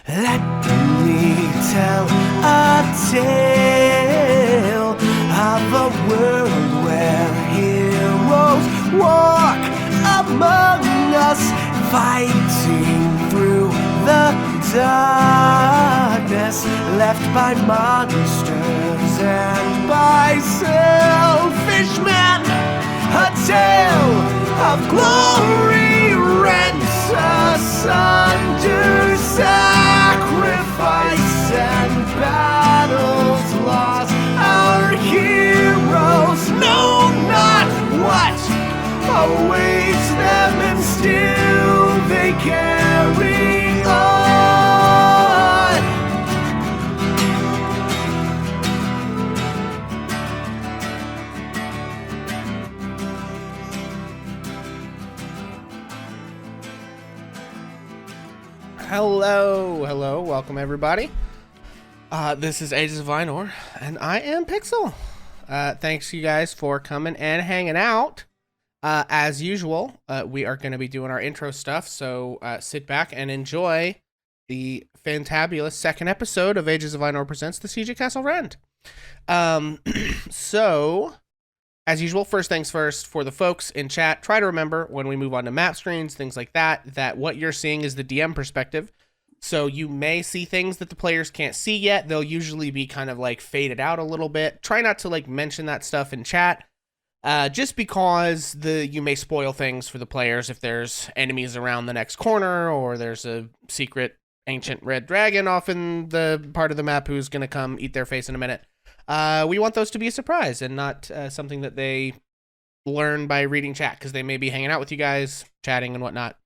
Let me tell a tale of a world where heroes walk among us, fighting through the darkness left by monsters and by selfish men. A tale of glory rent asunder, sacrifice and battles lost. Our heroes know not what awaits them, and still they carry on. Hello, welcome everybody. This is Ages of Ainor, and I am Pixel. Thanks you guys for coming and hanging out. As usual, we are going to be doing our intro stuff, so sit back and enjoy the fantabulous second episode of Ages of Ainor presents the Siege of Castle Rend. So, as usual, first things first, for the folks in chat, try to remember when we move on to map screens, things like that, that what you're seeing is the DM perspective. So you may see things that the players can't see yet. They'll usually be kind of like faded out a little bit. Try not to like mention that stuff in chat, just because you may spoil things for the players if there's enemies around the next corner, or there's a secret ancient red dragon off in the part of the map who's going to come eat their face in a minute. We want those to be a surprise and not something that they learn by reading chat, because they may be hanging out with you guys, chatting and whatnot.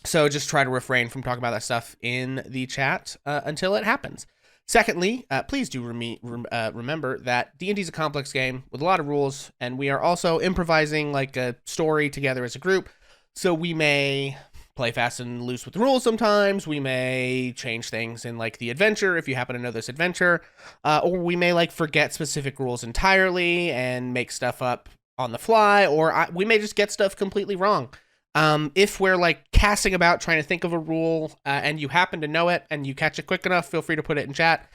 So just try to refrain from talking about that stuff in the chat until it happens. Secondly, please do remember that D&D is a complex game with a lot of rules, and we are also improvising like a story together as a group. So we may play fast and loose with the rules sometimes. We may change things in like the adventure if you happen to know this adventure, or we may like forget specific rules entirely and make stuff up on the fly, or we may just get stuff completely wrong. If we're like casting about trying to think of a rule and you happen to know it and you catch it quick enough, feel free to put it in chat.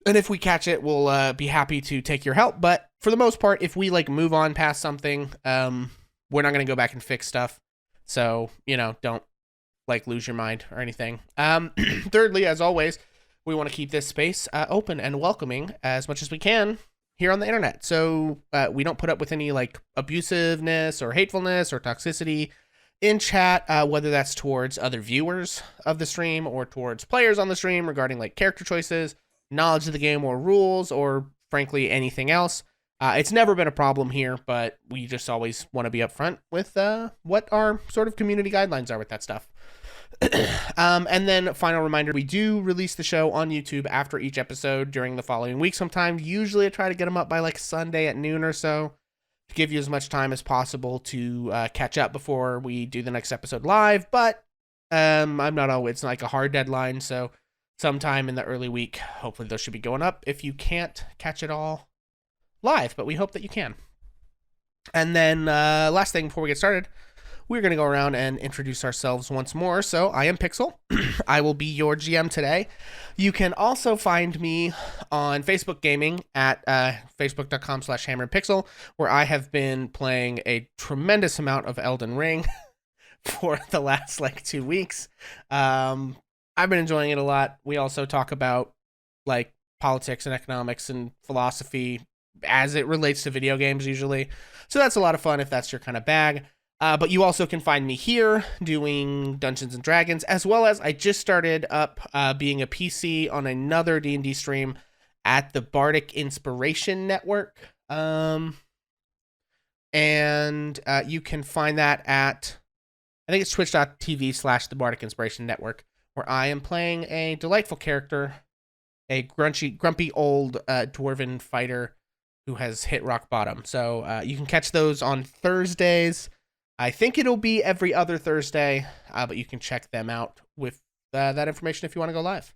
And if we catch it, we'll be happy to take your help. But for the most part, if we like move on past something, we're not going to go back and fix stuff. So, don't like lose your mind or anything. Thirdly, as always, we want to keep this space open and welcoming as much as we can here on the internet. So we don't put up with any like abusiveness or hatefulness or toxicity in chat, whether that's towards other viewers of the stream or towards players on the stream regarding like character choices, knowledge of the game or rules, or frankly anything else. It's never been a problem here, but we just always want to be upfront with what our sort of community guidelines are with that stuff. And then final reminder, we do release the show on YouTube after each episode during the following week sometimes. Usually I try to get them up by like Sunday at noon or so to give you as much time as possible to catch up before we do the next episode live. But I'm not always like a hard deadline, so sometime in the early week, hopefully those should be going up if you can't catch it all live, but we hope that you can. And then last thing before we get started, we're going to go around and introduce ourselves once more. So I am Pixel. I will be your GM today. You can also find me on Facebook Gaming at facebook.com/hammeredpixel, where I have been playing a tremendous amount of Elden Ring for the last like 2 weeks. I've been enjoying it a lot. We also talk about like politics and economics and philosophy as it relates to video games usually. So that's a lot of fun if that's your kind of bag. But you also can find me here doing Dungeons and Dragons, as well as I just started up being a PC on another D&D stream at the Bardic Inspiration Network. And you can find that at, I think it's twitch.tv/the Bardic Inspiration Network, where I am playing a delightful character, a grumpy old dwarven fighter who has hit rock bottom. So you can catch those on Thursdays. I think it'll be every other Thursday, but you can check them out with that information if you want to go live.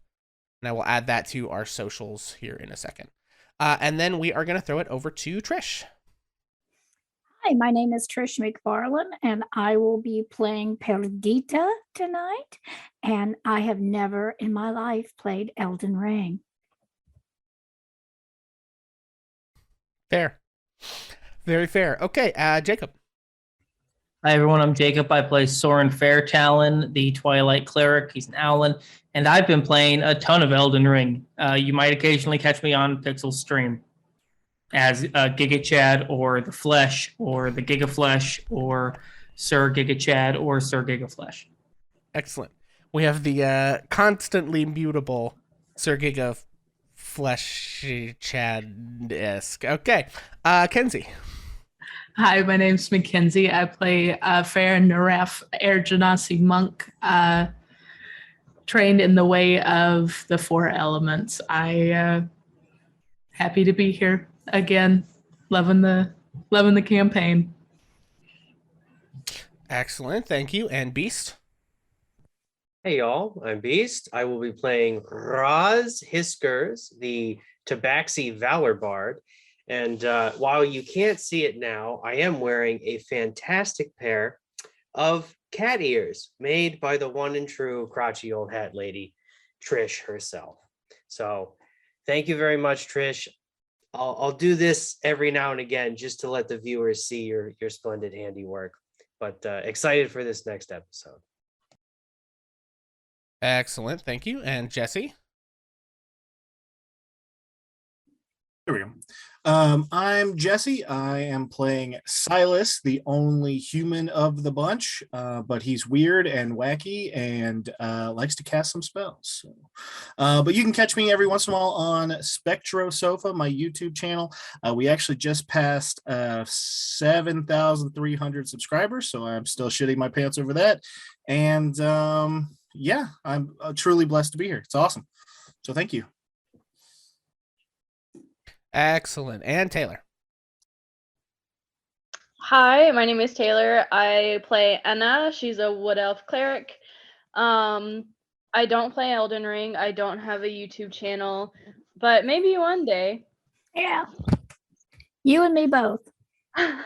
And I will add that to our socials here in a second. And then we are going to throw it over to Trish. Hi, my name is Trish McFarlane, and I will be playing Perdita tonight. And I have never in my life played Elden Ring. Fair. Very fair. Okay, Jacob. Hi everyone, I'm Jacob. I play Soren Fairtalon, the Twilight Cleric. He's an Owlin, and I've been playing a ton of Elden Ring. You might occasionally catch me on Pixel's stream as Giga Chad or the Flesh or the Giga Flesh or Sir Giga Chad or Sir Giga Flesh. Excellent. We have the constantly mutable Sir Giga Flesh Chad-esque. Okay, Kenzie. Hi, my name's Mackenzie. I play Farron Naref, Air Genasi monk, trained in the way of the four elements. I happy to be here again. Loving the campaign. Excellent, thank you. And Beast. Hey y'all, I'm Beast. I will be playing Raz Hiskers, the Tabaxi Valor Bard. And while you can't see it now, I am wearing a fantastic pair of cat ears made by the one and true crotchety old hat lady, Trish herself. So thank you very much, Trish. I'll do this every now and again just to let the viewers see your splendid handiwork. But excited for this next episode. Excellent, thank you. And Jesse. There we go. I'm Jesse. I am playing Silas, the only human of the bunch, but he's weird and wacky and likes to cast some spells. So, but you can catch me every once in a while on Spectro Sofa, my YouTube channel. We actually just passed 7,300 subscribers, so I'm still shitting my pants over that. And yeah, I'm truly blessed to be here. It's awesome. So thank you. Excellent. And Taylor. Hi, my name is Taylor. I play Anna. She's a wood elf cleric. I don't play Elden Ring. I don't have a YouTube channel, but maybe one day. Yeah. You and me both. I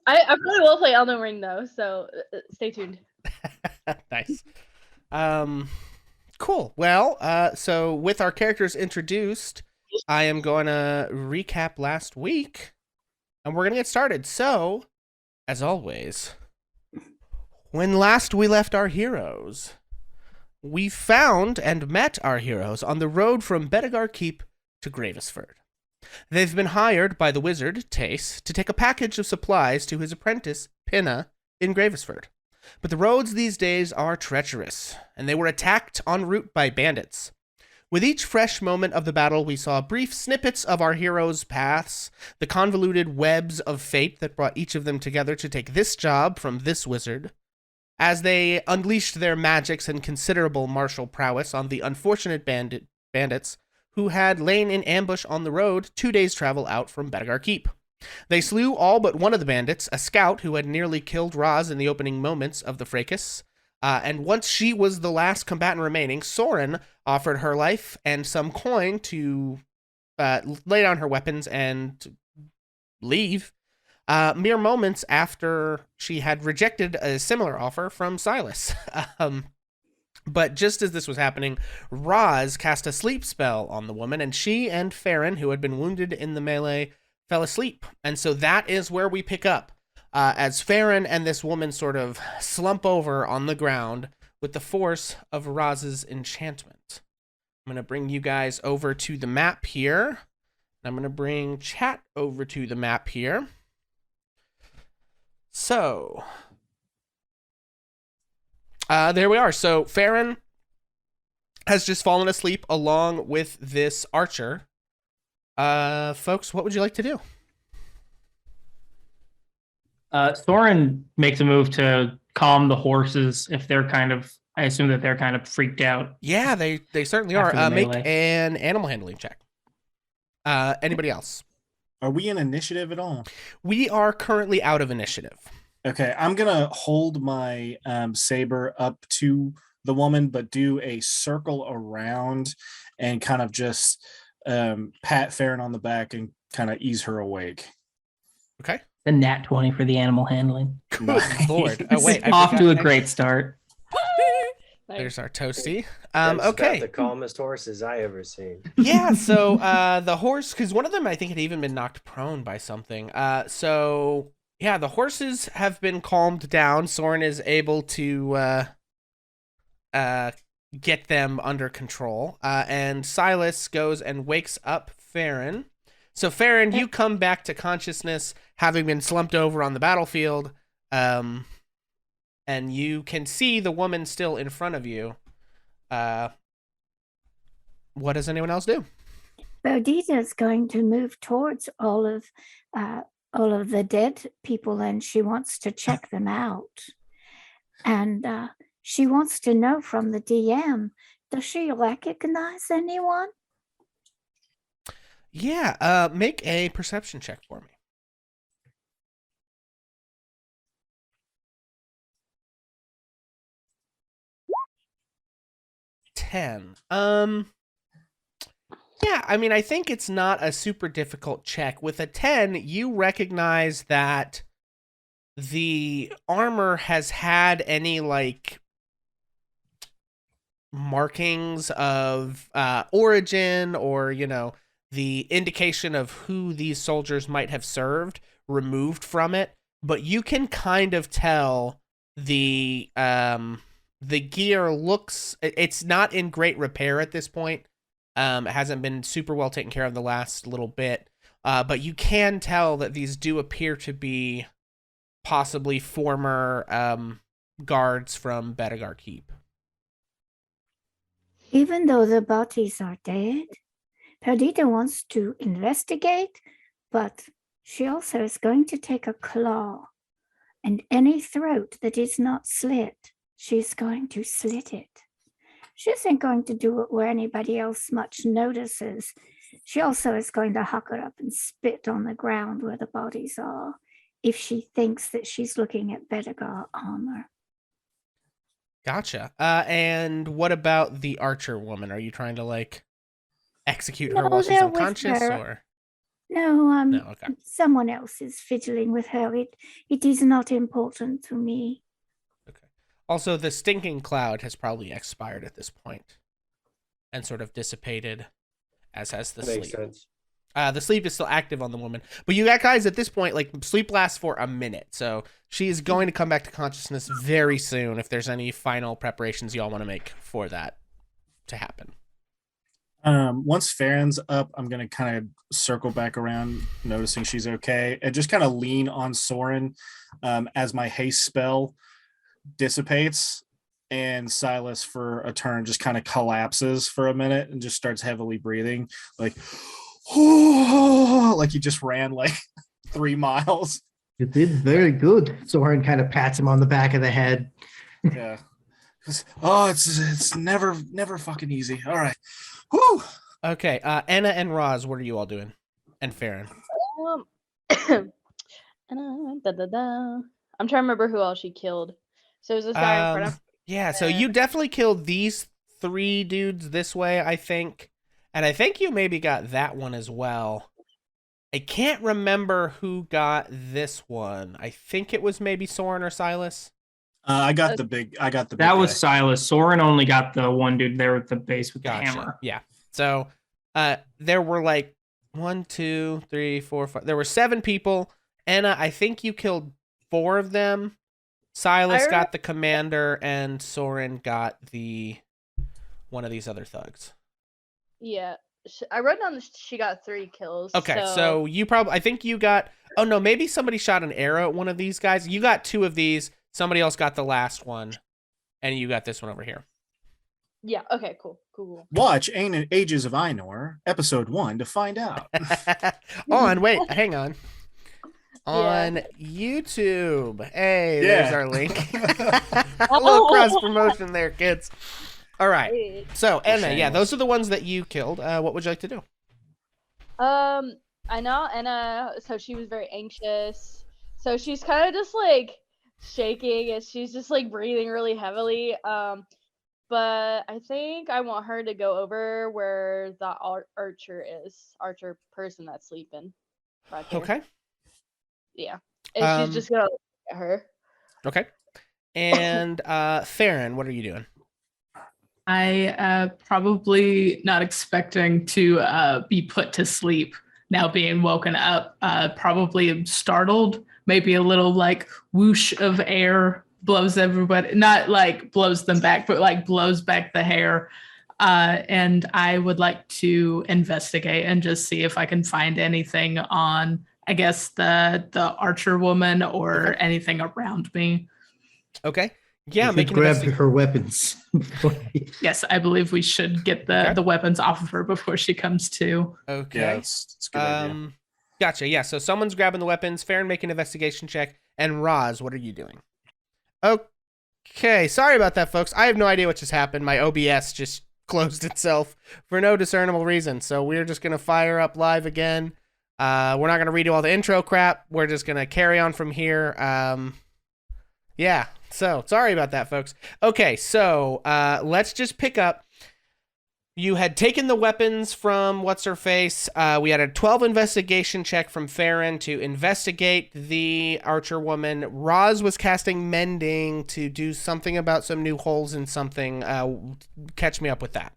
probably will play Elden Ring though, so stay tuned. Nice. Cool. Well, so with our characters introduced, I am going to recap last week, and we're going to get started. So, as always, when last we left our heroes, we found and met our heroes on the road from Bedegar Keep to Gravesford. They've been hired by the wizard, Tace, to take a package of supplies to his apprentice, Pinna, in Gravesford. But the roads these days are treacherous, and they were attacked en route by bandits. With each fresh moment of the battle, we saw brief snippets of our heroes' paths, the convoluted webs of fate that brought each of them together to take this job from this wizard. As they unleashed their magics and considerable martial prowess on the unfortunate bandits who had lain in ambush on the road 2 days' travel out from Bedegar Keep. They slew all but one of the bandits, a scout who had nearly killed Raz in the opening moments of the fracas. And once she was the last combatant remaining, Soren offered her life and some coin to lay down her weapons and leave, mere moments after she had rejected a similar offer from Silas. But just as this was happening, Raz cast a sleep spell on the woman, and she and Farron, who had been wounded in the melee, fell asleep. And so that is where we pick up. As Farron and this woman sort of slump over on the ground with the force of Raz's enchantment. I'm going to bring you guys over to the map here. I'm going to bring chat over to the map here. So, there we are. So, Farron has just fallen asleep along with this archer. Folks, what would you like to do? Soren makes a move to calm the horses if they're I assume that they're kind of freaked out. Yeah, they certainly are. Make an animal handling check. Anybody else? Are we in initiative at all? We are currently out of initiative. Okay, I'm gonna hold my saber up to the woman, but do a circle around and kind of just pat Farron on the back and kind of ease her awake. Okay. The nat 20 for the animal handling. Good Nice. lord. Oh wait, I Off forgot to a next- great start. There's our toasty. That's about Okay. the calmest horses I ever seen. Yeah, so the horse, because one of them I think had even been knocked prone by something. So yeah, the horses have been calmed down. Soren is able to get them under control. And Silas goes and wakes up Farron. So Farron, you come back to consciousness, having been slumped over on the battlefield. And you can see the woman still in front of you. What does anyone else do? Perdita is going to move towards all of the dead people, and she wants to check them out. And she wants to know from the DM, does she recognize anyone? Yeah, make a perception check for me. 10. Yeah, I mean, I think it's not a super difficult check. With a 10, you recognize that the armor has had any, like, markings of origin or, you know, the indication of who these soldiers might have served removed from it. But you can kind of tell the gear looks, it's not in great repair at this point. It hasn't been super well taken care of the last little bit. But you can tell that these do appear to be possibly former guards from Bedegar Keep. Even though the bodies are dead, Perdita wants to investigate, but she also is going to take a claw, and any throat that is not slit, she's going to slit it. She isn't going to do it where anybody else much notices. She also is going to huck it up and spit on the ground where the bodies are, if she thinks that she's looking at Bedegar armor. Gotcha. And what about the archer woman? Are you trying to, like, execute her while she's they're with unconscious, her. or? No, No, okay. someone else is fiddling with her. It is not important to me. Okay. Also, the stinking cloud has probably expired at this point and sort of dissipated, as has the Makes sleep. sense. The sleep is still active on the woman, but you got guys at this point, like, sleep lasts for a minute, so she is going to come back to consciousness very soon. If there's any final preparations y'all want to make for that to happen. Once Farron's up, I'm gonna kind of circle back around, noticing she's okay, and just kind of lean on Soren as my haste spell dissipates, and Silas for a turn just kind of collapses for a minute and just starts heavily breathing, like like he just ran like 3 miles. You did very good. Soren kind of pats him on the back of the head. Yeah. Oh, it's never fucking easy. All right. Whew. Okay, Anna and Roz, what are you all doing? And Farron. I'm trying to remember who else she killed. So is this guy in front of? Yeah, so you definitely killed these 3 dudes this way, I think. And I think you maybe got that one as well. I can't remember who got this one. I think it was maybe Soren or Silas. I got the big. That was Silas. Soren only got the one dude there with the base with the hammer. Yeah. So there were like 1, 2, 3, 4, 5. There were 7 people. Anna, I think you killed 4 of them. Silas got the commander, and Soren got one of these other thugs. Yeah, I wrote down she got 3 kills. Okay, so you probably, I think you got, oh no, maybe somebody shot an arrow at one of these guys. You got 2 of these. Somebody else got the last one, and you got this one over here. Yeah, okay, cool. Watch Ages of Ainor, episode 1 to find out. Hang on. On YouTube. Hey, there's our link. A little cross promotion there, kids. All right. So, Anna, yeah, those are the ones that you killed. What would you like to do? I know Anna, so she was very anxious. So she's kind of just like shaking and she's just like breathing really heavily. But I think I want her to go over where the archer person that's sleeping. Right there. Okay. Yeah. And she's just gonna look at her. Okay. And Farron, what are you doing? I probably not expecting to be put to sleep now being woken up. Probably startled, maybe a little like whoosh of air blows everybody, not like blows them back, but like blows back the hair. And I would like to investigate and just see if I can find anything on, I guess, the archer woman or anything around me. Okay. Yeah, You make should an grab investi- her weapons. Yes, I believe we should get the weapons off of her before she comes to. Okay. Yeah, it's a good idea. Gotcha. Yeah, so someone's grabbing the weapons. Farron, make an investigation check. And Roz, what are you doing? Okay, sorry about that, folks. I have no idea what just happened. My OBS just closed itself for no discernible reason. So we're just going to fire up live again. We're not going to redo all the intro crap. We're just going to carry on from here. Yeah, so sorry about that, folks. Okay, so let's just pick up. You had taken the weapons from What's-Her-Face. We had a 12 investigation check from Farron to investigate the archer woman. Roz was casting Mending to do something about some new holes in something. Catch me up with that.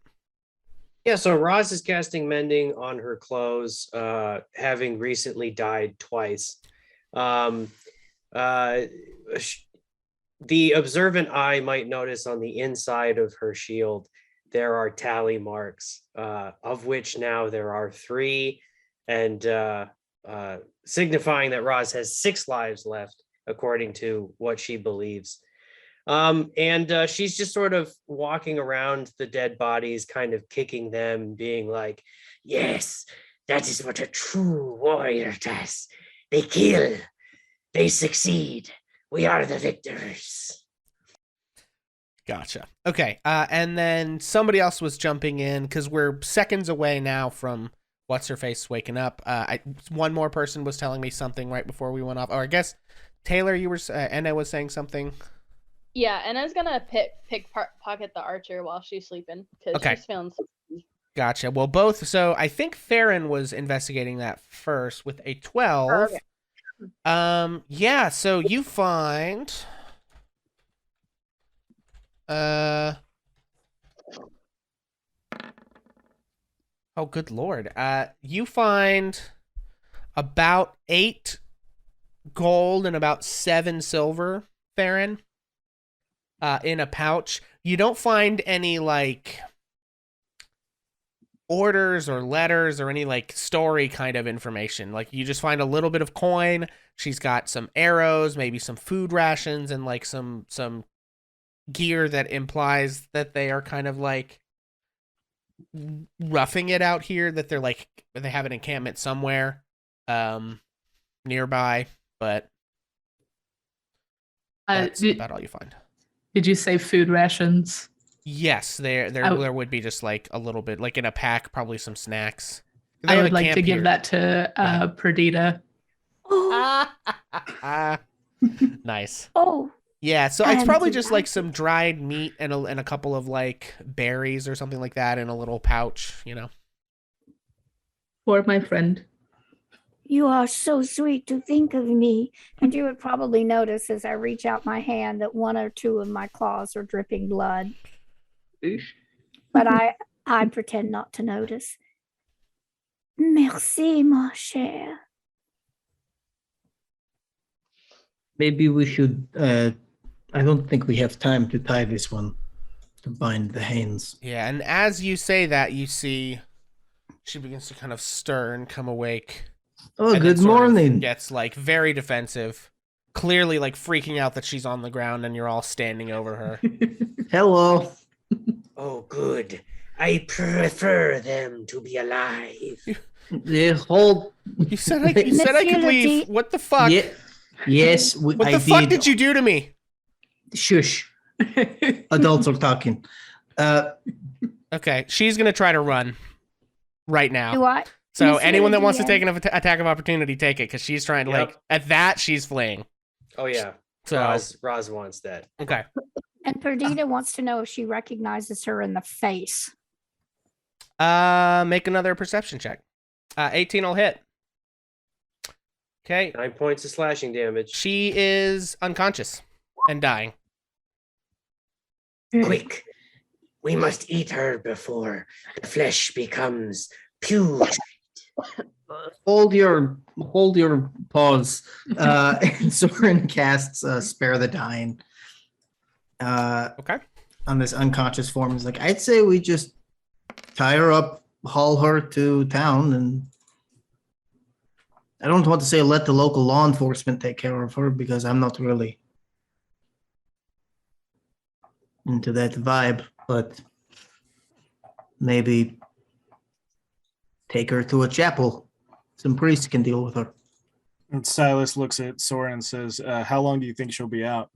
Yeah, so Roz is casting Mending on her clothes, having recently died twice. The observant eye might notice on the inside of her shield there are tally marks, of which now there are 3, and signifying that Roz has 6 lives left, according to what she believes. And she's just sort of walking around the dead bodies, kind of kicking them, being like, yes, that is what a true warrior does. They kill, they succeed. We are the victors. Gotcha. Okay. And then somebody else was jumping in because we're seconds away now from What's-Her-Face waking up. One more person was telling me something right before we went off. Or I guess, Taylor, you were, Enna was saying something. Yeah, Anna's gonna pickpocket the archer while she's sleeping because she's feeling sleepy. Gotcha. Well, both. So I think Farron was investigating that first with a 12. Okay. Yeah. So you find. Oh, good Lord. You find about 8 gold and about 7 silver, Farron, in a pouch. You don't find any, like, orders or letters or any, like, story kind of information. Like, you just find a little bit of coin. She's got some arrows, maybe some food rations, and, like, some gear that implies that they are kind of like roughing it out here, that they're like they have an encampment somewhere nearby, but that's about all you find. Did you say food rations? Yes, there would be just like a little bit, like in a pack, probably some snacks. I would like to give that to Perdita. Oh, Nice. oh, Yeah, so it's probably And just like some dried meat and a couple of like berries or something like that in a little pouch, you know. For my friend. you are so sweet to think of me. And you would probably notice as I reach out my hand that 1 or 2 of my claws are dripping blood. But I pretend not to notice. Merci, ma chère. Maybe we should. I don't think we have time to tie this one to bind the hands. Yeah, and as you say that, you see she begins to kind of stir and come awake. Oh, and good then sort of morning. Gets like very defensive, clearly like freaking out that she's on the ground and you're all standing over her. Hello. Oh, good. I prefer them to be alive. The whole. You said I could leave. What the fuck? Yeah, yes, What the fuck did you do to me? Shush. Adults are talking. Okay, she's gonna try to run right now. Do I? So Monsieur anyone that wants to DM. take an attack of opportunity, take it, because she's trying to like at that she's fleeing. Oh yeah, So Roz wants that. okay, And Perdita wants to know if she recognizes her in the face. make another perception check. 18 will hit. Okay. 9 points of slashing damage. She is unconscious and dying. Quick, we must eat her before the flesh becomes putrid. Hold your pause. And Soren casts Spare the Dying. Okay. On this unconscious form. He's like, I'd say we just tie her up, haul her to town, and I don't want to say let the local law enforcement take care of her because I'm not really into that vibe, but maybe take her to a chapel. Some priests can deal with her. And Silas looks at Soren and says, how long do you think she'll be out?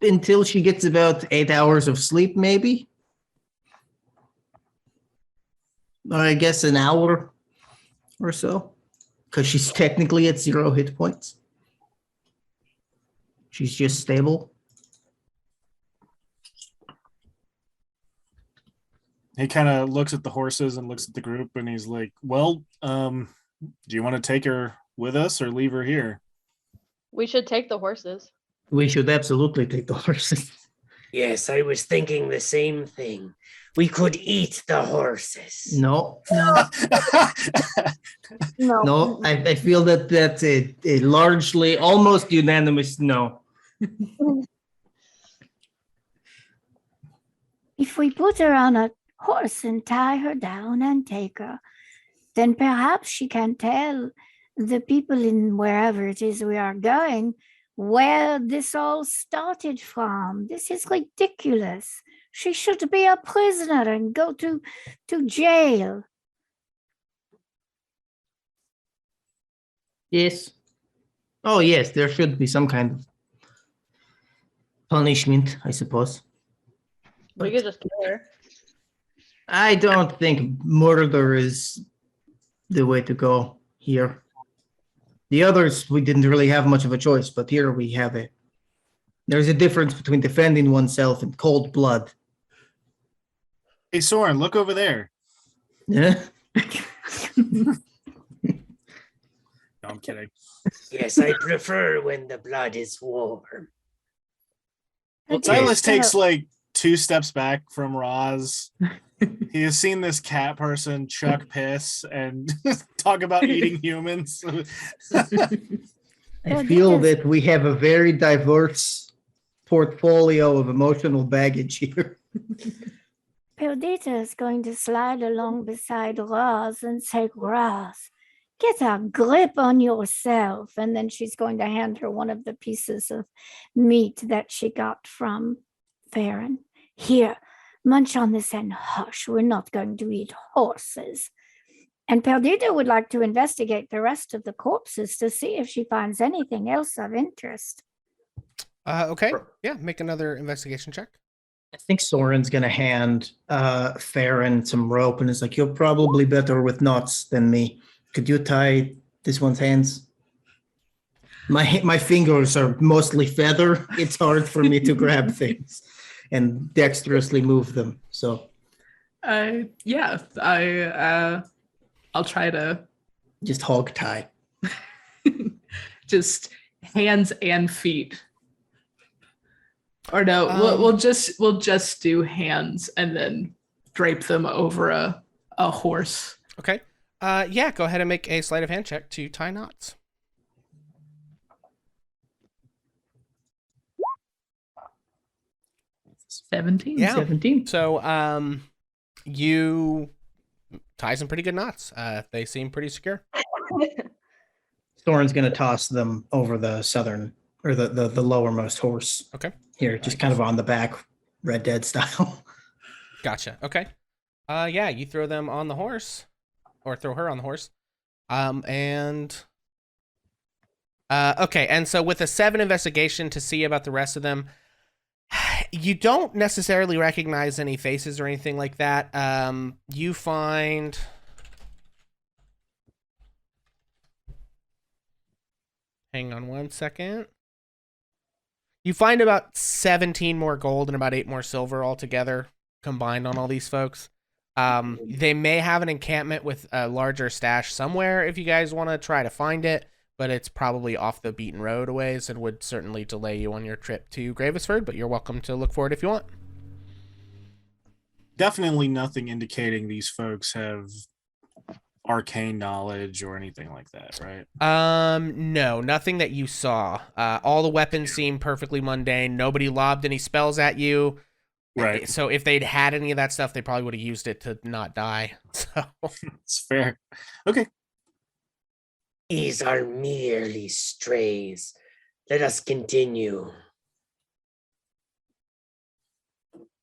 Until she gets about 8 hours of sleep, maybe. Or I guess an hour or so. Because she's technically at 0 hit points. She's just stable. He kind of looks at the horses and looks at the group, and he's like, well, do you want to take her with us or leave her here? We should take the horses. We should absolutely take the horses. Yes, I was thinking the same thing. We could eat the horses. No. No. No, I feel that that's a largely, almost unanimous no. If we put her on a horse and tie her down and take her, then perhaps she can tell the people in wherever it is we are going where this all started from. This is ridiculous. She should be a prisoner and go to jail. Yes. Oh, yes, there should be some kind of punishment, I suppose. We could just kill her. I don't think murder is the way to go here. The others, we didn't really have much of a choice, but here we have it. There's a difference between defending oneself and cold blood. Hey, Soren, look over there. Yeah. No, I'm kidding. Yes, I prefer when the blood is warm. Silas takes like 2 steps back from Roz. He has seen this cat person chuck piss and talk about eating humans. I feel that we have a very diverse portfolio of emotional baggage here. Perdita is going to slide along beside Roz and say, Roz, get a grip on yourself. And then she's going to hand her one of the pieces of meat that she got from Farron. Here, munch on this and hush. We're not going to eat horses. And Perdita would like to investigate the rest of the corpses to see if she finds anything else of interest. Okay. Yeah, make another investigation check. I think Soren's going to hand Farron some rope and is like, you're probably better with knots than me. Could you tie this one's hands? My fingers are mostly feather. It's hard for me to grab things and dexterously move them. So, Yeah, I'll try to just hog tie. just hands and feet. Or no, we'll just do hands and then drape them over a horse. Okay. Yeah, go ahead and make a sleight of hand check to tie knots. 17. Yeah. 17. So, you tie some pretty good knots. They seem pretty secure. Soren's going to toss them over the southern or the lowermost horse. Okay. Here, just kind of on the back, Red Dead style. Gotcha. Okay. Yeah, you throw them on the horse, or throw her on the horse. Okay, and so with a 7 investigation to see about the rest of them, you don't necessarily recognize any faces or anything like that. You find... Hang on one second. You find about 17 more gold and about 8 more silver altogether combined on all these folks. They may have an encampment with a larger stash somewhere if you guys want to try to find it, but it's probably off the beaten road a ways and would certainly delay you on your trip to Gravesford, but you're welcome to look for it if you want. Definitely nothing indicating these folks have arcane knowledge or anything like that, right? No, nothing that you saw. All the weapons seem perfectly mundane. Nobody lobbed any spells at you. Right. So if they'd had any of that stuff, they probably would have used it to not die. So It's fair. Okay. These are merely strays. Let us continue.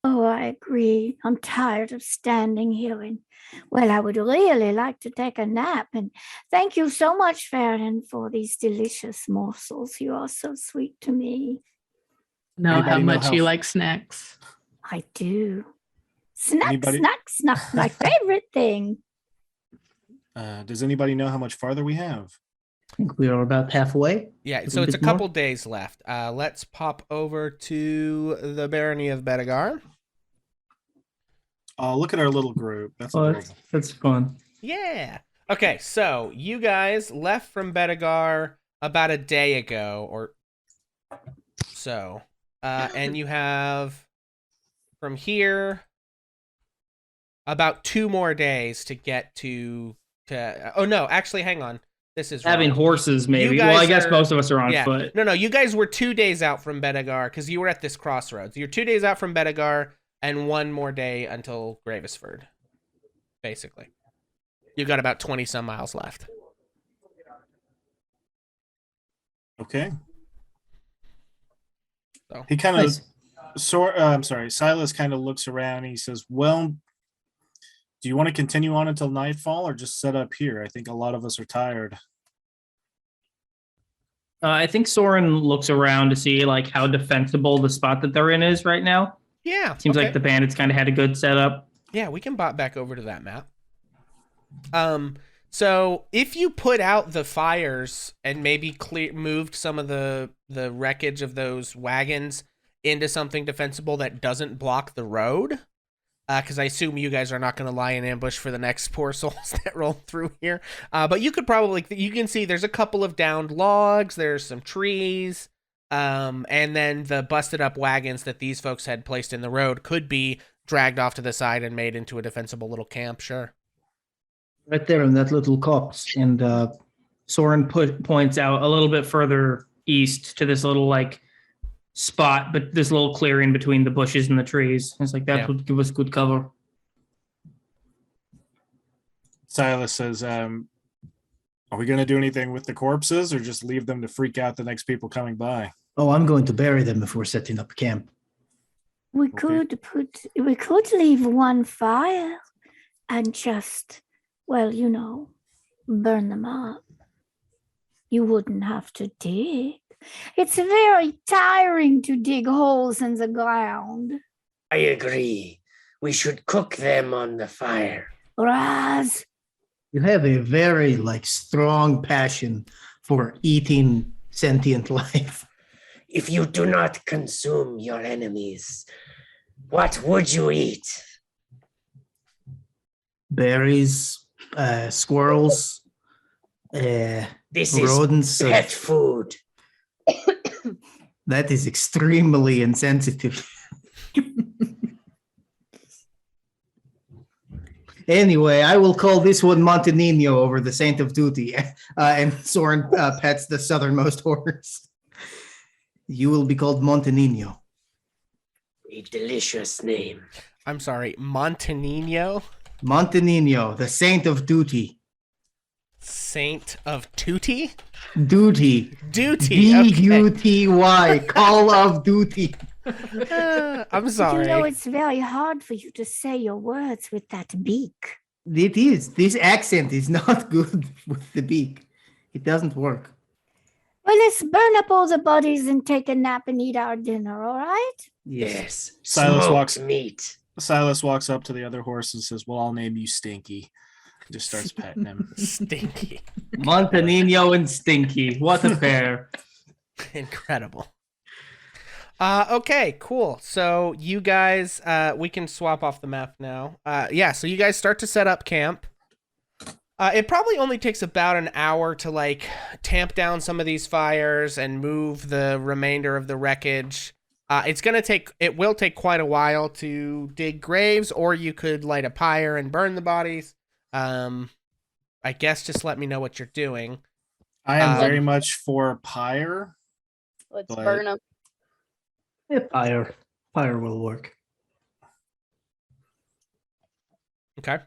Oh, I agree. I'm tired of standing here and, well, I would really like to take a nap. And thank you so much, Farron, for these delicious morsels. You are so sweet to me. Know how Anybody know much how- you like snacks. I do. Snack, Anybody- snack, my favorite thing. Does anybody know how much farther we have? I think we are about halfway. yeah, A so little it's a bit more? couple days left. Let's pop over to the barony of Bedegar. Oh, look at our little group. That's Oh, adorable. that's fun. Yeah. Okay, so you guys left from Bedegar about a day ago or so. And you have from here about 2 more days to get to oh no, actually hang on. This is Having wrong. horses, maybe. guys Well, I guess are- most of us are on Yeah. foot. No, you guys were 2 days out from Bedegar because you were at this crossroads. You're 2 days out from Bedegar and 1 more day until Gravesford, basically. You got about 20 some miles left. Okay. So He kind of Nice. I'm sorry. Silas kind of looks around and he says, "Well, do you want to continue on until nightfall or just set up here? I think a lot of us are tired." I think Soren looks around to see like how defensible the spot that they're in is right now. yeah, Seems okay. like the bandits kind of had a good setup. Yeah, we can bot back over to that map. So if you put out the fires and maybe moved some of the wreckage of those wagons into something defensible that doesn't block the road, because I assume you guys are not going to lie in ambush for the next poor souls that roll through here. But you could probably, you can see there's a couple of downed logs, there's some trees, and then the busted up wagons that these folks had placed in the road could be dragged off to the side and made into a defensible little camp, sure. Right there in that little copse. And Soren points out a little bit further east to this little like spot, but this little clearing between the bushes and the trees. It's like that Yeah. would give us good cover. Silas says, "Are we going to do anything with the corpses or just leave them to freak out the next people coming by?" Oh, I'm going to bury them before setting up camp. We Okay. could leave one fire and just, well, burn them up. You wouldn't have to dig. It's very tiring to dig holes in the ground. I agree. We should cook them on the fire. Raz, You have a very strong passion for eating sentient life. If you do not consume your enemies, what would you eat? Berries, squirrels, This is rodents. pet food. That is extremely insensitive. Anyway, I will call this one Montenino over the Saint of Duty. And Soren pets the southernmost horse. You will be called Montenino. A delicious name. I'm sorry, Montenino? Montenino, the Saint of Duty. Saint of Tutti? Duty. Duty, okay. D-U-T-Y. Call of Duty. I'm sorry. it's very hard for you to say your words with that beak. It is. This accent is not good with the beak. It doesn't work. Well, let's burn up all the bodies and take a nap and eat our dinner, all right? Yes. Silas Smoked walks- meat. Silas walks up to the other horse and says, "Well, I'll name you Stinky." Just starts petting him. Stinky. Montenino and Stinky. What a pair. Incredible. Okay, cool. So you guys, we can swap off the map now. Yeah, so you guys start to set up camp. It probably only takes about an hour to like tamp down some of these fires and move the remainder of the wreckage. It will take quite a while to dig graves, or you could light a pyre and burn the bodies. I guess just let me know what you're doing. I am very much for pyre. Let's But- burn them. Yeah, fire will work. Okay.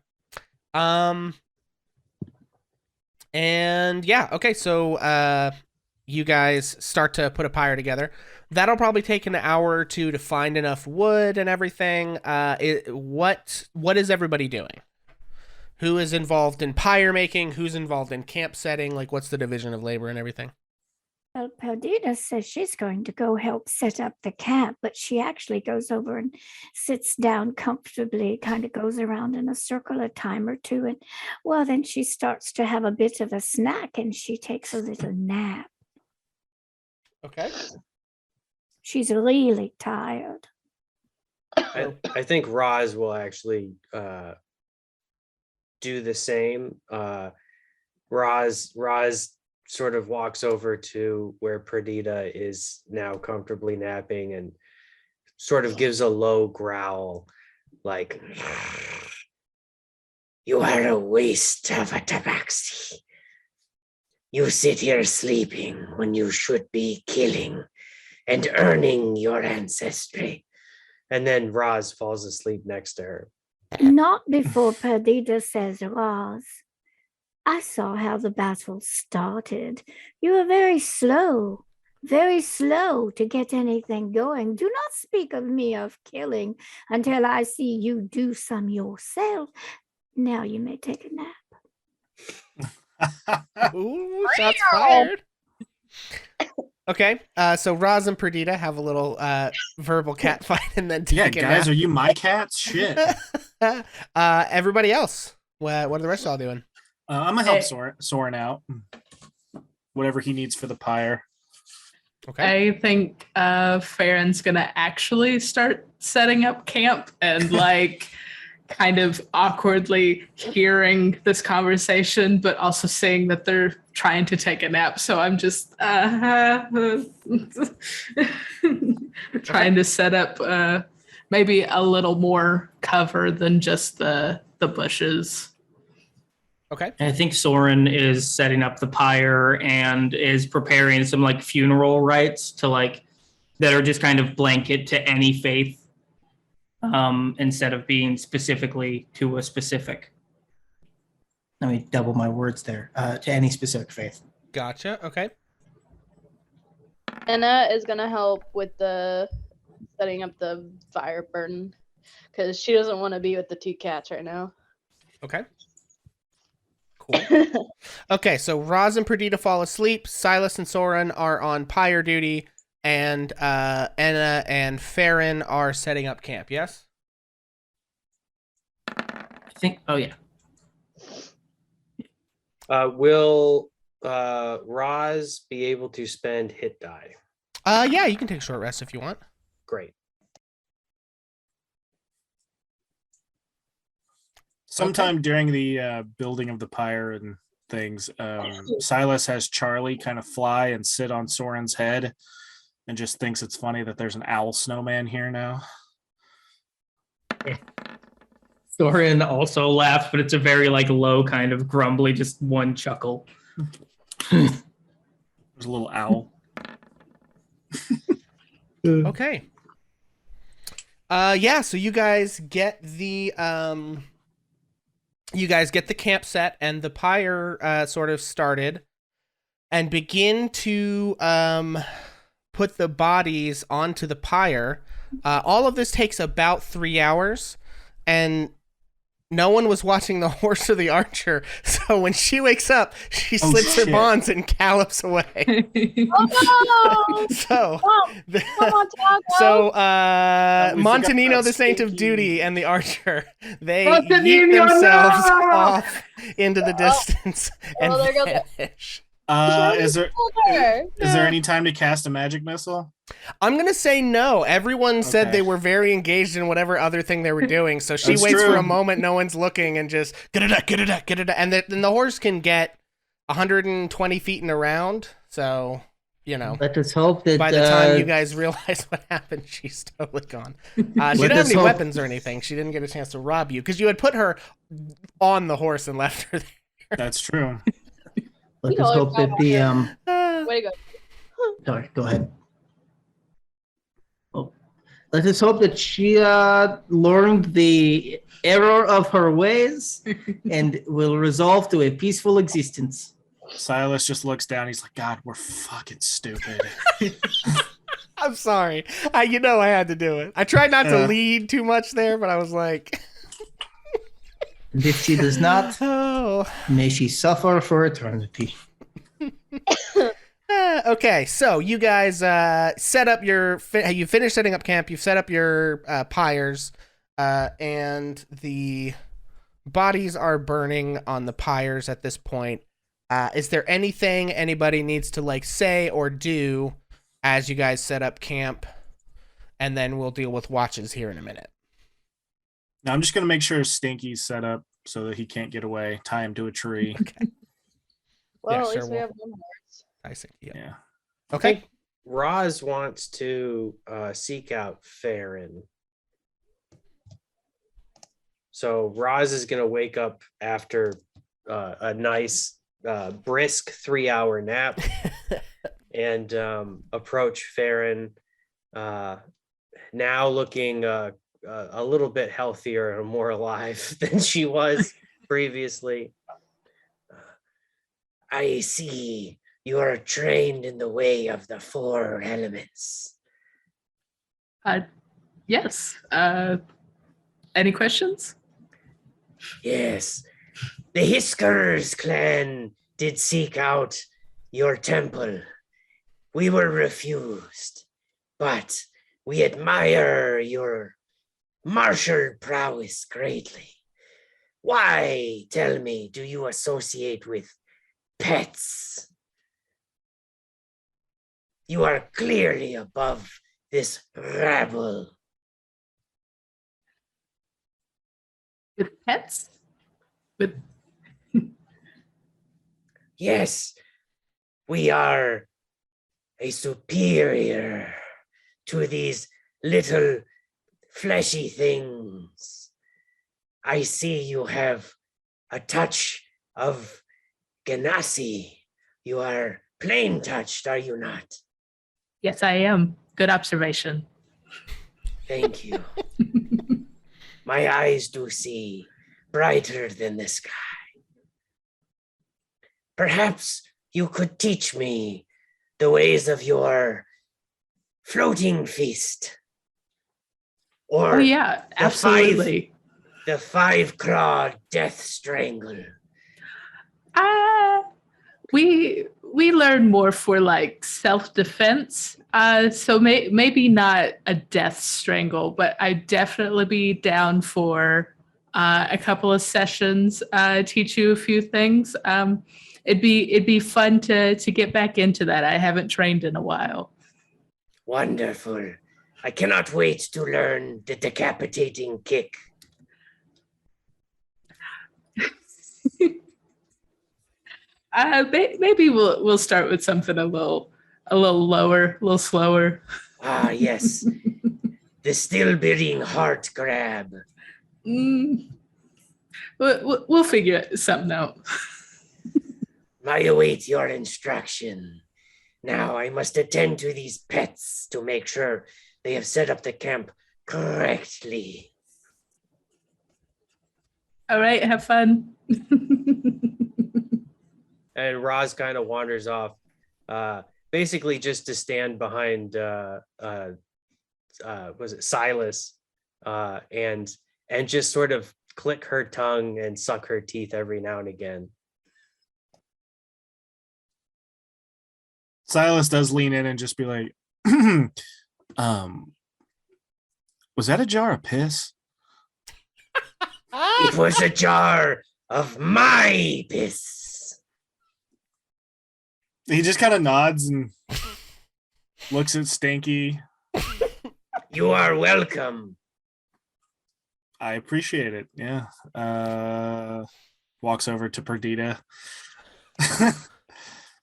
And yeah, okay, so you guys start to put a pyre together. That'll probably take an hour or two to find enough wood and everything. What is everybody doing? Who is involved in pyre making? Who's involved in camp setting? Like, what's the division of labor and everything? Well, Perdita says she's going to go help set up the camp, but she actually goes over and sits down comfortably, kind of goes around in a circle a time or two. And well, then she starts to have a bit of a snack and she takes a little nap. Okay. She's really tired. I think Roz will actually do the same. Roz sort of walks over to where Perdita is now comfortably napping and sort of gives a low growl, like, You are a waste of a tabaxi. You sit here sleeping when you should be killing and earning your ancestry. and then Roz falls asleep next to her. Not before Perdita says, Roz, I saw how the battle started. You were very slow to get anything going. Do not speak of me of killing until I see you do some yourself. Now you may take a nap. Ooh, shots fired. Okay, so Roz and Perdita have a little verbal cat fight and then take Yeah, a guys, nap. are you my cats? Shit. Everybody else, what are the rest of y'all doing? I'm gonna help Soren out. Whatever he needs for the pyre. Okay. I think Farron's gonna actually start setting up camp and like kind of awkwardly hearing this conversation, but also seeing that they're trying to take a nap. So I'm just trying to set up maybe a little more cover than just the bushes. Okay. I think Soren is setting up the pyre and is preparing some like funeral rites to like that are just kind of blanket to any faith, instead of being specifically to a specific. Let me double my words there. To any specific faith. Gotcha. Okay. Anna is gonna help with the setting up the fire burden because she doesn't want to be with the two cats right now. Okay. Cool. Okay, so Roz and Perdita fall asleep. Silas and Soren are on pyre duty, and Anna and Farron are setting up camp. Yes. I think. Oh yeah. Will Roz be able to spend hit die? Yeah, you can take a short rest if you want. Great. Sometime during the building of the pyre and things, Silas has Charlie kind of fly and sit on Soren's head and just thinks it's funny that there's an owl snowman here now. Soren also laughs, but it's a very like low kind of grumbly, just one chuckle. There's a little owl. Okay. Yeah, so you guys get the camp set and the pyre sort of started and begin to put the bodies onto the pyre. All of this takes about 3 hours, and no one was watching the horse or the archer, so when she wakes up, she slips her shit. bonds and gallops away. Oh no! So, Come on, Taco. so we forgot Montanino, about the Saint of Stinky. Duty, and the archer, they Montanino, yeet themselves no! off into the distance and there goes- vanish. Is there any time to cast a magic missile? I'm gonna say no. Everyone said Okay. they were very engaged in whatever other thing they were doing, so she That's waits for true. a moment, no one's looking, and just get it up, and then the horse can get 120 feet in a round. So Let us hope that by the time you guys realize what happened, she's totally gone. She Let didn't have us any hope- weapons or anything. She didn't get a chance to rob you because you had put her on the horse and left her there. That's true. let us hope that the Way to go. sorry, go ahead. Oh, let us hope that she learned the error of her ways and will resolve to a peaceful existence. Silas just looks down. He's like, God, we're fucking stupid. I'm sorry. I had to do it. I tried not to Yeah. lead too much there, but I was like, And if she does not, oh. may she suffer for eternity. Okay, so you guys set up you finished setting up camp. You've set up your pyres, and the bodies are burning on the pyres at this point. Is there anything anybody needs to say or do as you guys set up camp? And then we'll deal with watches here in a minute. Now I'm just gonna make sure Stinky's set up so that he can't get away. Tie him to a tree. Okay. Well, Yeah, at sure, least we we'll- have one horse. I see. Yeah. Yeah. I Okay. think Roz wants to seek out Farron. So Roz is going to wake up after a nice, brisk 3-hour nap and approach Farron, now looking a little bit healthier and more alive than she was previously. I see you are trained in the way of the 4 elements. Yes. Any questions? Yes, the Hiskers clan did seek out your temple. We were refused, but we admire your martial prowess greatly. Why, tell me, do you associate with pets? You are clearly above this rabble. With pets? With Yes, we are a superior to these little fleshy things. I see you have a touch of Ganassi. You are plain touched, are you not? yes, I am. Good observation. Thank you. My eyes do see brighter than the sky. Perhaps you could teach me the ways of your floating feast. Or Oh yeah, the absolutely. the 5-clawed death strangle. We learn more for self-defense. So maybe not a death strangle, but I'd definitely be down for a couple of sessions, teach you a few things. It'd be fun to get back into that. I haven't trained in a while. Wonderful. I cannot wait to learn the decapitating kick. Maybe we'll start with something a little lower, a little slower. Ah, yes. The still beating heart grab. We'll figure something out. I await your instruction. Now I must attend to these pets to make sure they have set up the camp correctly. All right, have fun. And Roz kind of wanders off, basically just to stand behind was it Silas, and just sort of click her tongue and suck her teeth every now and again. Silas does lean in and just be like, was that a jar of piss? It was a jar of my piss. He just kind of nods and Looks at Stinky. You are welcome. I appreciate it. Yeah. Walks over to Perdita.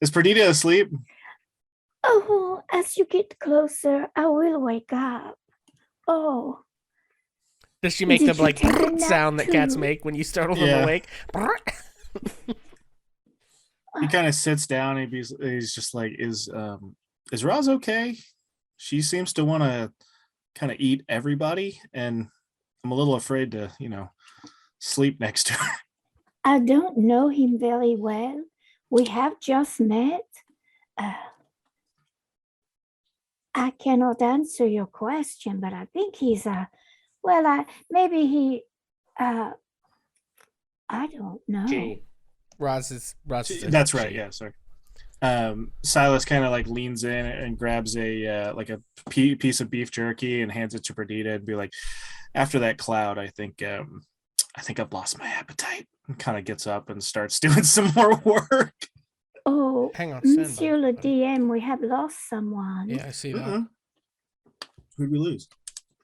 Is Perdita asleep? Oh, as you get closer, I will wake up. Oh, Does she make Did the you like take a nap sound that cats too? make when you startle Yeah. them awake? He kind of sits down and he's just like, is Roz okay? She seems to want to kind of eat everybody, and I'm a little afraid to, sleep next to her. I don't know him very well. We have just met. I cannot answer your question, but I think he's maybe he I don't know. Gee. Roz is That's right. Yeah, sorry. Silas kind of like leans in and grabs a piece of beef jerky and hands it to Perdita and be like, after that cloud, I think I've lost my appetite. And kind of gets up and starts doing some more work. Oh, Hang on, stand by, Monsieur le buddy. DM, we have lost someone. Yeah, I see that. Who'd we lose?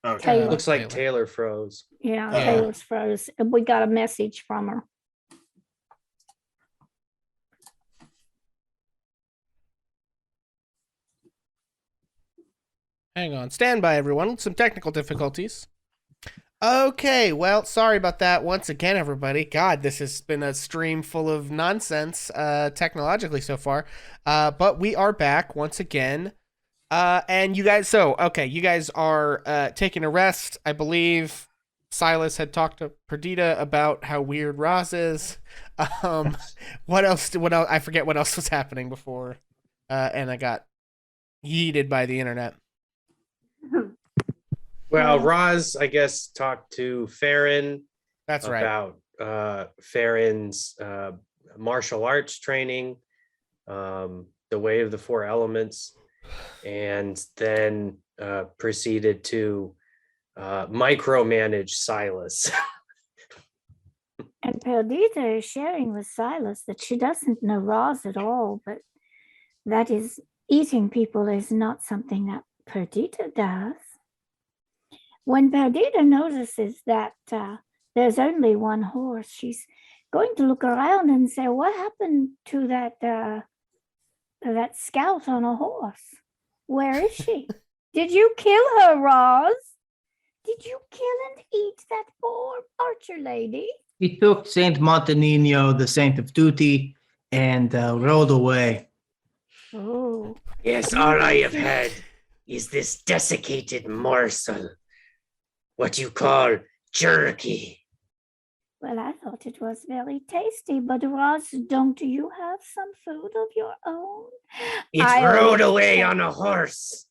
Oh, Taylor. Looks like Taylor. Taylor froze. Yeah, Yeah. Taylor's froze. We got a message from her. Hang on, stand by, everyone. Some technical difficulties. Okay, well, sorry about that once again, everybody. God, this has been a stream full of nonsense technologically so far. But we are back once again. And you guys, you guys are taking a rest. I believe Silas had talked to Perdita about how weird Roz is. What else? I forget what else was happening before Anna got yeeted by the internet. Well, Roz, I guess, talked to Farron. That's right. About Farron's martial arts training, the way of the four elements, and then proceeded to micromanage Silas. And Perdita is sharing with Silas that she doesn't know Roz at all, but that is eating people is not something that Perdita does. When Perdita notices that there's only one horse, she's going to look around and say, what happened to that scout on a horse? Where is she? Did you kill her, Roz? Did you kill and eat that poor archer lady? He took Saint Montanino, the saint of duty, and rode away. Oh. Yes, all I have had is this desiccated morsel. What you call jerky. Well, I thought it was very tasty, but Roz, don't you have some food of your own? It I rode always away thought- on a horse.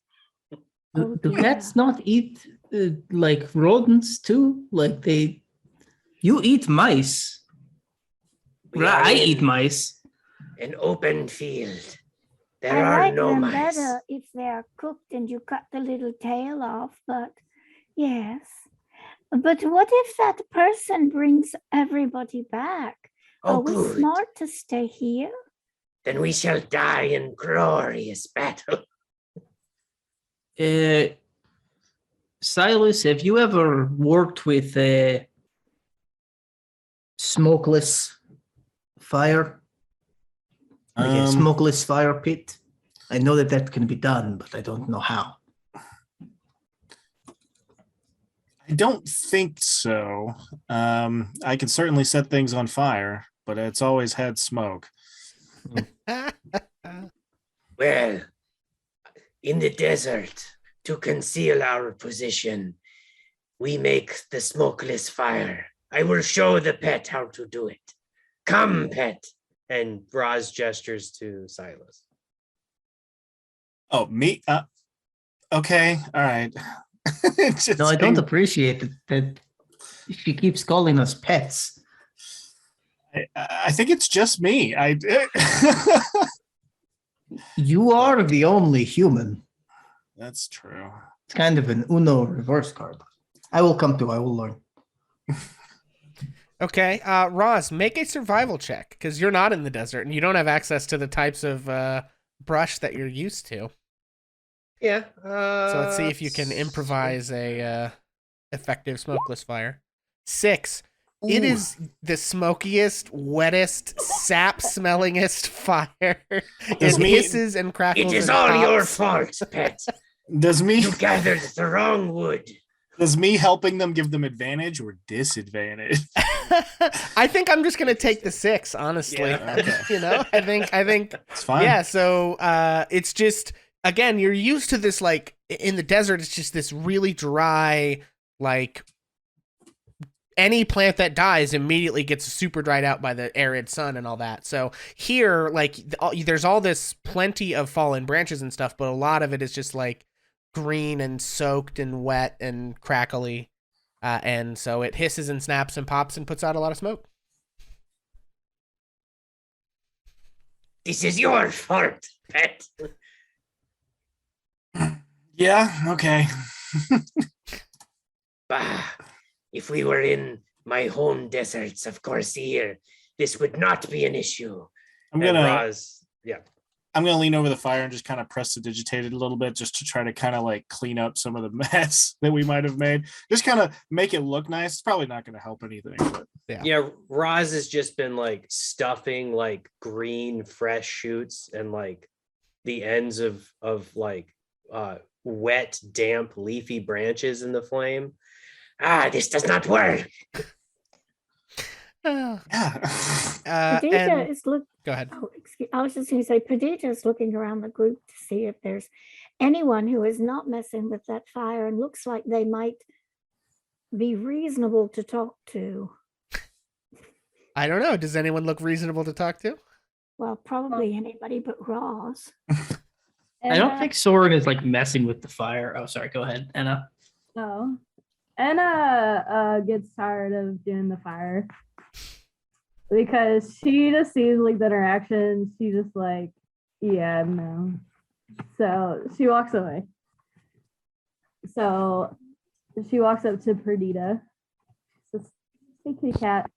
Oh, Do dear. cats not eat like rodents too? Like you eat mice. We are I in eat mice. an open field. There I are like no them mice. better if they're cooked and you cut the little tail off, but yes. But what if that person brings everybody back? Oh, Are we good. smart to stay here? Then we shall die in glorious battle. Silas, have you ever worked with a smokeless fire? Like a smokeless fire pit? I know that can be done, but I don't know how. I don't think so. I can certainly set things on fire, but it's always had smoke. Well, in the desert, to conceal our position, we make the smokeless fire. I will show the pet how to do it. Come, pet. And Roz gestures to Silas. Oh, me? Okay, all right. No, I don't appreciate it that she keeps calling us pets. I think it's just me. You are the only human. That's true. It's kind of an Uno reverse card. I will learn. Okay, Roz, make a survival check because you're not in the desert and you don't have access to the types of brush that you're used to. Yeah. So let's see if you can improvise a effective smokeless fire. 6. It Ooh. is the smokiest, wettest, sap-smellingest fire. It hisses and crackles. It is and all your pops. fault, pet. Does me You gathered the wrong wood. does me helping them give them advantage or disadvantage? I think I'm just gonna take the 6, honestly. Yeah. Okay. You know, I think It's fine. yeah. So it's just, again, you're used to this, like in the desert, it's just this really dry, like any plant that dies immediately gets super dried out by the arid sun and all that. So here, like there's all this plenty of fallen branches and stuff, but a lot of it is just like green and soaked and wet and crackly. And so it hisses and snaps and pops and puts out a lot of smoke. This is your fault, pet. Yeah, okay. Bah. If we were in my home deserts of Corsair, this would not be an issue. I'm And gonna Roz, I'm gonna lean over the fire and just kind of press the digitate a little bit just to try to kind of like clean up some of the mess that we might have made. Just kind of make it look nice. It's probably not gonna help anything, but yeah, Roz has just been like stuffing like green fresh shoots and like the ends of like wet, damp, leafy branches in the flame. Ah, this does not work. yeah. Perdita And is look. go ahead. Oh, excuse. I was just going to say, Perdita is looking around the group to see if there's anyone who is not messing with that fire and looks like they might be reasonable to talk to. I don't know. Does anyone look reasonable to talk to? Well, probably anybody but Ross. I don't think Soren is like messing with the fire. Oh, sorry. Go ahead, Anna. Oh. Anna gets tired of doing the fire because she just sees like the interactions. She just like, yeah, no. So she walks away. So she walks up to Perdita. Says, "Hey, kitty cat."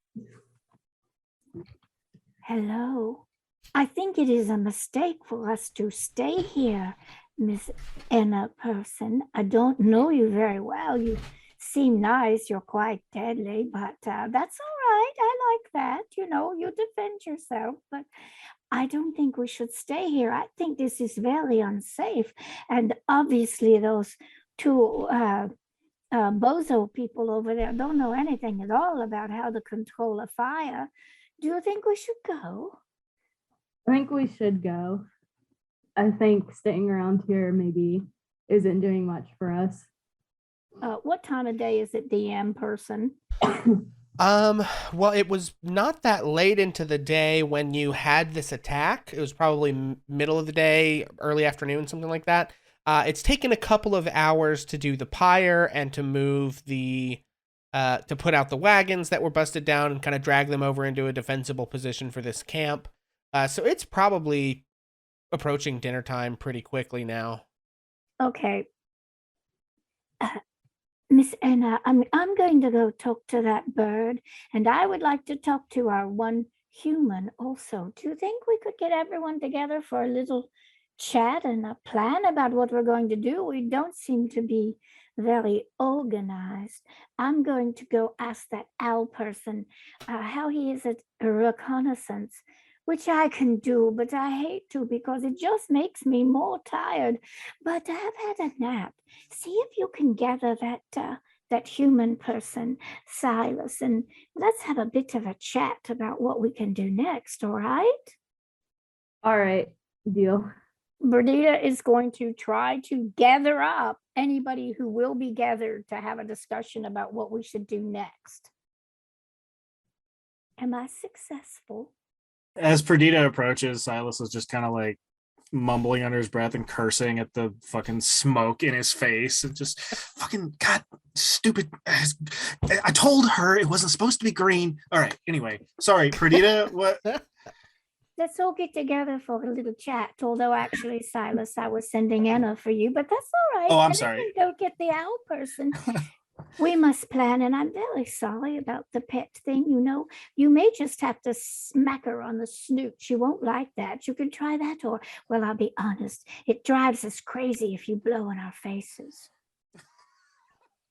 Hello. I think it is a mistake for us to stay here, Miss Anna person. I don't know you very well. You seem nice. You're quite deadly, but that's all right. I like that. You know, you defend yourself, but I don't think we should stay here. I think this is very unsafe. And obviously those two bozo people over there don't know anything at all about how to control a fire. Do you think we should go? I think we should go. I think staying around here maybe isn't doing much for us. What time of day is it, DM person? Well, it was not that late into the day when you had this attack. It was probably middle of the day, early afternoon, something like that. It's taken a couple of hours to do the pyre and to move the, to put out the wagons that were busted down and kind of drag them over into a defensible position for this camp. So it's probably approaching dinner time pretty quickly now. Okay. Miss Anna, I'm going to go talk to that bird, and I would like to talk to our one human also. Do you think we could get everyone together for a little chat and a plan about what we're going to do? We don't seem to be very organized. I'm going to go ask that owl person how he is at a reconnaissance, which I can do, but I hate to because it just makes me more tired. But I've had a nap. See if you can gather that human person, Silas, and let's have a bit of a chat about what we can do next, all right? All right, deal. Berdita is going to try to gather up anybody who will be gathered to have a discussion about what we should do next. Am I successful? As Perdita approaches, Silas is just kind of like mumbling under his breath and cursing at the fucking smoke in his face and just fucking god stupid. I told her it wasn't supposed to be green. All right, anyway, sorry, Perdita. What? Let's all get together for a little chat. Although actually, Silas, I was sending Anna for you, but that's all right. Oh, I'm Anna sorry. can go get the owl person. We must plan, and I'm very sorry about the pet thing. You know, you may just have to smack her on the snoot. She won't like that. You can try that, or, well, I'll be honest, it drives us crazy if you blow in our faces.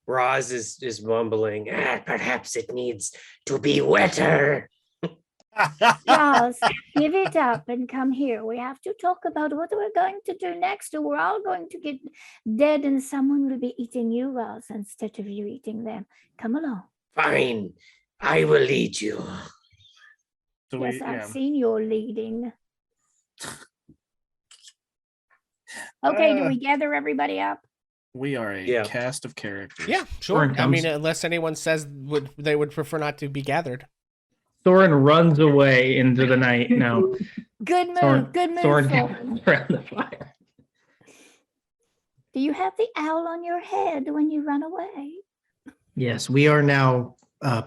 Roz is mumbling. Perhaps it needs to be wetter. Roz, give it up and come here. We have to talk about what we're going to do next, or we're all going to get dead and someone will be eating you, Roz, instead of you eating them. Come along. Fine, I will lead you. So Yes, I've seen your leading. Okay, do we gather everybody up? We are a cast of characters. Yeah, sure. I mean, unless anyone says they would prefer not to be gathered. Thorin runs away into the night now. Good move. Good move. Thorin Thorin. gets around the fire. Do you have the owl on your head when you run away? Yes, we are now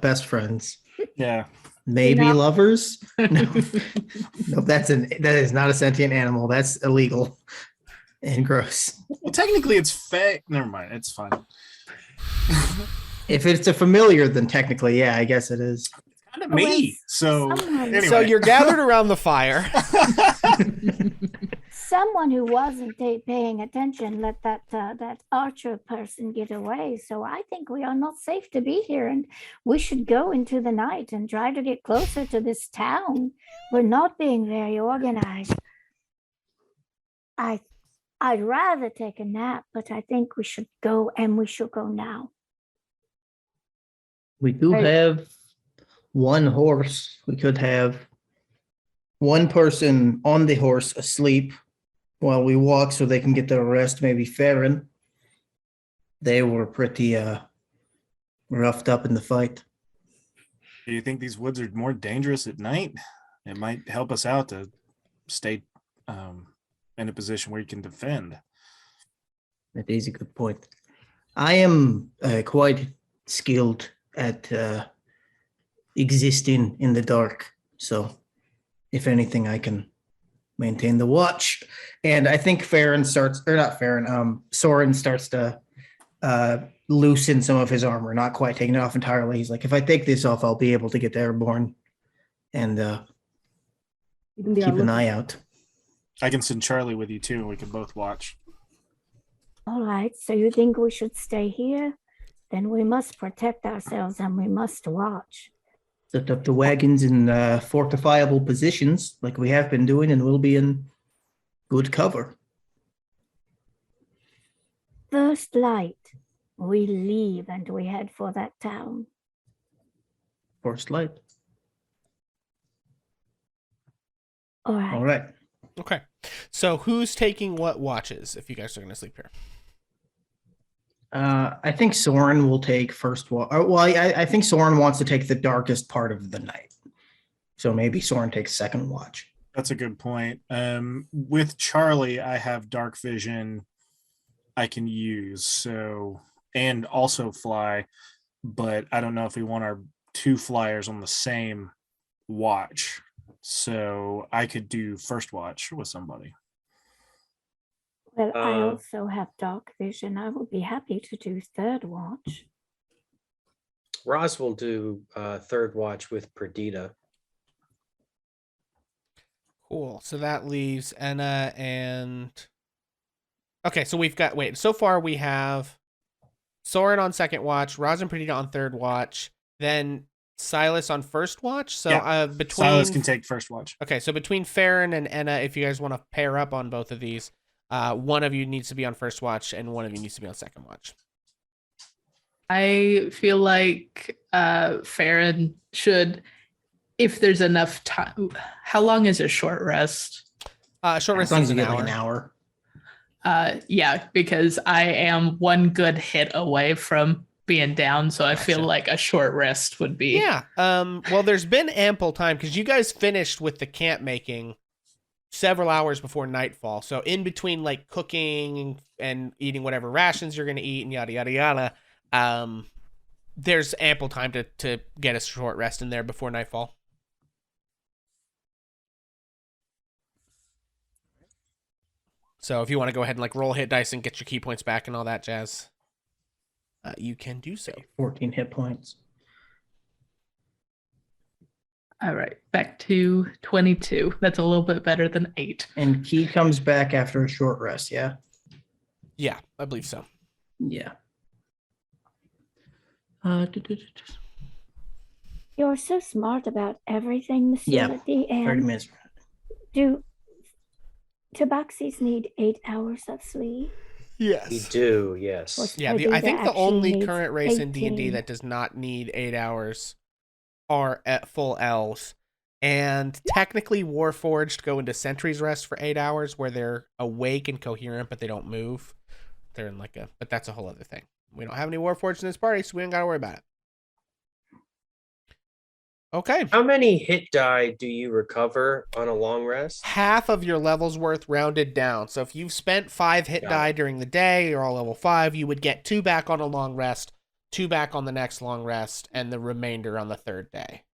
best friends. Yeah. Maybe lovers? No, no, that is not a sentient animal. That's illegal and gross. Well, technically, it's fake. Never mind. It's fine. If it's a familiar, then technically, yeah, I guess it is. Kind of me. So anyway. So you're gathered around the fire. Someone who wasn't paying attention let that archer person get away. So I think we are not safe to be here, and we should go into the night and try to get closer to this town. We're not being very organized. I'd rather take a nap, but I think we should go, and we should go now. We do have one horse. We could have one person on the horse asleep while we walk so they can get their rest. Maybe Farron. They were pretty roughed up in the fight. Do you think these woods are more dangerous at night? It might help us out to stay in a position where you can defend. That is a good point. I am quite skilled at existing in the dark. So if anything, I can maintain the watch. And I think Soren starts to loosen some of his armor, not quite taking it off entirely. He's like, if I take this off, I'll be able to get airborne and keep an eye out. I can send Charlie with you too, and we can both watch. All right, so you think we should stay here? Then we must protect ourselves and we must watch. Set up the wagons in fortifiable positions like we have been doing, and we'll be in good cover. First light, we leave and we head for that town. First light. All right. All right. Okay. So who's taking what watches if you guys are going to sleep here? I think Soren will take first watch. Well, I think Soren wants to take the darkest part of the night. So maybe Soren takes second watch. That's a good point. With Charlie, I have dark vision I can use, so and also fly, but I don't know if we want our two flyers on the same watch. So I could do first watch with somebody. Well, I also have dark vision. I will be happy to do third watch. Roz will do third watch with Perdita. Cool. So that leaves Enna and... Okay, so we've got... Wait, so far we have Soren on second watch, Roz and Perdita on third watch, then Silas on first watch. So yeah. Between... Silas can take first watch. Okay, so between Farron and Enna, if you guys want to pair up on both of these, one of you needs to be on first watch and one of you needs to be on second watch. I feel like Farron should, if there's enough time. How long is a short rest? Short rest is an hour. Yeah, because I am one good hit away from being down, so I feel like a short rest would be. Yeah. Well, there's been ample time because you guys finished with the camp making several hours before nightfall. So in between like cooking and eating whatever rations you're going to eat and yada, yada, yada, there's ample time to get a short rest in there before nightfall. So if you want to go ahead and like roll hit dice and get your key points back and all that jazz. you can do so. 14 hit points. All right, back to 22. That's a little bit better than 8. And Key comes back after a short rest, yeah? Yeah, I believe so. Yeah. You're so smart about everything, Monsieur Yeah, D. 30 And minutes. do tabaxis need 8 hours of sleep? We Yes. do, yes. Yeah, I Perdita think the actually only needs current race in 18. D&D that does not need 8 hours are at full elves. And technically Warforged go into Sentry's Rest for 8 hours where they're awake and coherent, but they don't move. They're in like but that's a whole other thing. We don't have any Warforged in this party, so we don't got to worry about it. Okay. How many hit die do you recover on a long rest? Half of your level's worth rounded down. So if you've spent 5 hit Got die it. during the day, you're all level 5, you would get 2 back on a long rest, 2 back on the next long rest, and the remainder on the third day.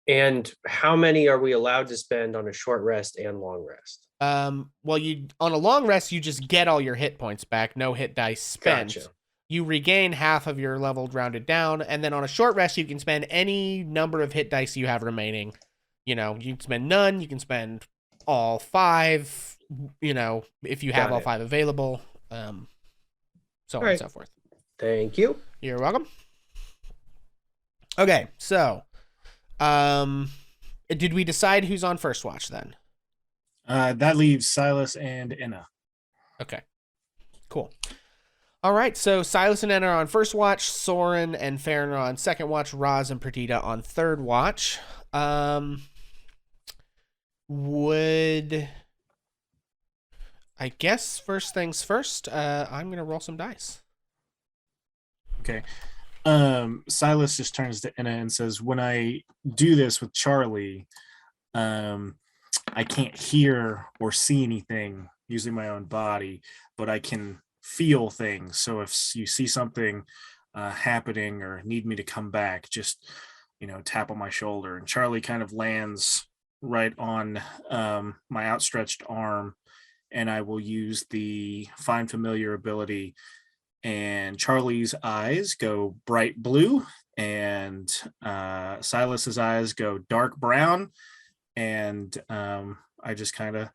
And how many are we allowed to spend on a short rest and long rest? Well, you on a long rest, you just get all your hit points back, no hit dice spent. Gotcha. You regain half of your leveled rounded down, and then on a short rest, you can spend any number of hit dice you have remaining. You know, you can spend none, you can spend all 5, you know, if you have Got all it. 5 available, so on and Alright. so forth. Thank you. You're welcome. Okay, so, did we decide who's on first watch then? That leaves Silas and Enna. Okay, cool. All right, so Silas and Enna are on first watch, Soren and Farron are on second watch, Roz and Perdita on third watch. Would I guess first things first, I'm gonna roll some dice. Okay. Silas just turns to Enna and says, when I do this with Charlie, I can't hear or see anything using my own body, but I can feel things. So if you see something happening or need me to come back, just, tap on my shoulder. And Charlie kind of lands right on my outstretched arm, and I will use the Find Familiar ability, and Charlie's eyes go bright blue, and Silas's eyes go dark brown, and I just kind of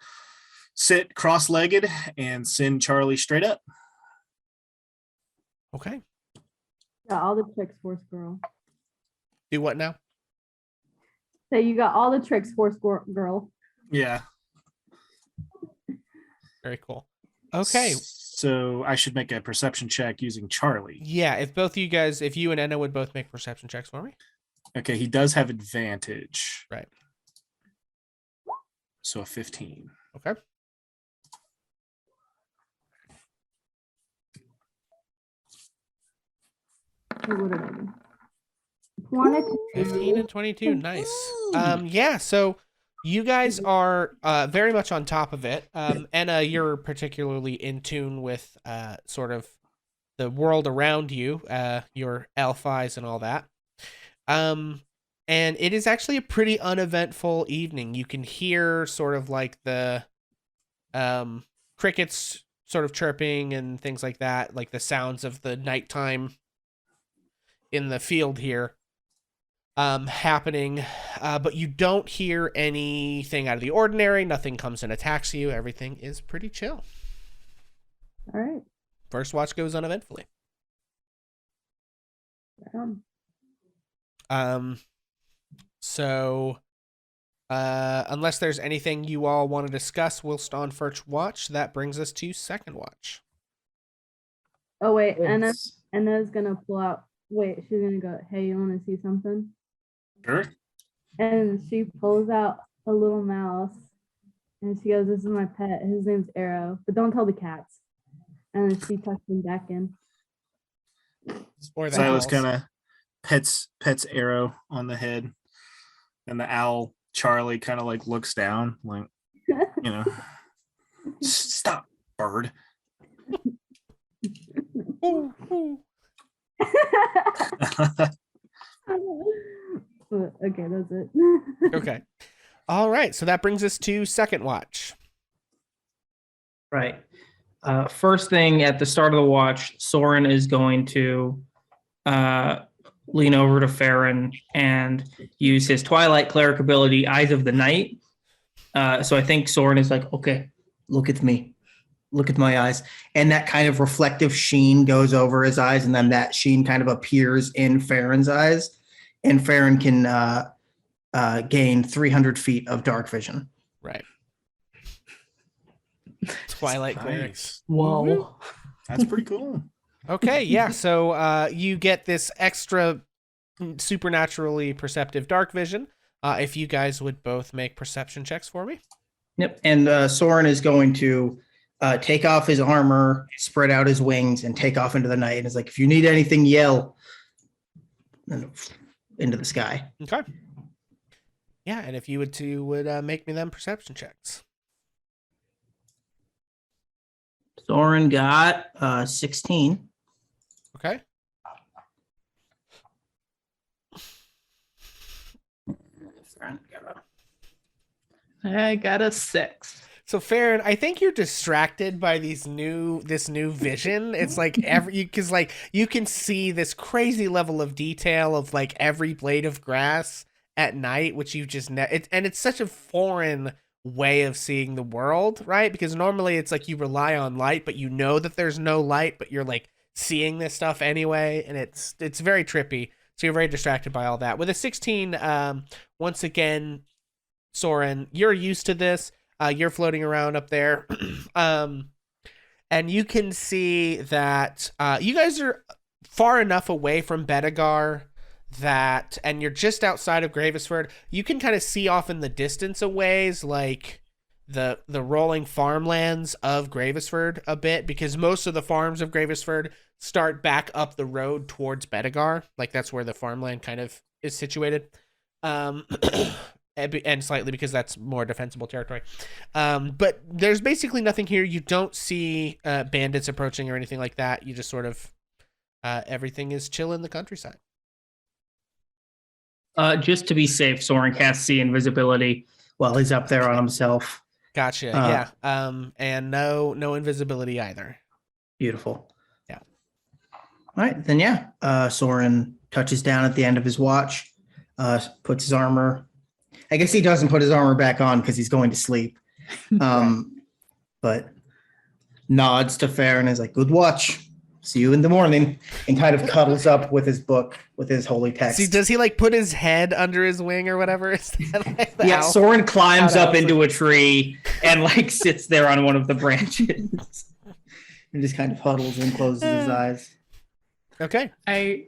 sit cross-legged and send Charlie straight up. Okay. Got all the tricks, Force Girl. Do what now? So you got all the tricks, Force Girl. Yeah. Very cool. Okay. So I should make a perception check using Charlie. Yeah, if both of you guys, if you and Enna would both make perception checks for me. Okay, he does have advantage. Right. So a 15. Okay. Or what did I do? 22. 15 and 22. Nice. Yeah, so you guys are very much on top of it. Enna, you're particularly in tune with sort of the world around you, your elf eyes and all that. And it is actually a pretty uneventful evening. You can hear sort of like the crickets sort of chirping and things like that, like the sounds of the nighttime in the field here happening, but you don't hear anything out of the ordinary. Nothing comes and attacks you. Everything is pretty chill. All right. First watch goes uneventfully. So unless there's anything you all want to discuss whilst on first watch, that brings us to second watch. Oh wait, Enna's gonna pull out. Wait, she's gonna go. Hey, you want to see something? Sure. And she pulls out a little mouse, and she goes, "This is my pet. His name's Arrow, but don't tell the cats." And then she tucks him back in. Or the Silas owls. kind of pets Arrow on the head, and the owl Charlie kind of like looks down, like, stop, bird. Ooh, ooh. Okay, that's it. Okay. All right. So that brings us to second watch. Right. First thing at the start of the watch, Soren is going to lean over to Farron and use his Twilight Cleric ability, Eyes of the Night. So I think Soren is like, okay, look at me. Look at my eyes. And that kind of reflective sheen goes over his eyes, and then that sheen kind of appears in Farron's eyes. And Farron can gain 300 feet of dark vision. Right. Twilight clerics. Whoa. That's pretty cool. Okay, yeah. So you get this extra supernaturally perceptive dark vision. If you guys would both make perception checks for me. Yep. And Soren is going to take off his armor, spread out his wings, and take off into the night. And it's like, if you need anything, yell. And into the sky. Okay. Yeah, and if you would make me them perception checks. Soren got 16. Okay. I got a 6. So Farron, I think you're distracted by this new vision. It's like because like you can see this crazy level of detail of like every blade of grass at night, which you just and it's such a foreign way of seeing the world, right? Because normally it's like you rely on light, but you know that there's no light, but you're like seeing this stuff anyway, and it's very trippy. So you're very distracted by all that. With a 16, once again, Soren, you're used to this. You're floating around up there. And you can see that you guys are far enough away from Bedegar that, and you're just outside of Gravesford. You can kind of see off in the distance a ways, like the rolling farmlands of Gravesford a bit, because most of the farms of Gravesford start back up the road towards Bedegar. Like that's where the farmland kind of is situated. And slightly because that's more defensible territory. But there's basically nothing here. You don't see bandits approaching or anything like that. You just sort of, everything is chill in the countryside. Just to be safe, Soren casts see invisibility while he's up there on himself. Gotcha. Yeah. And no invisibility either. Beautiful. Yeah. All right, then yeah. Soren touches down at the end of his watch, puts his armor. I guess he doesn't put his armor back on because he's going to sleep. But nods to Farron and is like, good watch. See you in the morning. And kind of cuddles up with his book, with his holy text. See, does he like put his head under his wing or whatever? Like yeah, Soren climbs up into a tree and like sits there on one of the branches and just kind of huddles and closes his eyes. Okay. I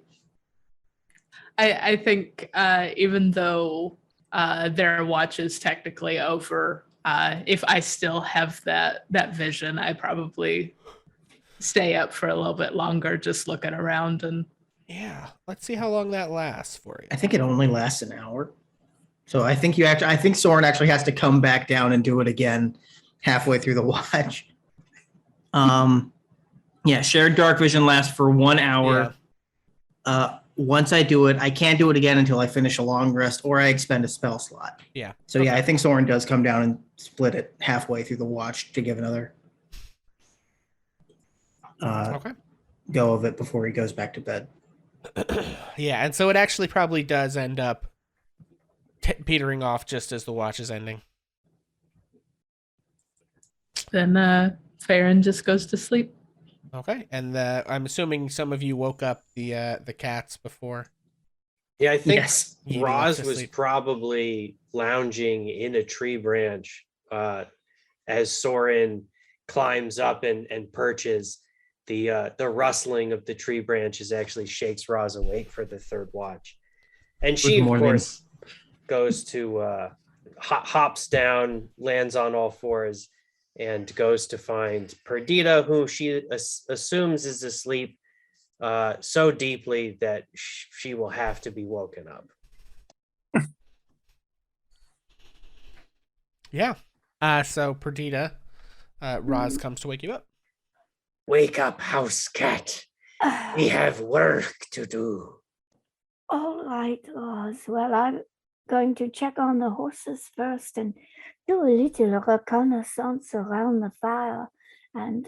think even though their watch is technically over, if I still have that vision, I probably stay up for a little bit longer, just looking around. And yeah, let's see how long that lasts for you. I think it only lasts an hour, so I think Soren actually has to come back down and do it again halfway through the watch. Yeah, shared dark vision lasts for 1 hour. Yeah. Once I do it, I can't do it again until I finish a long rest or I expend a spell slot. Yeah. So yeah, I think Soren does come down and split it halfway through the watch to give another go of it before he goes back to bed. Yeah, and so it actually probably does end up petering off just as the watch is ending. Then Farron just goes to sleep. Okay, and I'm assuming some of you woke up the cats before. Yeah, I think Yes. Roz was probably lounging in a tree branch as Soren climbs up and perches. The rustling of the tree branches actually shakes Roz awake for the third watch. And she, of course, goes to hops down, lands on all fours, and goes to find Perdita, who she assumes is asleep so deeply that she will have to be woken up. Yeah. So Perdita, Roz comes to wake you up. Wake up, house cat. We have work to do. All right, Roz. Well, I'm going to check on the horses first and do a little reconnaissance around the fire. And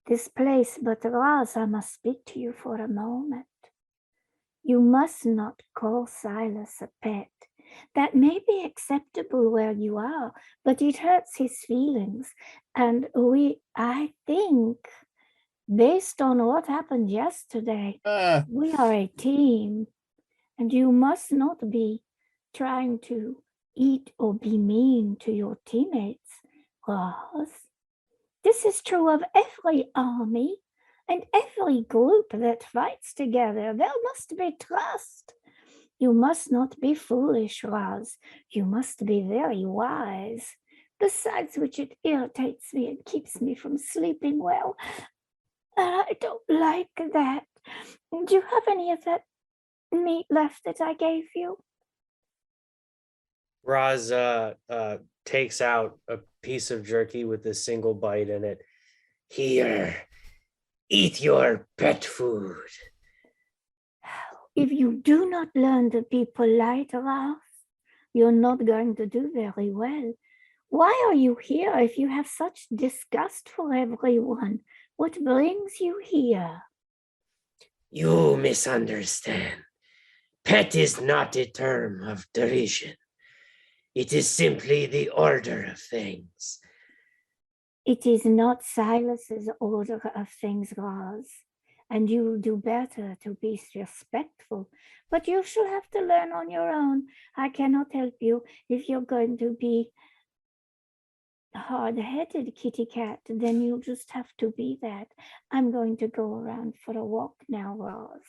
this place, but Raz, I must speak to you for a moment. You must not call Silas a pet. That may be acceptable where you are, but it hurts his feelings. And I think, based on what happened yesterday, we are a team. And you must not be trying to eat or be mean to your teammates, Ross. This is true of every army and every group that fights together. There must be trust. You must not be foolish, Roz. You must be very wise. Besides which, it irritates me and keeps me from sleeping well. I don't like that. Do you have any of that meat left that I gave you? Roz takes out a piece of jerky with a single bite in it. Here, eat your pet food. If you do not learn to be polite, Ralph, you're not going to do very well. Why are you here if you have such disgust for everyone? What brings you here? You misunderstand. Pet is not a term of derision. It is simply the order of things. It is not Silas's order of things, Roz, and you will do better to be respectful. But you shall have to learn on your own. I cannot help you if you're going to be hard-headed, kitty cat. Then you'll just have to be that. I'm going to go around for a walk now, Roz,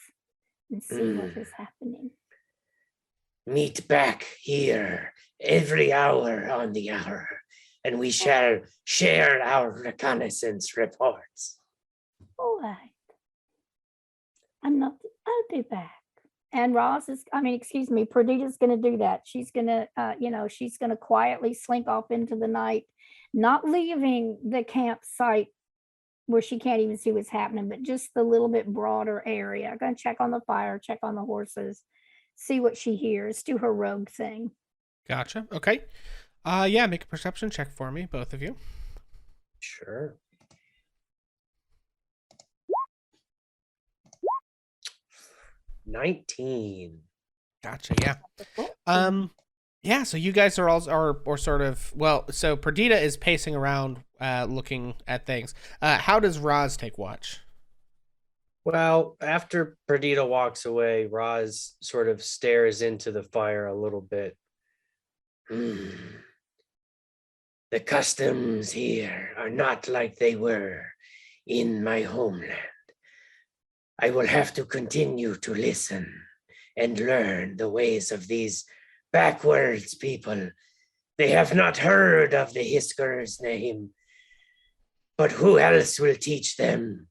and see what is happening. Meet back here every hour on the hour, and we shall share our reconnaissance reports. All right. I'll be back. And Perdita's going to do that. She's going to, she's going to quietly slink off into the night, not leaving the campsite where she can't even see what's happening, but just the little bit broader area. Going to check on the fire, check on the horses, see what she hears, do her rogue thing. Gotcha. Okay. Yeah, make a perception check for me, both of you. Sure. $19. Gotcha. Yeah. Yeah. So you guys are sort of, well, so Perdita is pacing around, looking at things. How does Roz take watch? Well, after Perdita walks away, Roz sort of stares into the fire a little bit. The customs here are not like they were in my homeland. I will have to continue to listen and learn the ways of these backwards people. They have not heard of the Hisker's name, but who else will teach them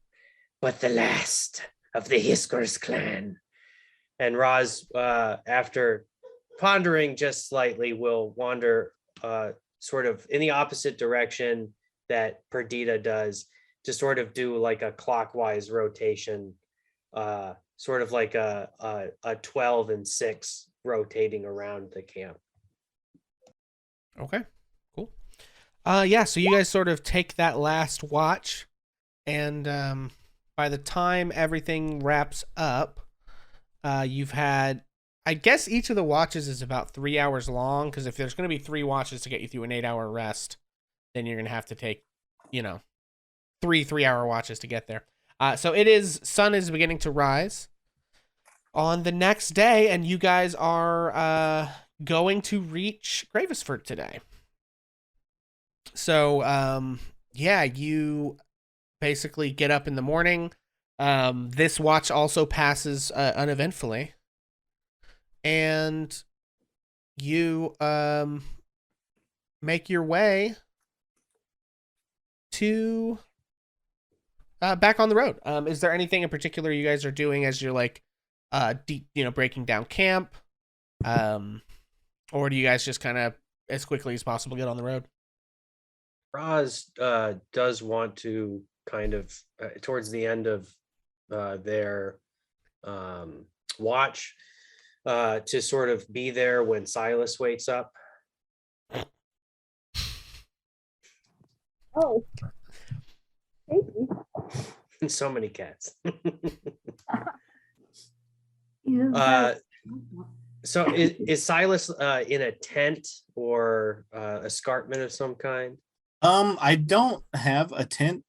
but the last of the Hisker's clan? And Roz, after pondering just slightly, will wander sort of in the opposite direction that Perdita does, to sort of do like a clockwise rotation, sort of like a 12 and 6 rotating around the camp. Okay, cool. Yeah, so you guys sort of take that last watch, and by the time everything wraps up, you've had, I guess each of the watches is about 3 hours long, because if there's going to be 3 watches to get you through an 8-hour rest, then you're going to have to take, 3 3-hour watches to get there. So sun is beginning to rise on the next day, and you guys are going to reach Gravesford today. So, yeah, you basically get up in the morning. This watch also passes uneventfully. And you make your way to back on the road. Is there anything in particular you guys are doing as you're like breaking down camp? Or do you guys just kind of as quickly as possible get on the road? Roz does want to kind of towards the end of their watch to sort of be there when Silas wakes up. Oh, thank you. So many cats. He just got So is Silas in a tent or escarpment of some kind? I don't have a tent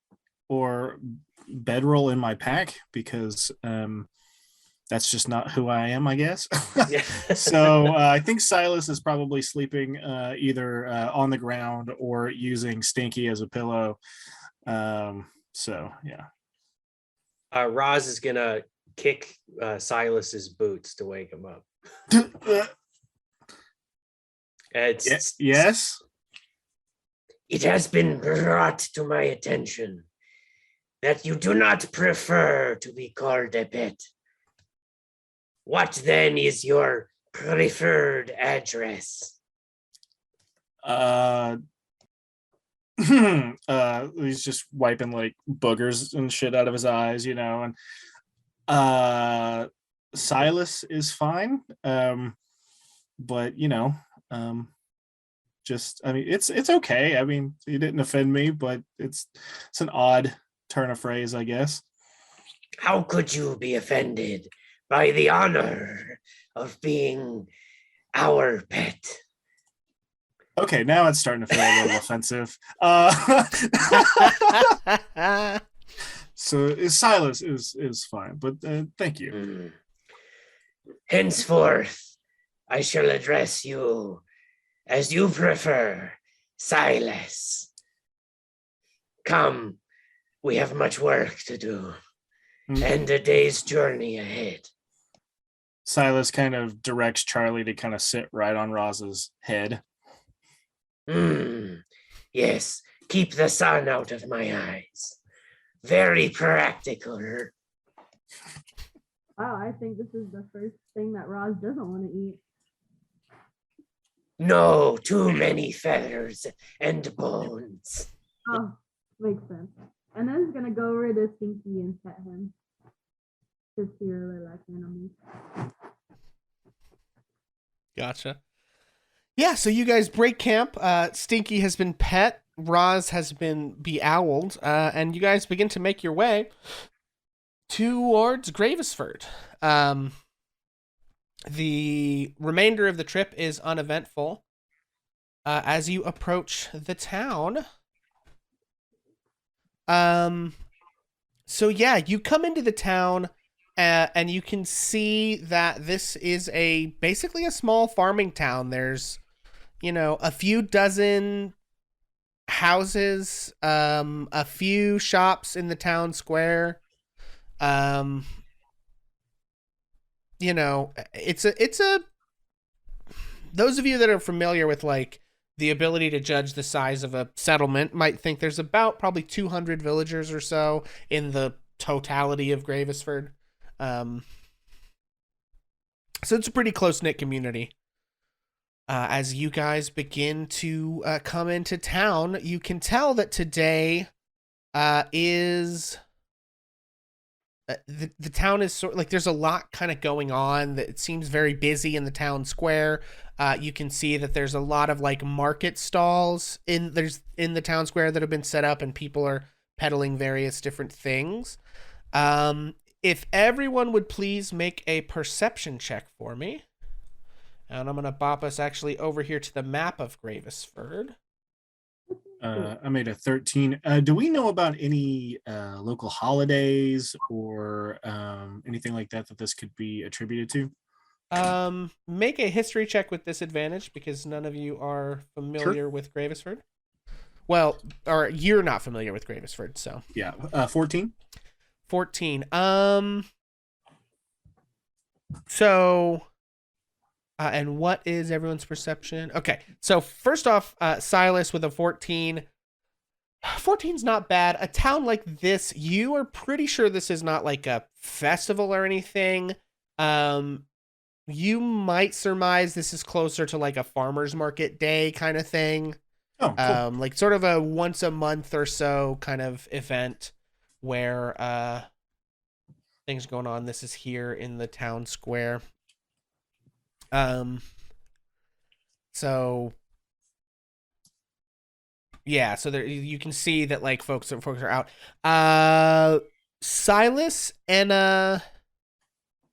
or bedroll in my pack because that's just not who I am, I guess. Yeah. So I think Silas is probably sleeping either on the ground or using Stinky as a pillow. So yeah. Roz is gonna kick Silas's boots to wake him up. Yes. It has been brought to my attention that you do not prefer to be called a pet. What then is your preferred address? He's just wiping like boogers and shit out of his eyes, and Silas is fine. But just I mean it's okay. I mean, he didn't offend me, but it's an odd turn of phrase, I guess. How could you be offended by the honor of being our pet? Okay, now it's starting to feel a little offensive. So Silas is fine, but thank you. Henceforth, I shall address you as you prefer, Silas. Come, we have much work to do and a day's journey ahead. Silas kind of directs Charlie to kind of sit right on Roz's head. Yes, keep the sun out of my eyes. Very practical. Wow, I think this is the first thing that Roz doesn't want to eat. No, too many feathers and bones. Oh, makes sense. And then he's gonna go over to Stinky and pet him. Because he really likes animals. Gotcha. Yeah, so you guys break camp. Stinky has been pet. Roz has been beowled. And you guys begin to make your way towards Gravesford. The remainder of the trip is uneventful. As you approach the town. So yeah, you come into the town and you can see that this is basically a small farming town. There's, a few dozen houses, a few shops in the town square. It's a those of you that are familiar with like the ability to judge the size of a settlement might think there's about probably 200 villagers or so in the totality of Gravesford. So it's a pretty close-knit community. As you guys begin to come into town, you can tell that today is the town is sort like there's a lot kind of going on. That it seems very busy in the town square. You can see that there's a lot of like market stalls in the town square that have been set up, and people are peddling various different things. If everyone would please make a perception check for me. And I'm going to bop us actually over here to the map of Gravesford. I made a 13. Do we know about any local holidays or anything like that this could be attributed to? Make a history check with disadvantage because none of you are familiar with Gravesford. Well, or you're not familiar with Gravesford, so. Yeah, 14. 14. So... and what is everyone's perception? Okay, so first off, Silas with a 14. 14's not bad. A town like this, you are pretty sure this is not like a festival or anything. You might surmise this is closer to like a farmer's market day kind of thing. Oh, cool. Like sort of a once a month or so kind of event where things are going on. This is here in the town square. So Yeah, so there you can see that like folks are out. Silas, Anna,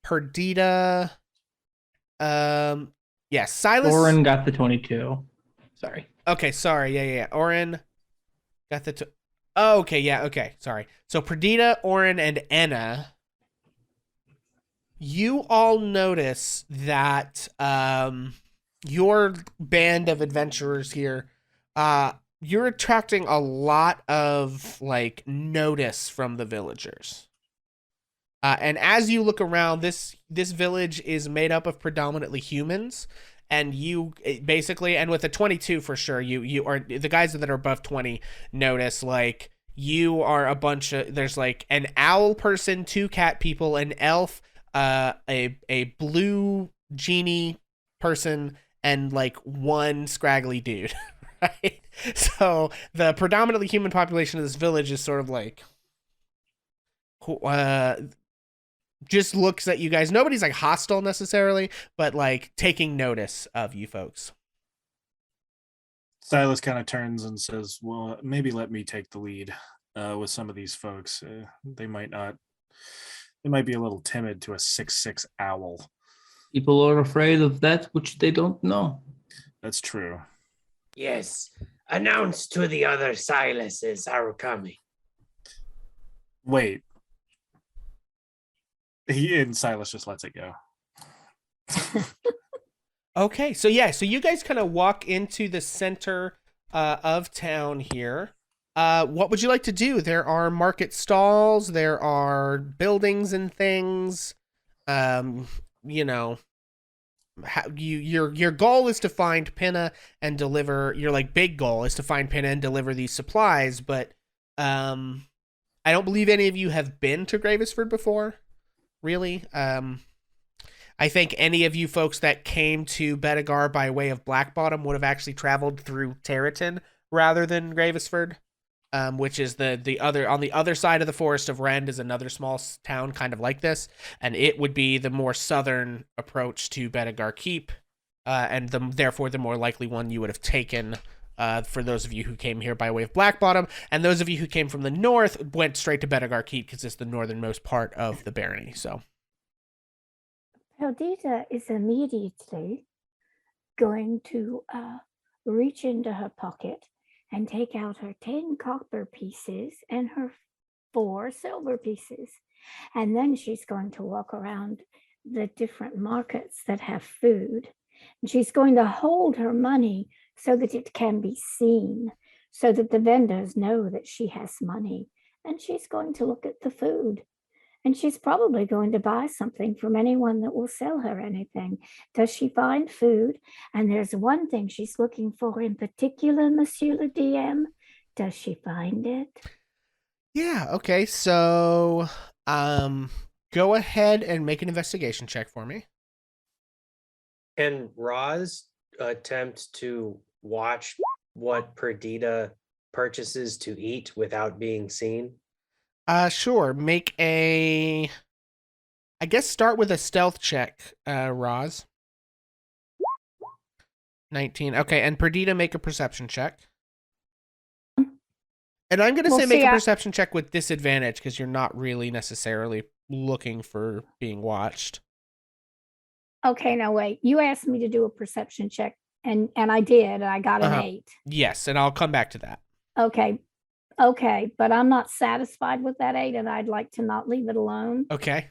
Perdita, yeah, Silas. Soren got the 22. Sorry. Okay, sorry. Yeah. Oren got the. Oh, okay, yeah, okay, sorry. So Perdita, Oren, and Anna, you all notice that your band of adventurers here, you're attracting a lot of like notice from the villagers. And as you look around, this village is made up of predominantly humans, and you basically, and with a 22 for sure, you are the guys that are above 20 notice like you are a bunch of, there's like an owl person, 2 cat people, an elf, a blue genie person, and like 1 scraggly dude. Right? So the predominantly human population of this village is sort of like just looks at you guys. Nobody's like hostile necessarily, but like taking notice of you folks. Silas kind of turns and says, well, maybe let me take the lead with some of these folks. They might be a little timid to a 6'6" owl. People are afraid of that which they don't know. That's true. Yes. Announce to the other Silases our coming. Wait. And Silas just lets it go. Okay, so you guys kind of walk into the center of town here. What would you like to do? There are market stalls, there are buildings and things. You know, your goal is to find Pinna and deliver. Your like big goal is to find Pinna and deliver these supplies. But I don't believe any of you have been to Gravesford before. Really, I think any of you folks that came to Bedegar by way of Blackbottom would have actually traveled through Territon rather than Gravesford, which is the other on the other side of the Forest of Rend is another small town kind of like this, and it would be the more southern approach to Bedegar Keep, and therefore the more likely one you would have taken. For those of you who came here by way of Blackbottom, and those of you who came from the north went straight to Bedegar Keep because it's the northernmost part of the barony. So, Perdita is immediately going to reach into her pocket and take out her 10 copper pieces and her 4 silver pieces. And then she's going to walk around the different markets that have food. And she's going to hold her money so that it can be seen, so that the vendors know that she has money. And she's going to look at the food. And she's probably going to buy something from anyone that will sell her anything. Does she find food? And there's one thing she's looking for in particular, Monsieur le DM. Does she find it? yeah, okay. So, go ahead and make an investigation check for me. Can Roz attempt to watch what Perdita purchases to eat without being seen? Sure. Make I guess start with a stealth check, Roz. 19. Okay, and Perdita, make a perception check. And I'm gonna say make a perception check with disadvantage because you're not really necessarily looking for being watched. Okay, now wait. You asked me to do a perception check, and I did, and I got an 8. Yes, and I'll come back to that. Okay, but I'm not satisfied with that 8, and I'd like to not leave it alone. Okay.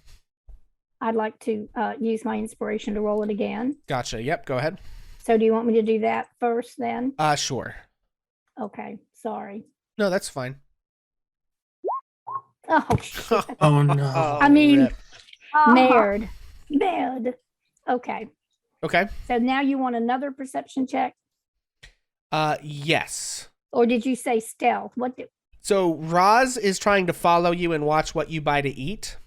I'd like to use my inspiration to roll it again. Gotcha. Yep, go ahead. So do you want me to do that first then? Sure. Okay, sorry. No, that's fine. Oh, shit. Oh no. I mean, rip. Merd. Okay. Okay. So now you want another perception check? Yes. Or did you say stealth? So Roz is trying to follow you and watch what you buy to eat.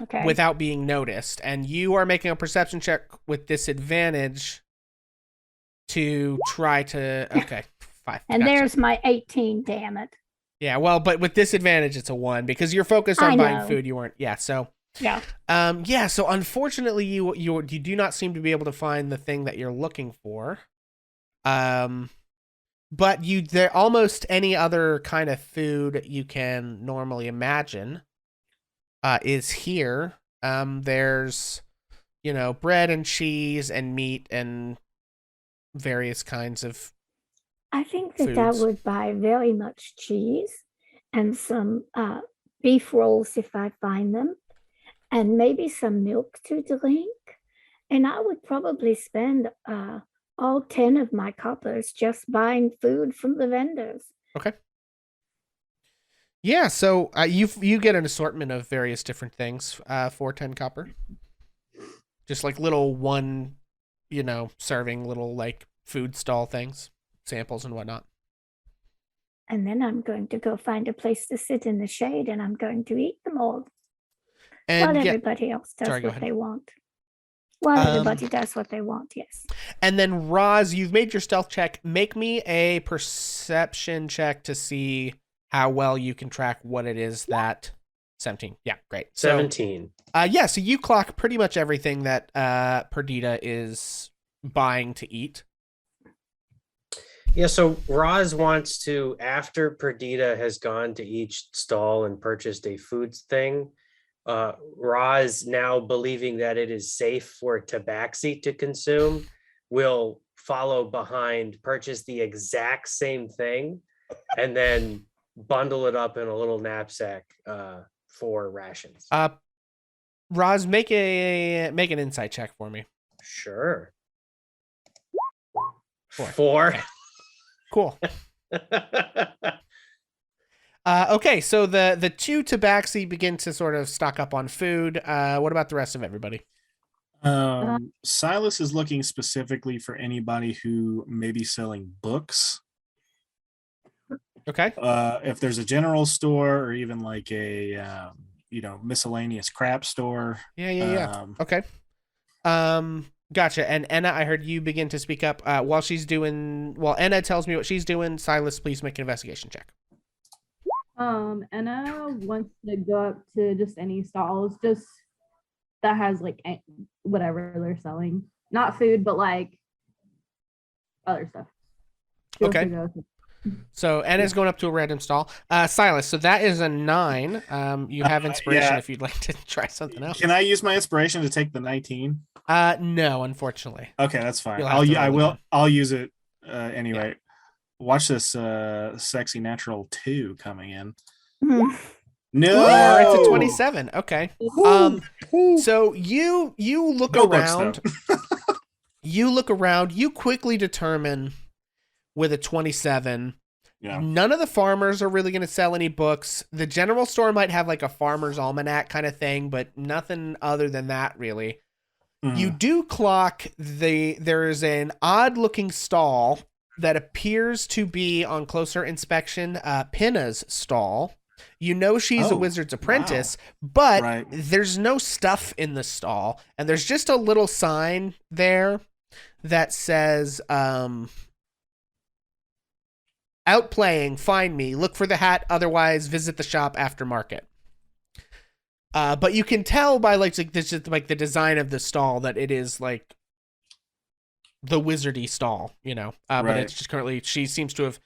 Okay. Without being noticed, and you are making a perception check with disadvantage to try to. Okay, 5. And gotcha. there's my 18. Damn it. Yeah, well, but with disadvantage, it's a 1 because you're focused on buying food. You weren't. Yeah. So. Yeah. Yeah. So unfortunately, you do not seem to be able to find the thing that you're looking for. but there almost any other kind of food you can normally imagine is here. There's, bread and cheese and meat and various kinds of I think that I foods. would buy very much cheese and some beef rolls if I find them, and maybe some milk to drink. And I would probably spend all 10 of my coppers just buying food from the vendors. Okay. Yeah, so you get an assortment of various different things for 10 copper. Just like little one, serving little like food stall things, samples and whatnot. And then I'm going to go find a place to sit in the shade and I'm going to eat them all. And While everybody else does Sorry, go what ahead. they want. While everybody does what they want, yes. And then Roz, you've made your stealth check. Make me a perception check to see how well you can track what it is that 17. Yeah, great. 17. So you clock pretty much everything that Perdita is buying to eat. Yeah, so Roz wants to, after Perdita has gone to each stall and purchased a foods thing, Roz, now believing that it is safe for Tabaxi to consume, will follow behind, purchase the exact same thing, and then bundle it up in a little knapsack for rations. Roz, make an insight check for me. Sure. 4. 4. Okay. Cool. Okay, so the two Tabaxi begin to sort of stock up on food. What about the rest of everybody? Silas is looking specifically for anybody who may be selling books. Okay. If there's a general store or even like a miscellaneous crap store. Yeah. Okay. Gotcha. And Enna, I heard you begin to speak up while Enna tells me what she's doing. Silas, please make an investigation check. Enna wants to go up to just any stalls, just that has like whatever they're selling, not food, but like other stuff. Okay. So Enna's going up to a random stall. Silas, so that is a 9. You have inspiration if you'd like to try something else. Can I use my inspiration to take the 19? No, unfortunately. Okay, that's fine. I'll I'll use it anyway. Yeah. Watch this sexy natural 2 coming in. Mm. No, it's a 27. Okay. So you look around. You look around. You quickly determine with a 27. Yeah. None of the farmers are really going to sell any books. The general store might have like a farmer's almanac kind of thing, but nothing other than that really. You do clock there is an odd looking stall that appears to be on closer inspection Pinna's stall. She's a wizard's apprentice, but there's no stuff in the stall, and there's just a little sign there that says out playing, find me, look for the hat, otherwise visit the shop after market. But you can tell by the design of the stall that it is like the wizardy stall, but it's just currently, she seems to have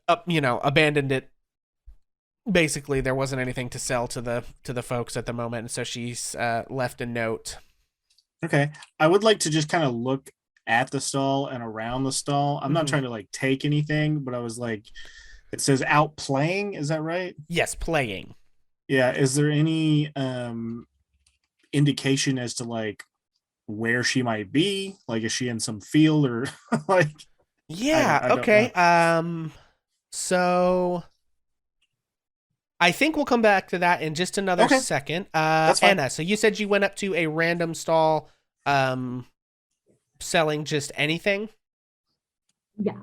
abandoned it. Basically, there wasn't anything to sell to the folks at the moment, and so she's left a note. Okay, I would like to just kind of look at the stall and around the stall. I'm not trying to like take anything, but I was like, it says out playing. Is that right? Yes, playing. Yeah. Is there any indication as to like where she might be? Like, is she in some field or like? Yeah. I okay. So I think we'll come back to that in just another second. That's fine. Anna, so you said you went up to a random stall selling just anything? Yeah.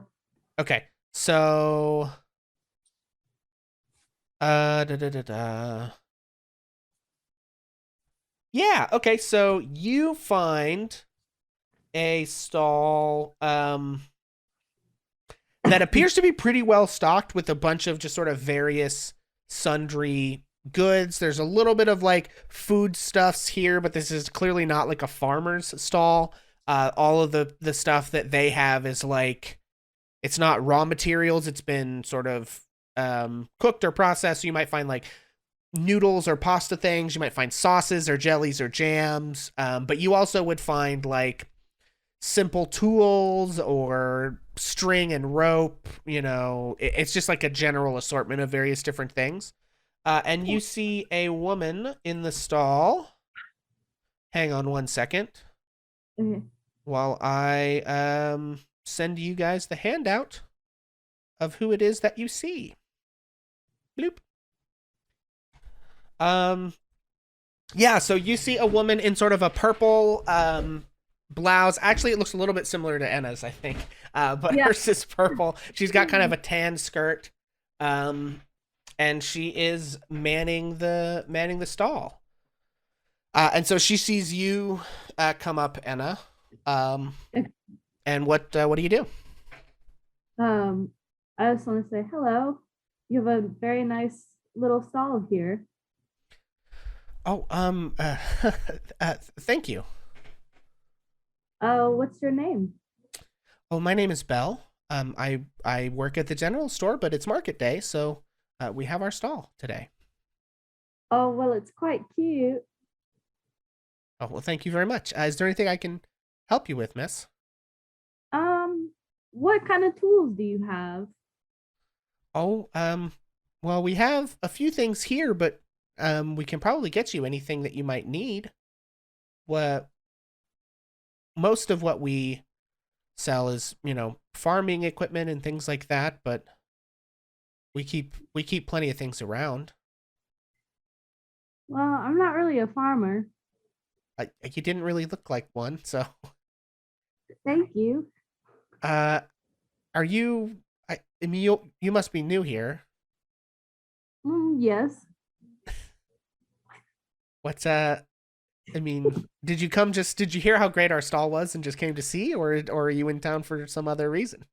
Okay. So Yeah, okay, so you find a stall that appears to be pretty well stocked with a bunch of just sort of various sundry goods. There's a little bit of like foodstuffs here, but this is clearly not like a farmer's stall. All of the stuff that they have is like it's not raw materials. It's been sort of cooked or processed. So you might find like noodles or pasta things. You might find sauces or jellies or jams. But you also would find like simple tools or string and rope. It's just like a general assortment of various different things. And you see a woman in the stall. Hang on one second. Okay. While I send you guys the handout of who it is that you see. Bloop. Yeah, so you see a woman in sort of a purple blouse. Actually, it looks a little bit similar to Enna's, I think. But Yeah. hers is purple. She's got kind of a tan skirt. And she is manning the stall. And so she sees you come up, Enna. And what do you do? I just want to say hello. You have a very nice little stall here. Oh, thank you. What's your name? Oh, my name is Belle. I work at the general store, but it's market day, so we have our stall today. Oh, well, it's quite cute. Oh, well, thank you very much. Is there anything I can help you with, miss? What kind of tools do you have? Oh, well, we have a few things here, but we can probably get you anything that you might need. Most of what we sell is, farming equipment and things like that, but we keep plenty of things around. Well, I'm not really a farmer. You didn't really look like one, so. Thank you. Are you? I mean, you must be new here. Yes. What's I mean, did you hear how great our stall was and just came to see, or are you in town for some other reason?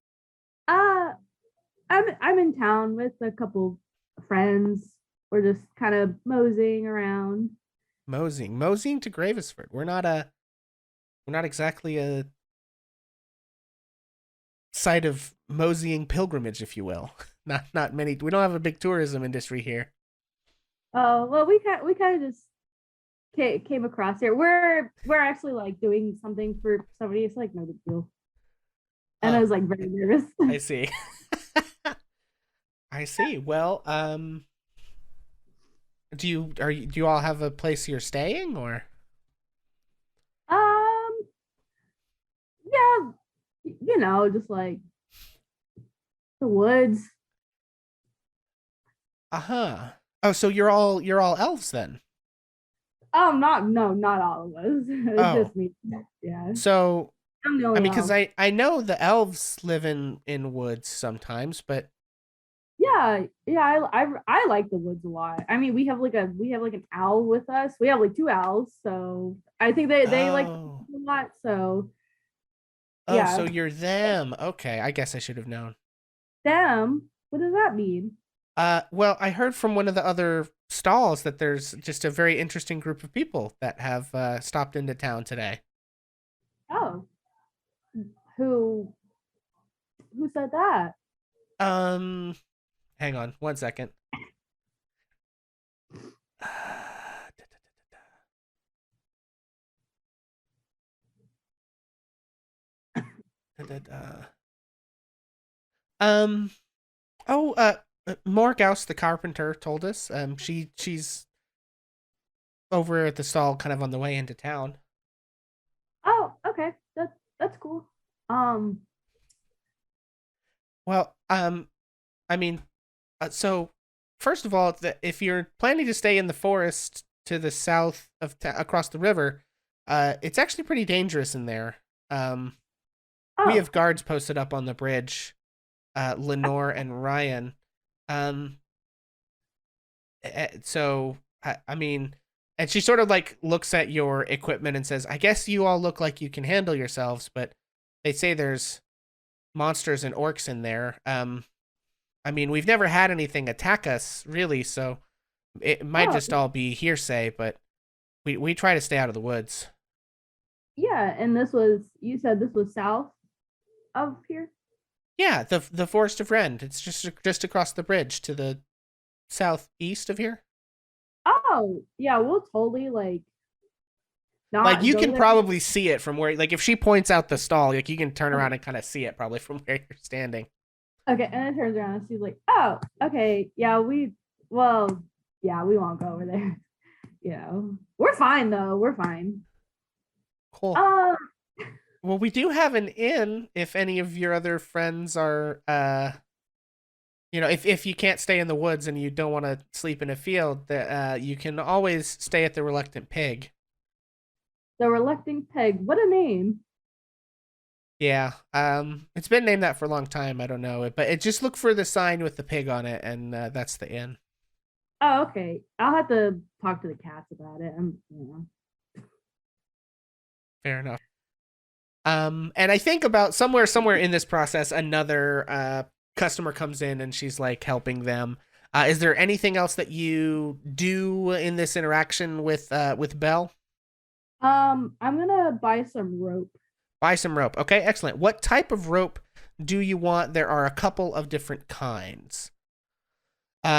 I'm in town with a couple friends. We're just kind of moseying around. Moseying to Gravesford. We're not exactly a site of moseying pilgrimage, if you will. Not many. We don't have a big tourism industry here. Oh, well, we kind of just came across here. We're actually like doing something for somebody. It's like no big deal. And I was like very nervous. I see. I see. Well, do you all have a place you're staying, or? Yeah, just like the woods. Uh-huh. Oh, so you're all elves then? Not all of us. It's just me. Yeah. So I'm the only I mean, because elf. I know the elves live in woods sometimes, but Yeah, I like the woods a lot. I mean, we have like an owl with us. We have like two owls, so I think they like a lot. So yeah. So you're them. Okay, I guess I should have known. Them? What does that mean? Well, I heard from one of the other stalls that there's just a very interesting group of people that have stopped into town today. Oh, who said that? Hang on one second. Morgaus the carpenter told us. She's over at the stall, kind of on the way into town. Oh, okay, that's cool. Well, I mean, so first of all, if you're planning to stay in the forest to the south of across the river, it's actually pretty dangerous in there. We have guards posted up on the bridge, Lenore and Ryan. So I mean, and she sort of like looks at your equipment and says, "I guess you all look like you can handle yourselves, but they say there's monsters and orcs in there. I mean, we've never had anything attack us really, so it might just all be hearsay, but we try to stay out of the woods." Yeah, and you said this was south of here? Yeah, the Forest of Rend. It's just across the bridge to the southeast of here. Oh, yeah, we'll totally not Like you go can there. probably see it from where, like if she points out the stall, like you can turn around and kind of see it probably from where you're standing. Okay, and then turns around and she's like, "Oh, okay, yeah, we won't go over there. We're fine though. We're fine." Cool. Well, we do have an inn if any of your other friends are, if you can't stay in the woods and you don't want to sleep in a field, that you can always stay at the Reluctant Pig. The Reluctant Pig. What a name. Yeah, it's been named that for a long time. I don't know it, but just look for the sign with the pig on it, and that's the inn. Oh, okay. I'll have to talk to the cats about it. Fair enough. And I think about somewhere in this process, another customer comes in and she's like helping them. Is there anything else that you do in this interaction with Belle? I'm gonna buy some rope. Buy some rope. Okay, excellent. What type of rope do you want? There are a couple of different kinds.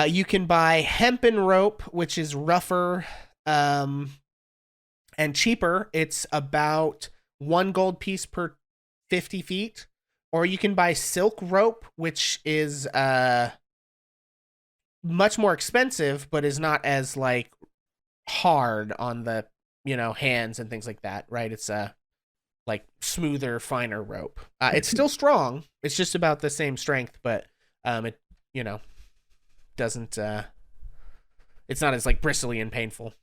You can buy hempen rope, which is rougher and cheaper. It's about 1 gold piece per 50 feet. Or you can buy silk rope, which is much more expensive, but is not as like hard on the hands and things like that, right? It's like smoother, finer rope. It's still strong. It's just about the same strength, but it doesn't. It's not as like bristly and painful.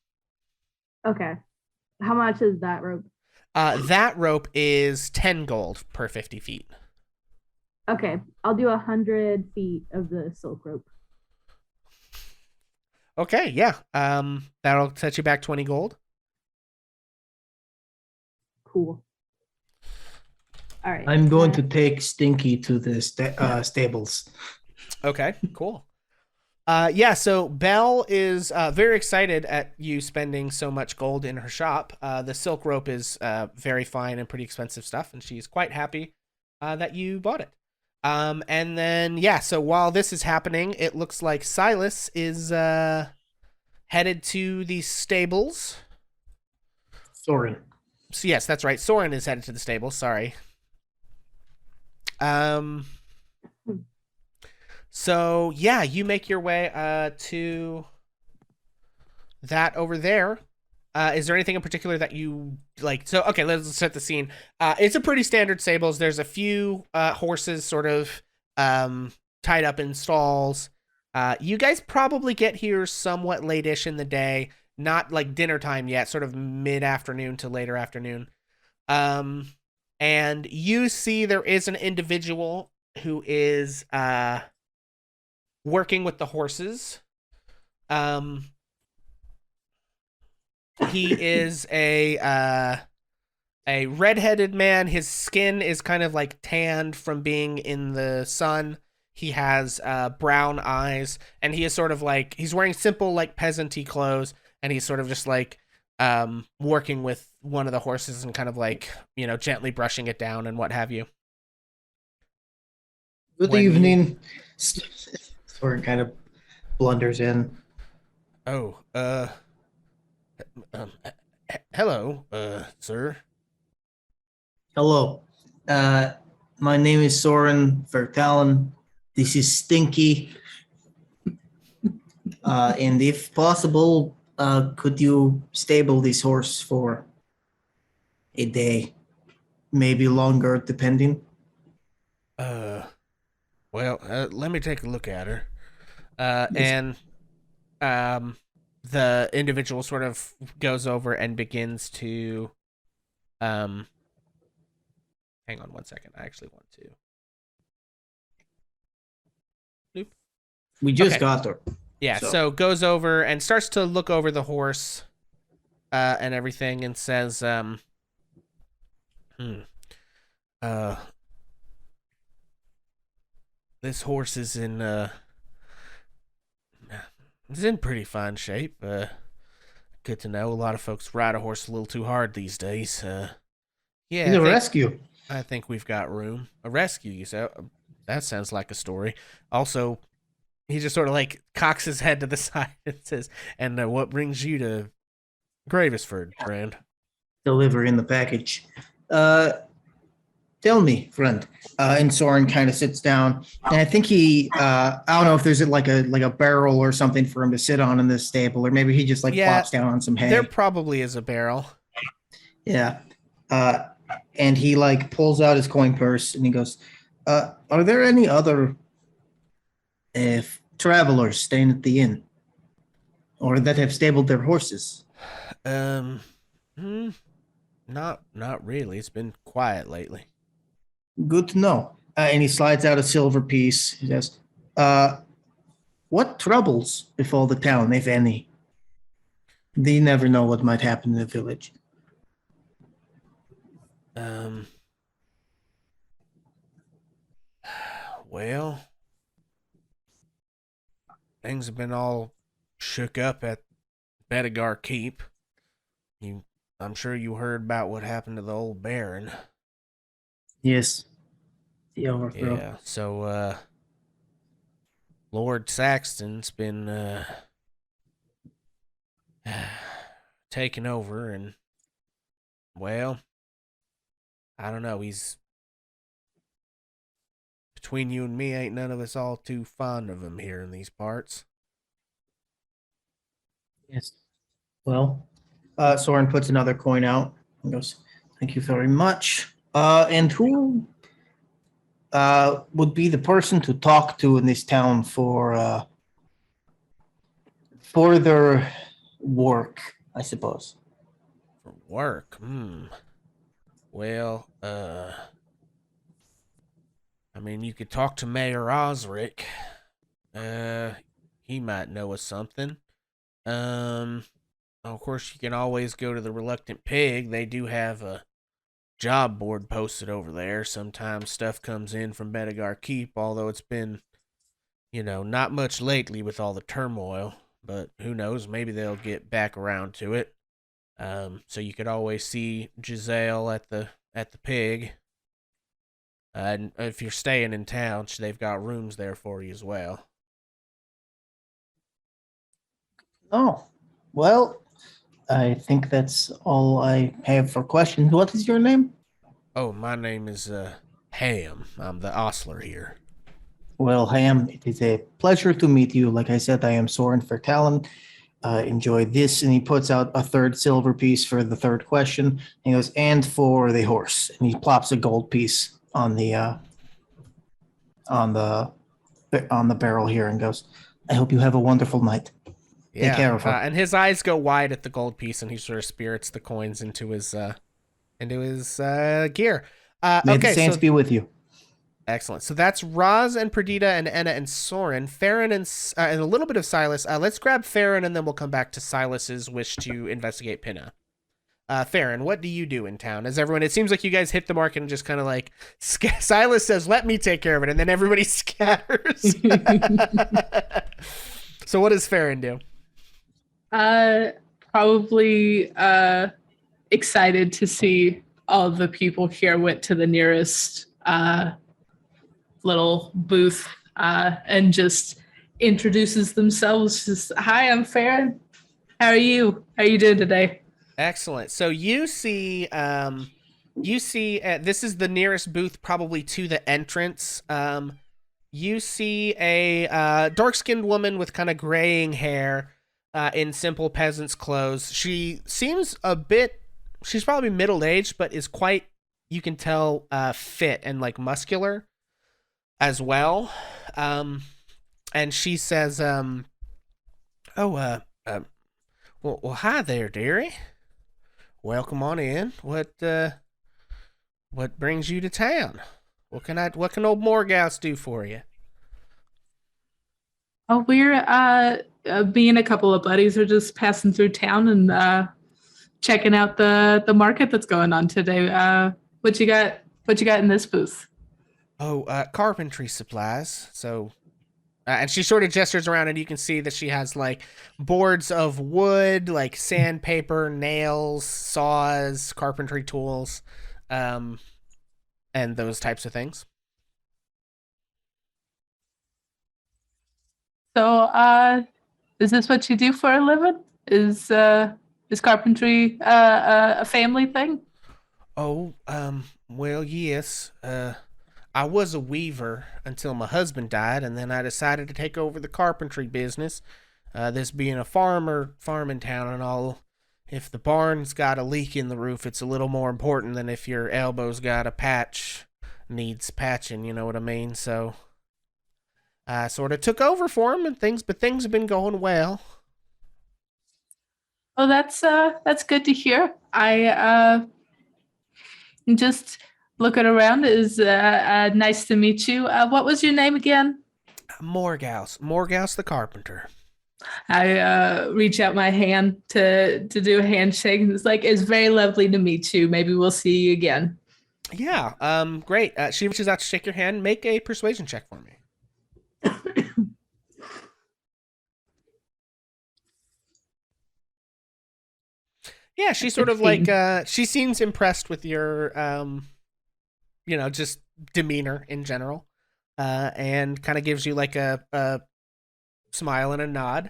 Okay. How much is that rope? That rope is 10 gold per 50 feet. Okay, I'll do 100 feet of the silk rope. Okay, yeah. That'll set you back 20 gold. Cool. All right. I'm going to take Stinky to the stables. Okay, cool. Yeah, so Belle is very excited at you spending so much gold in her shop. The silk rope is very fine and pretty expensive stuff, and she's quite happy that you bought it. And then, yeah, so while this is happening, it looks like Silas is headed to the stables. Soren. So, yes, that's right. Soren is headed to the stables. Sorry. So, yeah, you make your way to that over there. Is there anything in particular that you like? So, okay, let's set the scene. It's a pretty standard stables. There's a few horses sort of tied up in stalls. You guys probably get here somewhat late-ish in the day, not like dinner time yet, sort of mid-afternoon to later afternoon. And you see there is an individual who is working with the horses. He is a redheaded man. His skin is kind of like tanned from being in the sun. He has brown eyes, and he is sort of like, he's wearing simple like peasant-y clothes, and he's sort of just like working with one of the horses and kind of like, gently brushing it down and what have you. Good evening. Soren kind of blunders in. Oh, hello, sir. Hello. My name is Soren Vertalen. This is Stinky. And if possible, could you stable this horse for a day? Maybe longer, depending. Well, let me take a look at her. And the individual sort of goes over and begins to hang on one second. I actually want to Bloop. We just Okay. got her. Yeah, so goes over and starts to look over the horse and everything and says this horse is in pretty fine shape. Good to know. A lot of folks ride a horse a little too hard these days. Yeah, He's a rescue. I think we've got room. A rescue, you say? that sounds like a story. Also, he just sort of like cocks his head to the side and says, "And what brings you to Gravesford, friend?" Deliver in the package. Tell me, friend. And Soren kind of sits down, and I think I don't know if there's like a barrel or something for him to sit on in this stable, or maybe he just like Yeah, plops down on some hay. There probably is a barrel. Yeah. And he like pulls out his coin purse and he goes, are there any other travelers staying at the inn or that have stabled their horses? Not really. It's been quiet lately. Good to know. And he slides out a silver piece. He says, what troubles befall the town, if any? They never know what might happen in the village. Well, things have been all shook up at Bedigar Keep. I'm sure you heard about what happened to the old Baron. Yes. The overthrow. Yeah, so, Lord Saxton's been, taken over and, well, I don't know, between you and me, ain't none of us all too fond of him here in these parts. Yes. Well, Soren puts another coin out and goes, thank you very much. And who would be the person to talk to in this town for further work, I suppose? For work? Well, I mean, you could talk to Mayor Osric. He might know of something. Of course, you can always go to the Reluctant Pig. They do have a job board posted over there. Sometimes stuff comes in from Bedigar Keep, although it's been, not much lately with all the turmoil. But who knows? Maybe they'll get back around to it. So you could always see Giselle at the pig. And if you're staying in town, they've got rooms there for you as well. Oh, well, I think that's all I have for questions. What is your name? Oh, my name is Ham. I'm the ostler here. Well, Ham, it is a pleasure to meet you. Like I said, I am Soren Vertalen. Enjoy this. And he puts out a third silver piece for the third question. He goes, and for the horse. And he plops a gold piece on the barrel here and goes, I hope you have a wonderful night. Yeah, take care of her. And his eyes go wide at the gold piece, and he sort of spirits the coins into his gear. May the saints be with you. Excellent. So that's Roz and Perdita and Enna and Soren, Farron and a little bit of Silas. Let's grab Farron, and then we'll come back to Silas's wish to investigate Pinna. Farron, what do you do in town? It seems like you guys hit the market and just kind of like, Silas says, let me take care of it, and then everybody scatters. So what does Farron do? Probably excited to see all the people here went to the nearest little booth and just introduces themselves. Just, hi, I'm Farron. How are you? How are you doing today? Excellent. So you see this is the nearest booth probably to the entrance. You see a dark-skinned woman with kind of graying hair in simple peasant's clothes. She seems she's probably middle-aged, but is quite, you can tell, fit and like muscular as well. And she says, well, hi there, dearie. Welcome on in. What brings you to town? What can old Morghouse do for you? Oh, we're me and a couple of buddies are just passing through town and checking out the market that's going on today. What you got in this booth? Oh, carpentry supplies. So and she sort of gestures around, and you can see that she has like boards of wood, like sandpaper, nails, saws, carpentry tools, and those types of things. So, is this what you do for a living? Is carpentry a family thing? Oh, well, yes. I was a weaver until my husband died, and then I decided to take over the carpentry business. This being a farming town and all, if the barn's got a leak in the roof, it's a little more important than if your elbow's got a patch, needs patching, you know what I mean? So I sort of took over for him but things have been going well. Oh, that's good to hear. I just looking around. Is nice to meet you. What was your name again? Morgaus the carpenter. I reach out my hand to do a handshake, and it's like, it's very lovely to meet you. Maybe we'll see you again. Yeah, great. She reaches out to shake your hand. Make a persuasion check for me. Yeah, she sort of like, she seems impressed with your, just demeanor in general, and kind of gives you like a smile and a nod,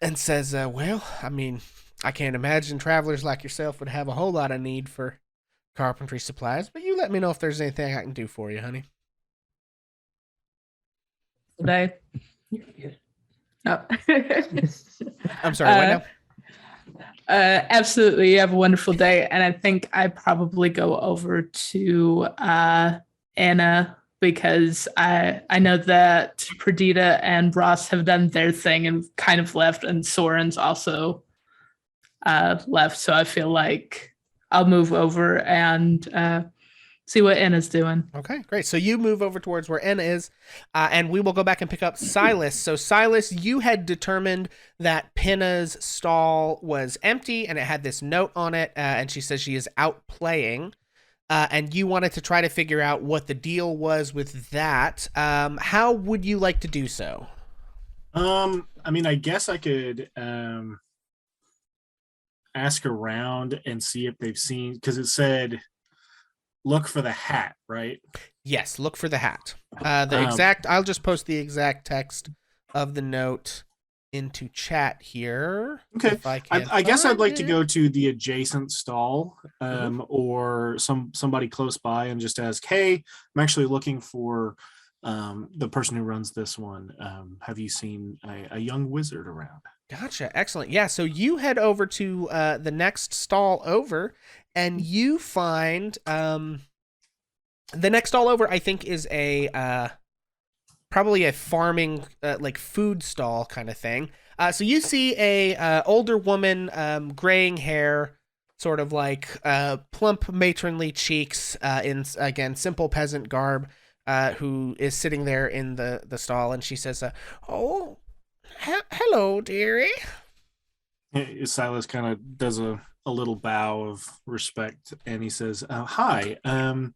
and says, well, I mean, I can't imagine travelers like yourself would have a whole lot of need for carpentry supplies, but you let me know if there's anything I can do for you, honey. Today. No. I'm sorry, what now? Absolutely. You have a wonderful day. And I think I probably go over to Anna, because I know that Perdita and Ross have done their thing and kind of left, and Soren's also left. So I feel like I'll move over and see what Anna's doing. Okay, great. So you move over towards where Anna is, and we will go back and pick up Silas. So Silas, you had determined that Pinna's stall was empty, and it had this note on it, and she says she is out playing, and you wanted to try to figure out what the deal was with that. How would you like to do so? I mean, I guess I could ask around and see if they've seen, because it said look for the hat, right? Yes, look for the hat. I'll just post the exact text of the note into chat here. Okay. I guess I'd like to go to the adjacent stall, or somebody close by, and just ask, hey, I'm actually looking for the person who runs this one. Have you seen a young wizard around? Gotcha. Excellent. Yeah. So you head over to the next stall over, and you find the next stall over, I think, is a probably a farming like food stall kind of thing. So you see a older woman, graying hair, sort of like plump matronly cheeks, in again simple peasant garb, who is sitting there in the stall, and she says, "Oh, hello, dearie." Silas kind of does a little bow of respect, and he says, hi, I'm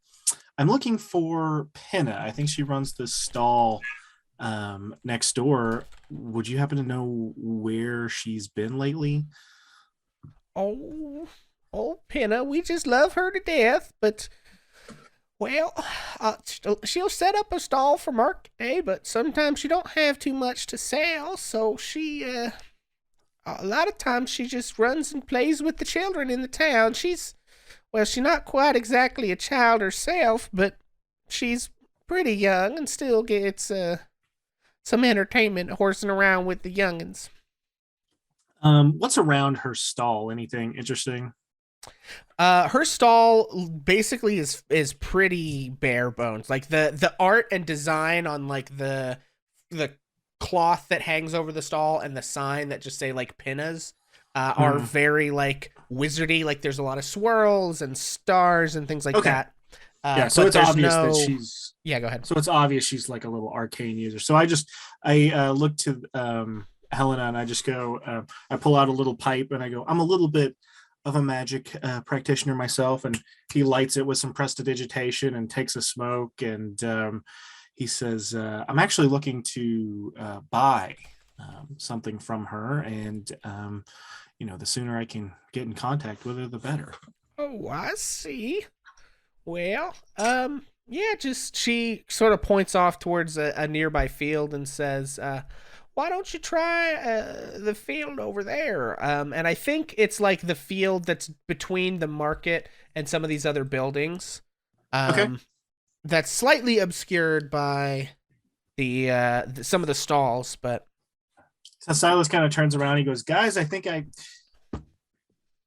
looking for Pinna. I think she runs this stall next door. Would you happen to know where she's been lately? Oh, Pinna, we just love her to death, but well, she'll set up a stall for market day, but sometimes she don't have too much to sell, so she a lot of times she just runs and plays with the children in the town. She's not quite exactly a child herself, but she's pretty young and still gets some entertainment horsing around with the youngins. What's around her stall? Anything interesting? Her stall basically is pretty bare bones. Like the art and design on like the cloth that hangs over the stall and the sign that just say like Pinna's are very like wizardy. Like there's a lot of swirls and stars and things like that. Yeah, so it's obvious that she's. Yeah, go ahead. So it's obvious she's like a little arcane user. So I look to Helena, and I just go. I pull out a little pipe, and I go, I'm a little bit of a magic practitioner myself, and he lights it with some prestidigitation and takes a smoke, and he says, I'm actually looking to buy something from her, and the sooner I can get in contact with her, the better. Oh, I see. Well, Yeah, just she sort of points off towards a nearby field and says, why don't you try the field over there? And I think it's like the field that's between the market and some of these other buildings. Okay. That's slightly obscured by some of the stalls, but So Silas kind of turns around. He goes, "Guys, I think I."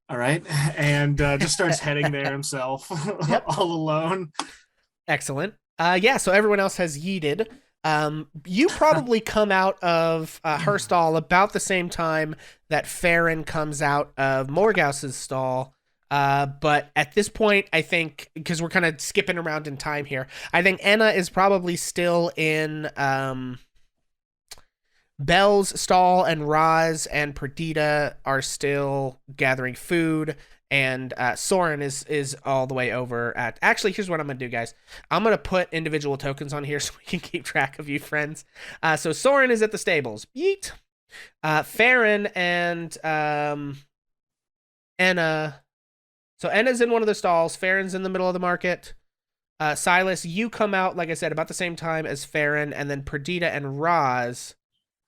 All right, and just starts heading there himself, Yep. all alone. Excellent. Yeah, so everyone else has yeeted. You probably come out of her stall about the same time that Farron comes out of Morgaus's stall. But at this point, I think, because we're kind of skipping around in time here, I think Enna is probably still in Bell's stall, and Roz and Perdita are still gathering food. And Soren is all the way over at... Actually, here's what I'm going to do, guys. I'm going to put individual tokens on here so we can keep track of you, friends. So Soren is at the stables. Yeet. Farron and Enna... So Enna's in one of the stalls. Farron's in the middle of the market. Silas, you come out, like I said, about the same time as Farron. And then Perdita and Roz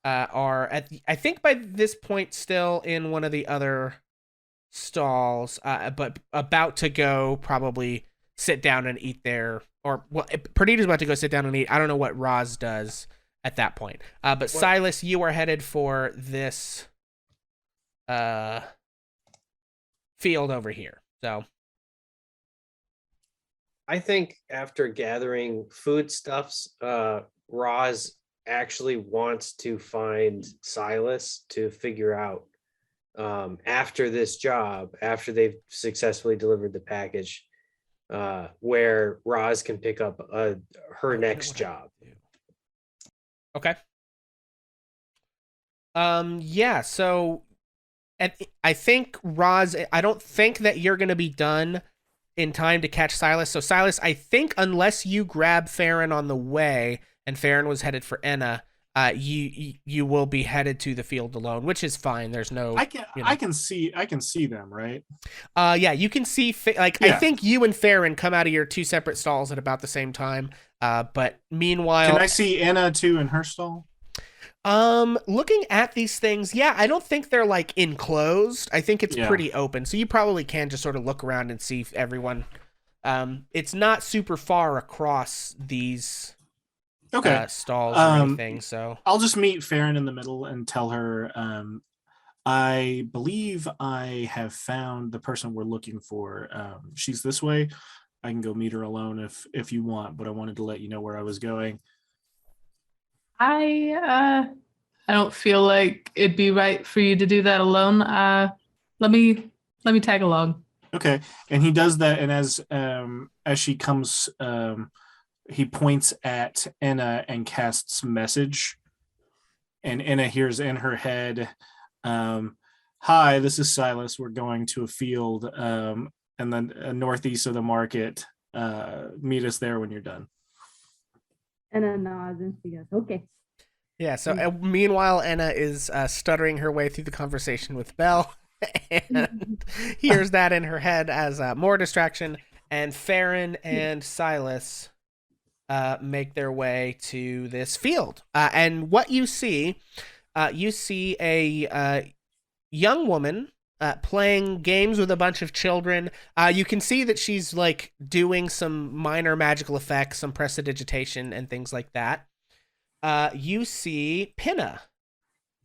are, I think by this point, still in one of the other stalls, but about to go probably sit down and eat there, or well, Perdita's about to go sit down and eat. I don't know what Roz does at that point. But what? Silas, you are headed for this field over here. So I think after gathering foodstuffs, Roz actually wants to find Silas to figure out after this job, after they've successfully delivered the package, where Roz can pick up her next job. Okay. Yeah, so and I think Roz, I don't think that you're going to be done in time to catch Silas. So Silas, I think unless you grab Farron on the way, and Farron was headed for Enna, you will be headed to the field alone, which is fine. There's no... I can see them, right? Yeah, you can see, I think you and Farron come out of your two separate stalls at about the same time. But meanwhile... Can I see Enna too in her stall? Looking at these things, yeah, I don't think they're like enclosed. I think it's pretty open. So you probably can just sort of look around and see if everyone... It's not super far across these... stalls or anything, so I'll just meet Farron in the middle and tell her I believe I have found the person we're looking for. She's this way. I can go meet her alone if you want, but I wanted to let you know where I was going. I don't feel like it'd be right for you to do that alone. Let me tag along. Okay. And he does that, and as she comes, he points at Enna and casts message, and Enna hears in her head, "Hi, this is Silas. We're going to a field, and then northeast of the market. Meet us there when you're done." Enna nods and she goes, "Okay." Yeah. So meanwhile, Enna is stuttering her way through the conversation with Belle, and hears that in her head as more distraction. And Farron and Silas make their way to this field. And what you see a young woman playing games with a bunch of children. You can see that she's like doing some minor magical effects, some prestidigitation and things like that. You see Pinna,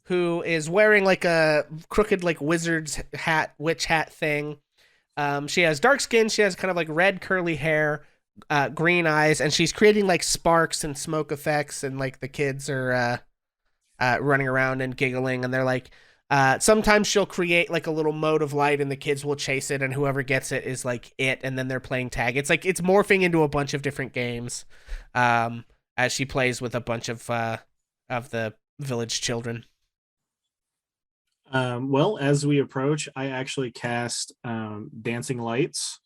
who is wearing like a crooked like wizard's hat, witch hat thing. She has dark skin. She has kind of like red curly hair, green eyes, and she's creating like sparks and smoke effects, and like the kids are running around and giggling, and they're like sometimes she'll create like a little mote of light and the kids will chase it, and whoever gets it is like it, and then they're playing tag. It's like it's morphing into a bunch of different games as she plays with a bunch of the village children. Well, as we approach, I actually cast dancing lights,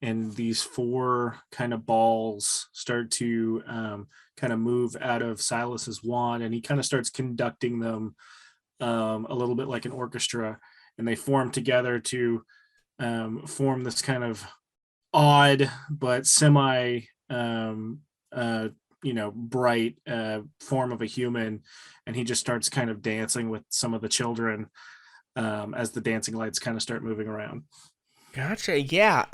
and these four kind of balls start to kind of move out of Silas's wand, and he kind of starts conducting them a little bit like an orchestra, and they form together to form this kind of odd but semi bright form of a human, and he just starts kind of dancing with some of the children as the dancing lights kind of start moving around. Gotcha. Yeah.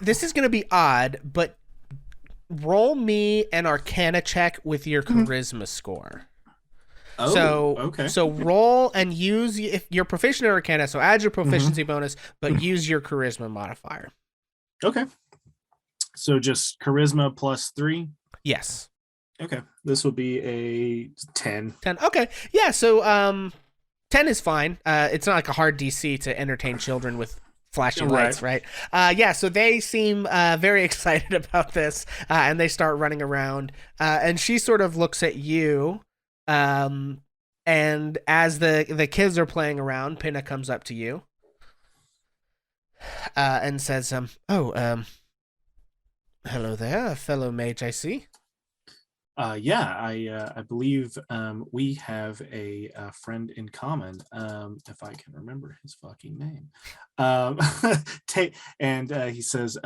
This is gonna be odd, but roll me an Arcana check with your charisma score. Oh, okay. So roll and use if you're proficient in Arcana. So add your proficiency bonus, but use your charisma modifier. Okay. So just charisma +3. Yes. Okay. This will be a 10. 10. Okay. Yeah. So 10 is fine. It's not like a hard DC to entertain children with flashing lights, right? Yeah, so they seem very excited about this, and they start running around. And she sort of looks at you, and as the kids are playing around, Pinna comes up to you and says, hello there, fellow mage, I see. I believe we have a friend in common. If I can remember his fucking name, and he says,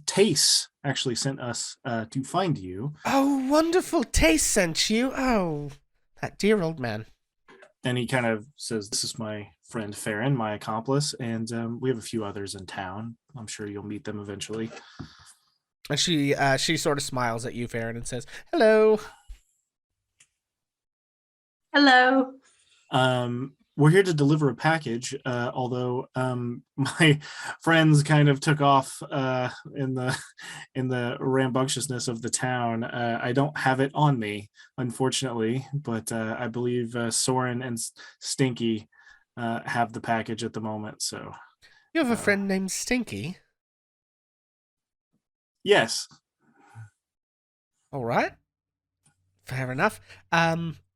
Tace actually sent us to find you. Oh, wonderful! Tace sent you. Oh, that dear old man. And he kind of says, "This is my friend Farron, my accomplice, and we have a few others in town. I'm sure you'll meet them eventually." And she sort of smiles at you, Farron, and says, "Hello." Hello. We're here to deliver a package, although my friends kind of took off in the rambunctiousness of the town. I don't have it on me, unfortunately, but I believe Soren and Stinky have the package at the moment. So you have a friend named Stinky? Yes. All right. Fair enough.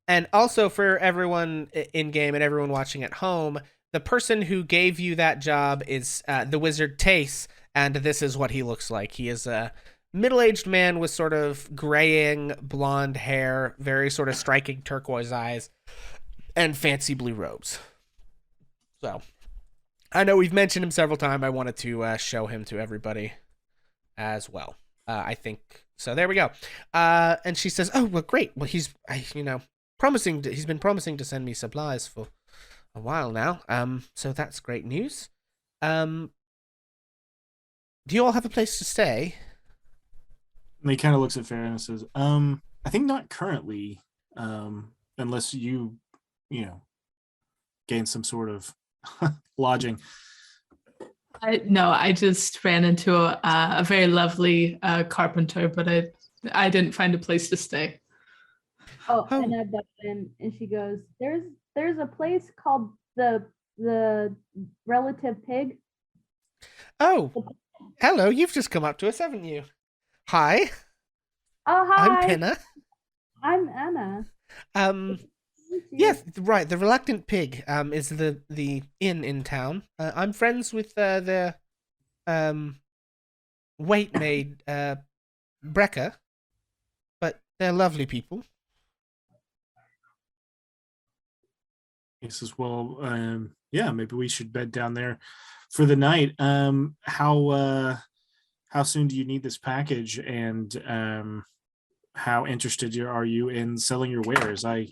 And also for everyone in game and everyone watching at home, the person who gave you that job is the wizard Tace, and this is what he looks like. He is a middle-aged man with sort of graying blonde hair, very sort of striking turquoise eyes, and fancy blue robes. So, I know we've mentioned him several times. I wanted to show him to everybody as well. I think so. There we go. And she says, "Oh, well, great. Well, he's been promising to send me supplies for a while now. So that's great news. Do you all have a place to stay?" And he kind of looks at Farron and says, "I think not currently, unless you gain some sort of lodging." I just ran into a very lovely carpenter, but I didn't find a place to stay. Oh, and I butt in, and she goes, "There's a place called the Relative Pig." Oh, hello! You've just come up to us, haven't you? Hi. Oh, hi. I'm Pinna. I'm Anna. Yes, right. The Reluctant Pig is the inn in town. I'm friends with the wait maid Brecca, but they're lovely people. He says, "Well, yeah, maybe we should bed down there for the night. How soon do you need this package, and how interested are you in selling your wares? I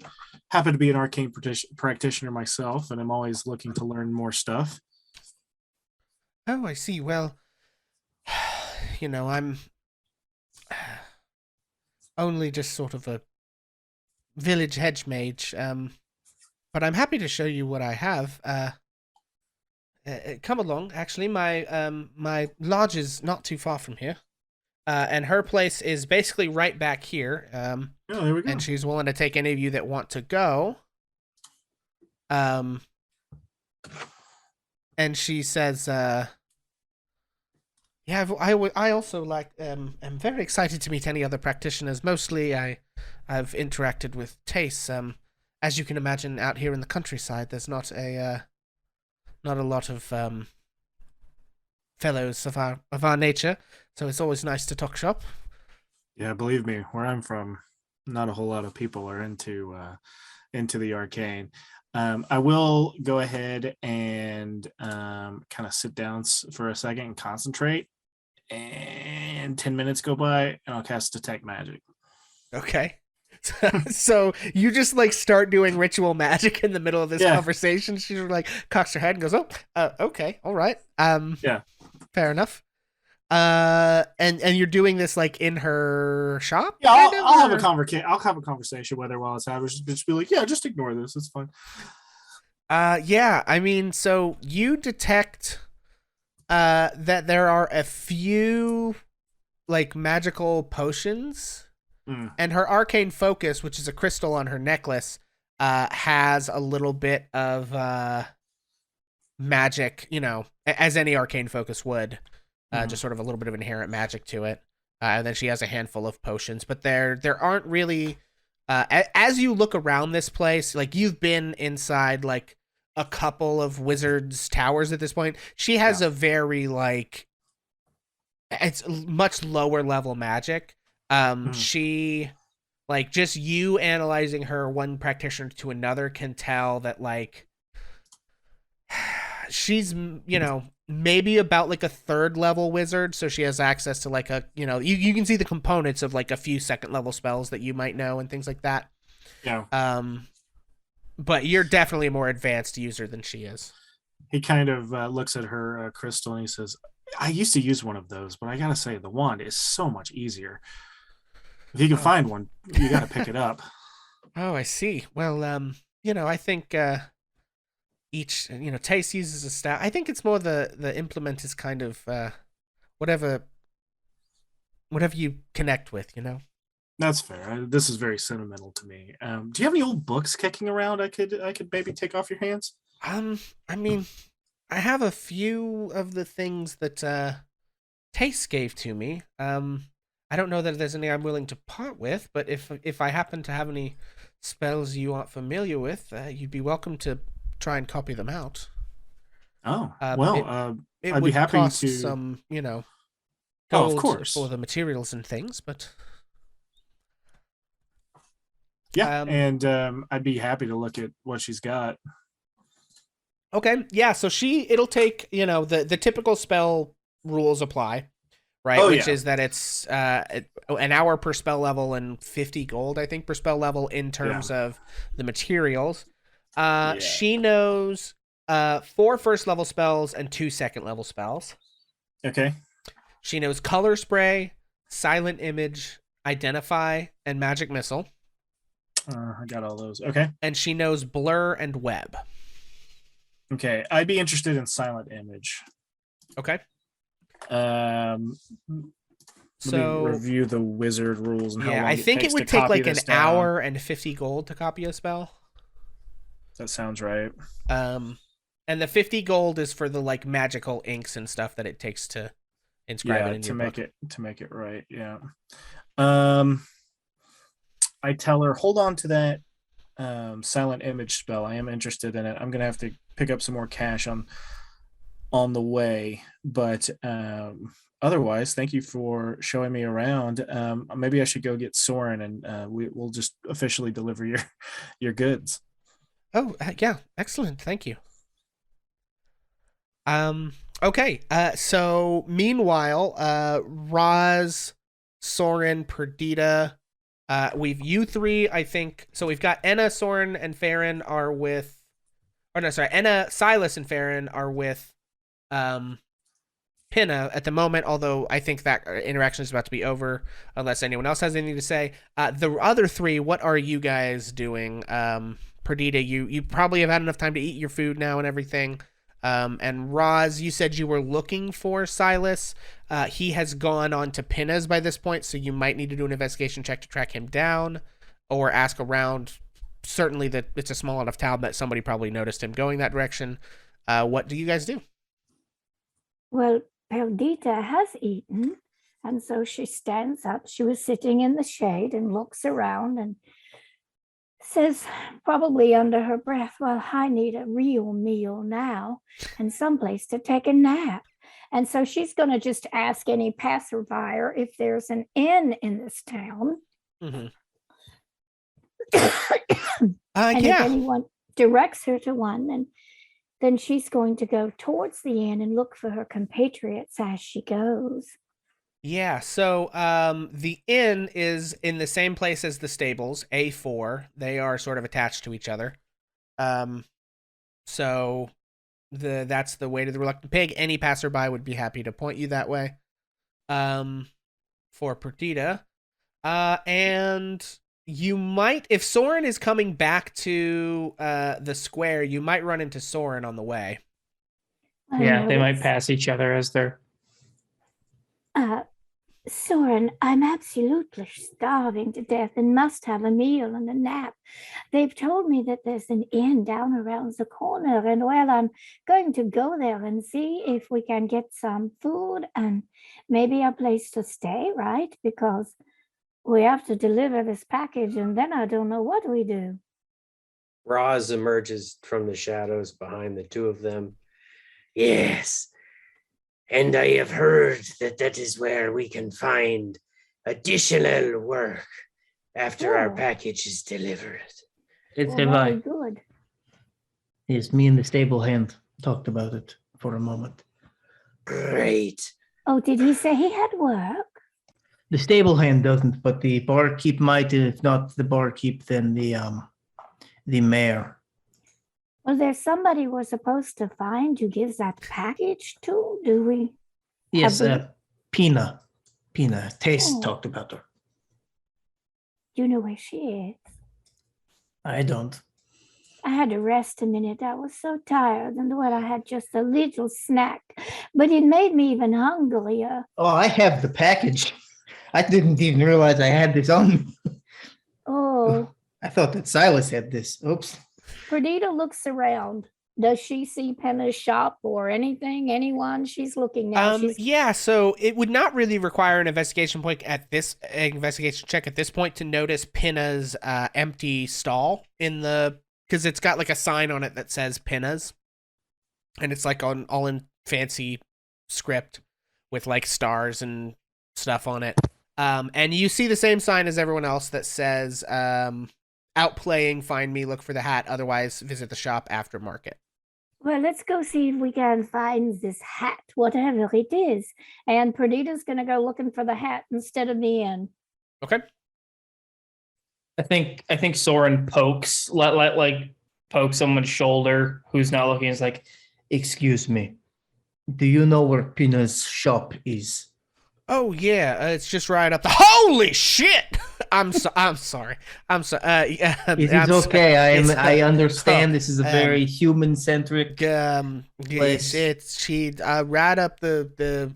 happen to be an arcane practitioner myself, and I'm always looking to learn more stuff." Oh, I see. Well, I'm only just sort of a village hedge mage, but I'm happy to show you what I have. Come along. Actually, my lodge is not too far from here. And her place is basically right back here. Oh, there we go. And she's willing to take any of you that want to go. And she says, "Yeah, I also am very excited to meet any other practitioners. Mostly, I've interacted with Tace. As you can imagine, out here in the countryside, there's not a lot of fellows of our nature, so it's always nice to talk shop." Yeah, believe me, where I'm from, not a whole lot of people are into the arcane. I will go ahead and kind of sit down for a second and concentrate. And and 10 minutes go by, and I'll cast Detect Magic. Okay. So you just like start doing ritual magic in the middle of this conversation. She like cocks her head and goes, okay, all right. Yeah. Fair enough. And you're doing this like in her shop? Yeah, I'll have a conversation with her while it's happening. Just be like, yeah, just ignore this. It's fine. Yeah, I mean, so you detect that there are a few like magical potions. And her arcane focus, which is a crystal on her necklace, has a little bit of magic, as any arcane focus would, just sort of a little bit of inherent magic to it. And then she has a handful of potions, but there aren't really, as you look around this place, like you've been inside like a couple of wizards' towers at this point. She has a very like, it's much lower level magic. She like just you analyzing her one practitioner to another can tell that like she's maybe about like a third level wizard, so she has access to like a you can see the components of like a few second level spells that you might know and things like that. But you're definitely a more advanced user than she is. He kind of looks at her crystal and he says, I used to use one of those, but I gotta say the wand is so much easier. If you can find one, you got to pick it up. Oh, I see. Well, I think each, Taste uses a staff. I think it's more the implement is kind of whatever you connect with, That's fair. This is very sentimental to me. Do you have any old books kicking around I could maybe take off your hands? I mean, I have a few of the things that Taste gave to me. I don't know that there's any I'm willing to part with, but if I happen to have any spells you aren't familiar with, you'd be welcome to try and copy them out. Oh, it I'd would be happy cost to. some, gold of course, for the materials and things, but yeah, and I'd be happy to look at what she's got. Okay, yeah. So it'll take the typical spell rules apply. Right, which is that it's an hour per spell level and 50 gold, I think, per spell level in terms of the materials. She knows 4 first level spells and 2 second level spells. Okay. She knows Color Spray, Silent Image, Identify, and Magic Missile. I got all those. Okay. And she knows Blur and Web. Okay, I'd be interested in Silent Image. Okay. Let me review the wizard rules and how long I think it would take like an hour and 50 gold to copy a spell. That sounds right. And the 50 gold is for the like magical inks and stuff that it takes to inscribe it in your book. To make it right. Yeah. I tell her, hold on to that Silent Image spell. I am interested in it. I'm gonna have to pick up some more cash on the way, but otherwise, thank you for showing me around. Maybe I should go get Soren, and we'll just officially deliver your goods. Oh, yeah, excellent, thank you. Okay, so meanwhile, Roz, Soren, Perdita, you three, I think. So we've got Enna, Soren, and Farron are with, Enna, Silas, and Farron are with Pinna at the moment, although I think that interaction is about to be over unless anyone else has anything to say. The other three, what are you guys doing? Perdita, you probably have had enough time to eat your food now and everything. And Roz, you said you were looking for Silas. He has gone on to Pinna's by this point, so you might need to do an investigation check to track him down or ask around. Certainly that it's a small enough town that somebody probably noticed him going that direction. What do you guys do? Well, Perdita has eaten, and so she stands up. She was sitting in the shade and looks around and says, probably under her breath, well, I need a real meal now and someplace to take a nap. And so she's going to just ask any passerby if there's an inn in this town. Mm-hmm. And if anyone directs her to one, then she's going to go towards the inn and look for her compatriots as she goes. Yeah, so the inn is in the same place as the stables, A4. They are sort of attached to each other. So that's the way to the Reluctant Pig. Any passerby would be happy to point you that way. For Perdita. And you might, if Soren is coming back to the square, you might run into Soren on the way. Yeah, they might pass each other as they're. Soren, I'm absolutely starving to death and must have a meal and a nap. They've told me that there's an inn down around the corner, and well, I'm going to go there and see if we can get some food and maybe a place to stay, right? Because we have to deliver this package, and then I don't know what we do. Roz emerges from the shadows behind the two of them. Yes, and I have heard that is where we can find additional work after our package is delivered. It's very good. Yes, me and the stable hand talked about it for a moment. Great. Oh, did he say he had work? The stable hand doesn't, but the barkeep might, and if not the barkeep, then the mayor. Was there somebody we're supposed to find who gives that package to? Do we? Yes, Pina. Taste talked about her. Do you know where she is? I don't. I had to rest a minute. I was so tired, and I had just a little snack, but it made me even hungrier. Oh, I have the package. I didn't even realize I had this on me. Oh. I thought that Silas had this. Oops. Perdita looks around. Does she see Penna's shop or anything? Anyone? She's looking now. Yeah, so it would not really require an investigation check at this point to notice Pinna's empty stall because it's got like a sign on it that says Pinna's, and it's like all in fancy script with like stars and stuff on it. And you see the same sign as everyone else that says outplaying, find me, look for the hat, otherwise visit the shop after market. Well, let's go see if we can find this hat, whatever it is. And Perdita's going to go looking for the hat instead of the inn. Okay. I think Soren pokes, poke someone's shoulder who's not looking. Is like, excuse me, do you know where Pina's shop is? Oh yeah, it's just right up the. Holy shit! I'm sorry. It's okay. I understand. This is a very human-centric. Yes, it's right up the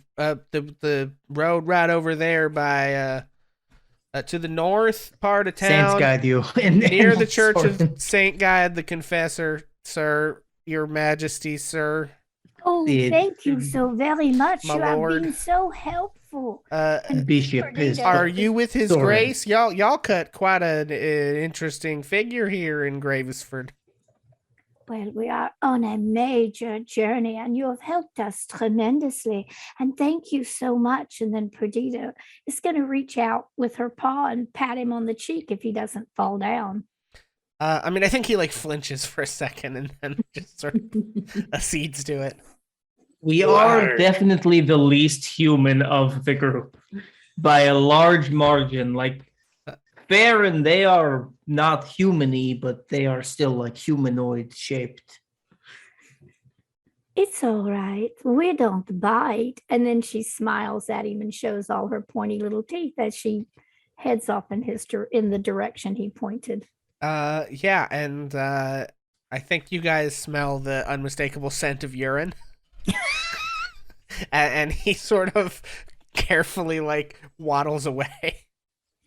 road right over there by to the north part of town. Saints guide you near the Church of Saint Gaiad the Confessor, sir, Your Majesty, sir. Oh, thank you so very much. My you lord. have been so helpful. Bishop is. Are you with His Soren. Grace? Y'all cut quite an interesting figure here in Gravesford. Well, we are on a major journey, and you have helped us tremendously. And thank you so much. And then Perdita is going to reach out with her paw and pat him on the cheek if he doesn't fall down. I mean, I think he like flinches for a second and then just sort of accedes to it. we are definitely the least human of the group by a large margin. Like Baron, they are not human-y, but they are still like humanoid shaped. It's all right. We don't bite. And then she smiles at him and shows all her pointy little teeth as she heads off in the direction he pointed. Yeah, and I think you guys smell the unmistakable scent of urine. and he sort of carefully like waddles away.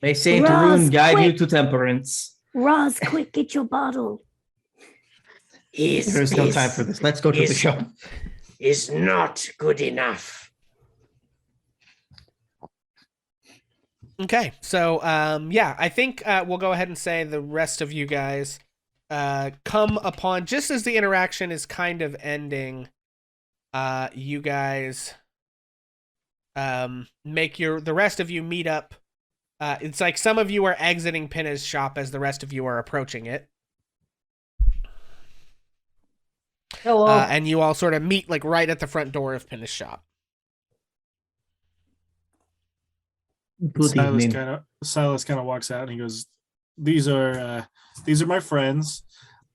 May Saint Rune guide you to temperance. Roz, quick, get your bottle. There's no time for this. Let's go to the shop. Is not good enough. Okay, so yeah, I think we'll go ahead and say the rest of you guys come upon, just as the interaction is kind of ending, you guys the rest of you meet up. It's like some of you are exiting Pinna's shop as the rest of you are approaching it. Hello. And you all sort of meet like right at the front door of Pinna's shop. Good Silas evening. kind of walks out and he goes, these are my friends.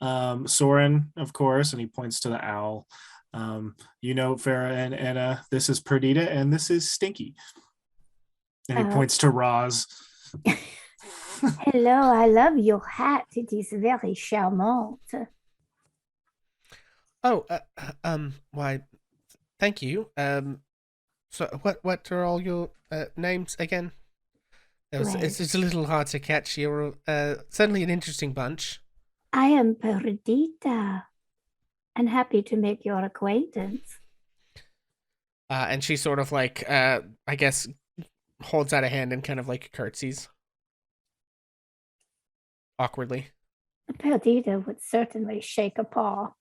Soren, of course, and he points to the owl. Farah and Anna, this is Perdita and this is Stinky. And he points to Roz. Hello, I love your hat. It is very charmant. Oh, why, thank you. So what are all your names again? It's a little hard to catch. You're certainly an interesting bunch. I am Perdita, and happy to make your acquaintance. And she sort of like, I guess, holds out a hand and kind of like curtsies. Awkwardly. Perdita would certainly shake a paw.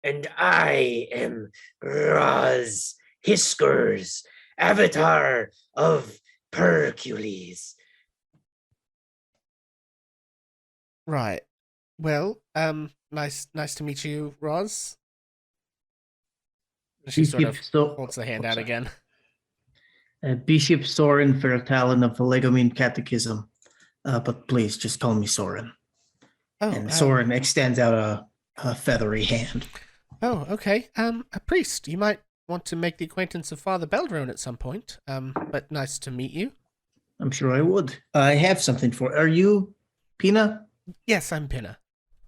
And I am Raz Hiskers, avatar of Hercules. Right. Well, nice to meet you, Roz. She sort of holds the hand out again. Bishop Soren Fertalin of the Legomine Catechism. But please, just call me Soren. Oh, and Soren extends out a feathery hand. Oh, okay. A priest. You might want to make the acquaintance of Father Beldrone at some point. But nice to meet you. I'm sure I would. I have something for. Are you Pina? Yes, I'm Pina.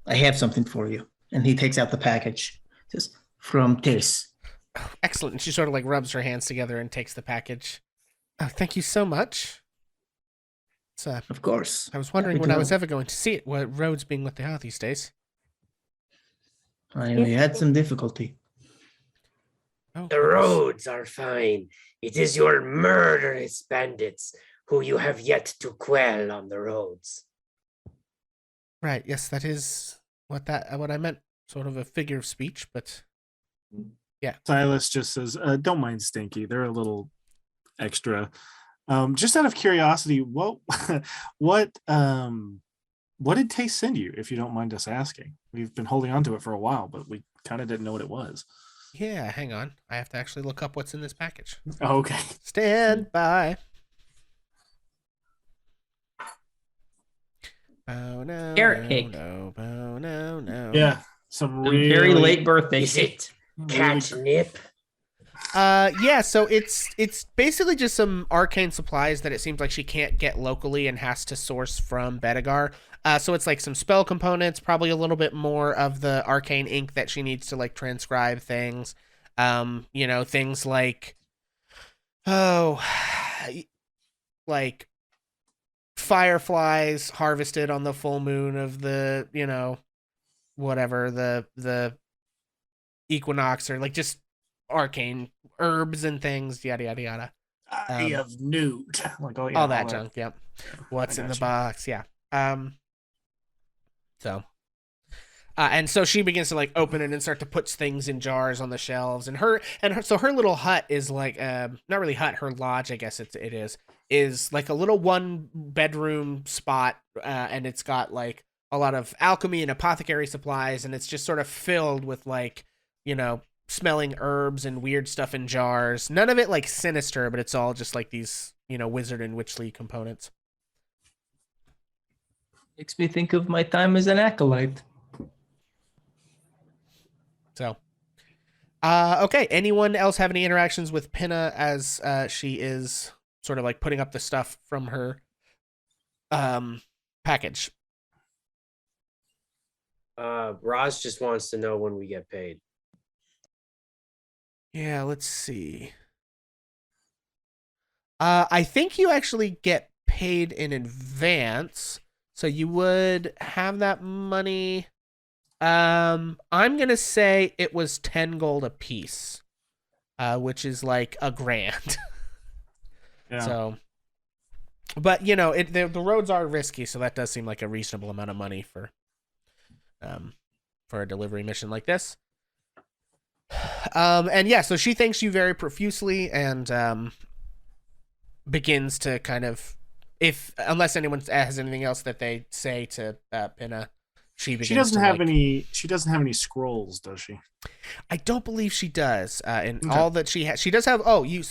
I have something for you. And he takes out the package. It says, from Tis. Oh, excellent. And she sort of like rubs her hands together and takes the package. Oh, thank you so much. Of course. I was wondering when I was ever going to see it, what roads being what they are these days. I know you had some difficulty. Oh, the roads are fine. It is your murderous bandits who you have yet to quell on the roads. Right. Yes, that is what I meant. Sort of a figure of speech, but yeah. Silas just says, "Don't mind Stinky. They're a little extra." Just out of curiosity, what did Taste send you? If you don't mind us asking, we've been holding on to it for a while, but we kind of didn't know what it was. Yeah, hang on. I have to actually look up what's in this package. Oh, okay. Stand by. Oh no. Carrot cake. No. Yeah. Some very late birthday. Is it catnip? Yeah, so it's basically just some arcane supplies that it seems like she can't get locally and has to source from Bedegar. So it's like some spell components, probably a little bit more of the arcane ink that she needs to like transcribe things. Things like like fireflies harvested on the full moon of the, whatever, the equinox, or like just arcane herbs and things, yada yada yada. I have nude. Like all that junk, yep. What's in the box, yeah. And so she begins to like open it and start to put things in jars on the shelves, and her little hut is like not really hut, her lodge, I guess it is like a little 1-bedroom spot, and it's got like a lot of alchemy and apothecary supplies, and it's just sort of filled with like, smelling herbs and weird stuff in jars. None of it like sinister, but it's all just like these, wizard and witchly components. Makes me think of my time as an acolyte. So, okay. Anyone else have any interactions with Pinna as she is sort of like putting up the stuff from her package? Roz just wants to know when we get paid. Yeah, let's see. I think you actually get paid in advance, so you would have that money. I'm gonna say it was 10 gold a piece, which is like $1,000. Yeah. So, but the roads are risky, so that does seem like a reasonable amount of money for a delivery mission like this. And yeah, so she thanks you very profusely and begins to kind of, unless anyone has anything else that they say to Pinna, she begins She doesn't to, have like- any. She doesn't have any scrolls, does she? I don't believe she does. And Okay. all that she has, she does have. Oh, you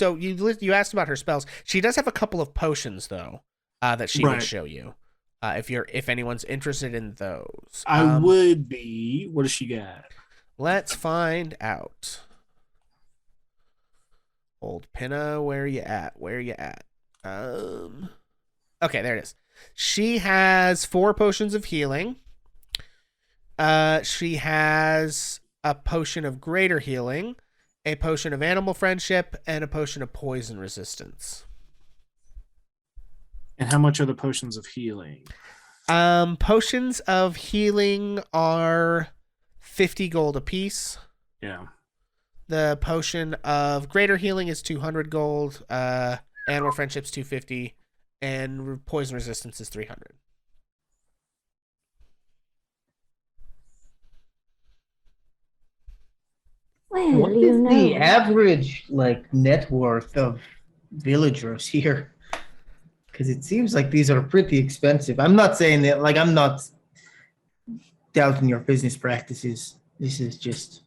asked about her spells. She does have a couple of potions though, that she would Right. show you, if anyone's interested in those. I would be. What does she got? Let's find out. Old Pinna, where you at? Where you at? Okay, there it is. She has 4 potions of healing. She has a potion of greater healing, a potion of animal friendship, and a potion of poison resistance. And how much are the potions of healing? Potions of healing are 50 gold apiece. Yeah. The potion of greater healing is 200 gold. Animal friendship's 250, and poison resistance is 300. Well, What you is know. the average like net worth of villagers here? Because it seems like these are pretty expensive. I'm not saying that, like, I'm not doubting your business practices. This is just.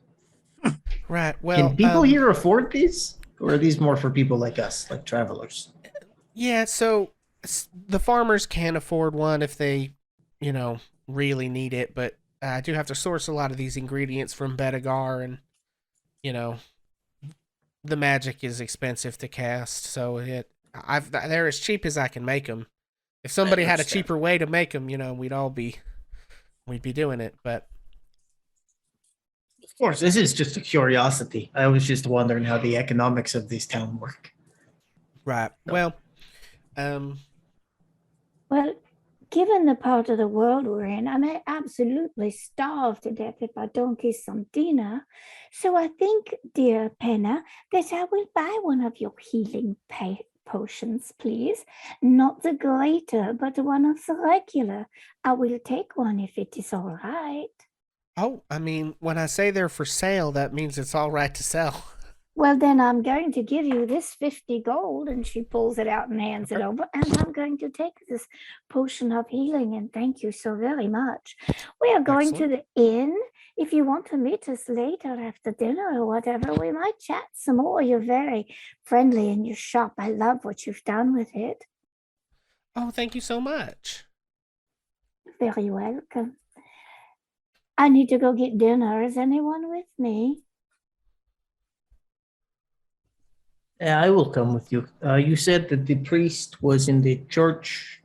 Right. Well, Can people here afford these, or are these more for people like us, like travelers? Yeah. So the farmers can afford one if they, really need it, but I do have to source a lot of these ingredients from Bedegar, and the magic is expensive to cast, so they're as cheap as I can make them. If somebody had a cheaper way to make them, we'd be doing it. But Of course, this is just a curiosity. I was just wondering how the economics of this town work. right, well, Well, given the part of the world we're in, I may absolutely starve to death if I don't get some dinner. So I think, dear Penna, that I will buy one of your healing potions, please. Not the greater, but one of the regular. I will take one if it is all right. oh, I mean, when I say they're for sale, that means it's all right to sell. Well, then I'm going to give you this 50 gold, and she pulls it out and hands it over. And I'm going to take this potion of healing, and thank you so very much. We are going to the inn. If you want to meet us later after dinner or whatever, we might chat some more. You're very friendly in your shop. I love what you've done with it. Oh, thank you so much. Very welcome. I need to go get dinner. Is anyone with me? Yeah, I will come with you. You said that the priest was in the church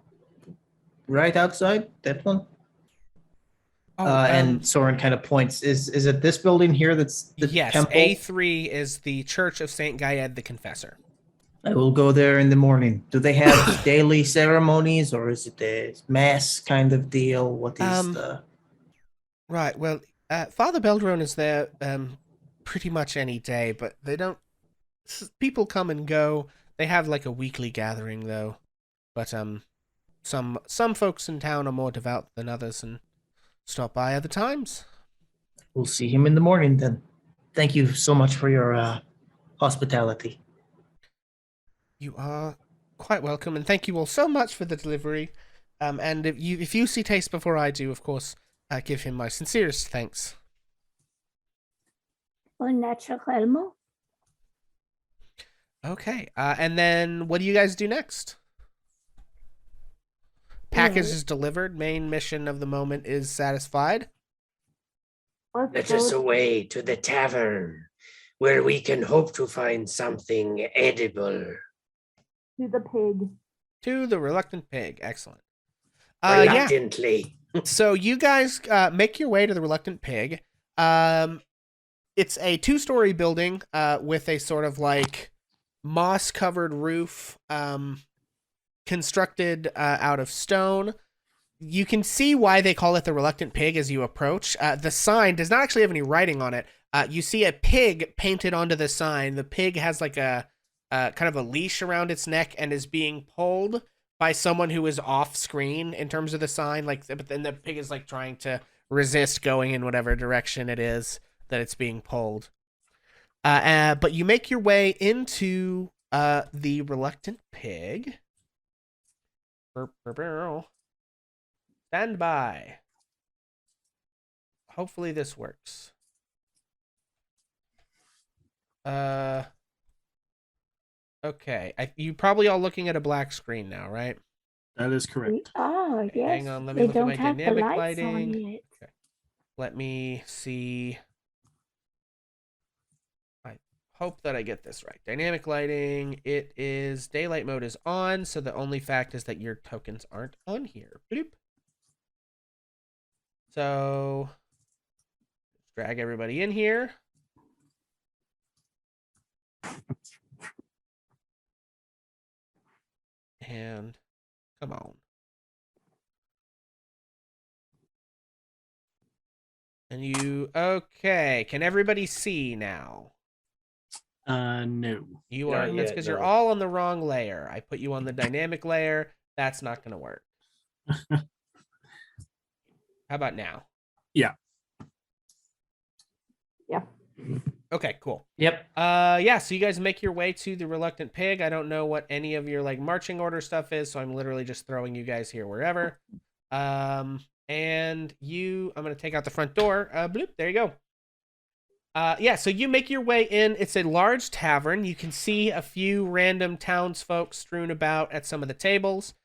right outside that one? And Soren kind of points. Is it this building here that's the temple? A3 is the Church of Saint Gaiad the Confessor. I will go there in the morning. Do they have daily ceremonies, or is it a mass kind of deal? What is the... Right, well, Father Beldrone is there pretty much any day, but they don't... People come and go. They have like a weekly gathering, though. But some folks in town are more devout than others and stop by other times. We'll see him in the morning, then. Thank you so much for your hospitality. You are quite welcome, and thank you all so much for the delivery. And if you see Taste before I do, of course, give him my sincerest thanks. Naturellement. Okay, and then what do you guys do next? Package is delivered. Main mission of the moment is satisfied. Let us away to the tavern, where we can hope to find something edible. To the pig. To the Reluctant Pig. Excellent. Reluctantly. Yeah. So you guys make your way to the Reluctant Pig. It's a 2-story building with a sort of like moss-covered roof, constructed out of stone. You can see why they call it the Reluctant Pig as you approach. The sign does not actually have any writing on it. You see a pig painted onto the sign. The pig has like a kind of a leash around its neck and is being pulled by someone who is off screen in terms of the sign. But then the pig is like trying to resist going in whatever direction it is that it's being pulled. But you make your way into the Reluctant Pig. Stand by. hopefully this works. Okay. You probably all looking at a black screen now, right? That is correct. Oh, Okay, yes. hang on, let me They look at don't my have the dynamic lights on lighting. yet. Okay. Let me see. I hope that I get this right. Dynamic lighting, it is daylight mode is on, so the only fact is that your tokens aren't on here. Bloop. So drag everybody in here. And come on. And you, okay. Can everybody see now? No. You are, Not that's yet, because you're no. all on the wrong layer. I put you on the dynamic layer. That's not going to work. How about now? Yeah. Yeah. Okay, cool. Yep. Yeah, so you guys make your way to the Reluctant Pig. I don't know what any of your like marching order stuff is, so I'm literally just throwing you guys here wherever. And you, I'm gonna take out the front door. Bloop, there you go. Yeah, so you make your way in. It's a large tavern. You can see a few random townsfolk strewn about at some of the tables.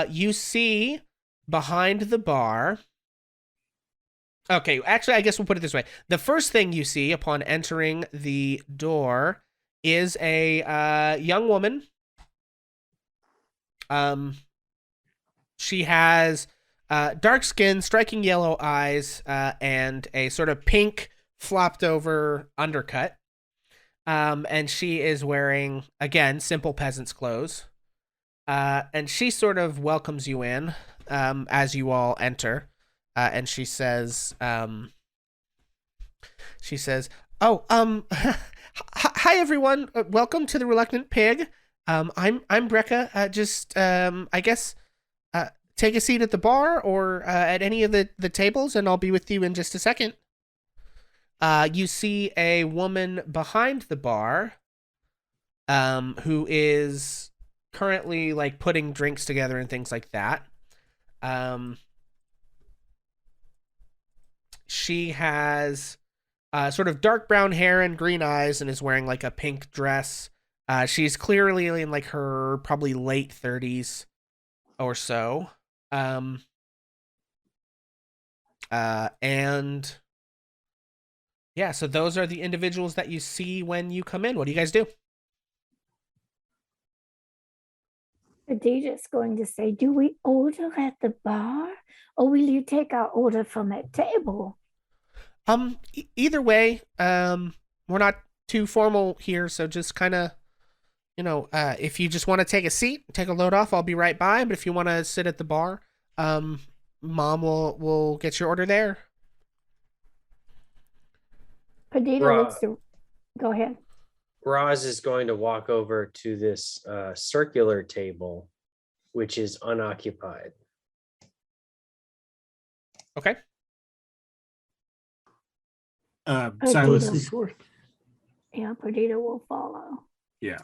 You see behind the bar. Okay, actually, I guess we'll put it this way. The first thing you see upon entering the door is a young woman. She has dark skin, striking yellow eyes, and a sort of pink flopped over undercut. And she is wearing, again, simple peasant's clothes. And she sort of welcomes you in as you all enter. And she says, "Oh, hi everyone. Welcome to the Reluctant Pig. I'm Brecca. I guess, take a seat at the bar or at any of the tables, and I'll be with you in just a second." You see a woman behind the bar, who is currently like putting drinks together and things like that. She has sort of dark brown hair and green eyes and is wearing like a pink dress. She's clearly in like her probably late 30s or so. And yeah, so those are the individuals that you see when you come in. What do you guys do? Adida's going to say, do we order at the bar or will you take our order from a table? Either way, we're not too formal here, so just kind of, if you just want to take a seat, take a load off, I'll be right by. But if you want to sit at the bar, Mom will get your order there. Adida looks to, go ahead. Roz is going to walk over to this circular table, which is unoccupied. Okay. Silas. Yeah, Perdita will follow. Yeah.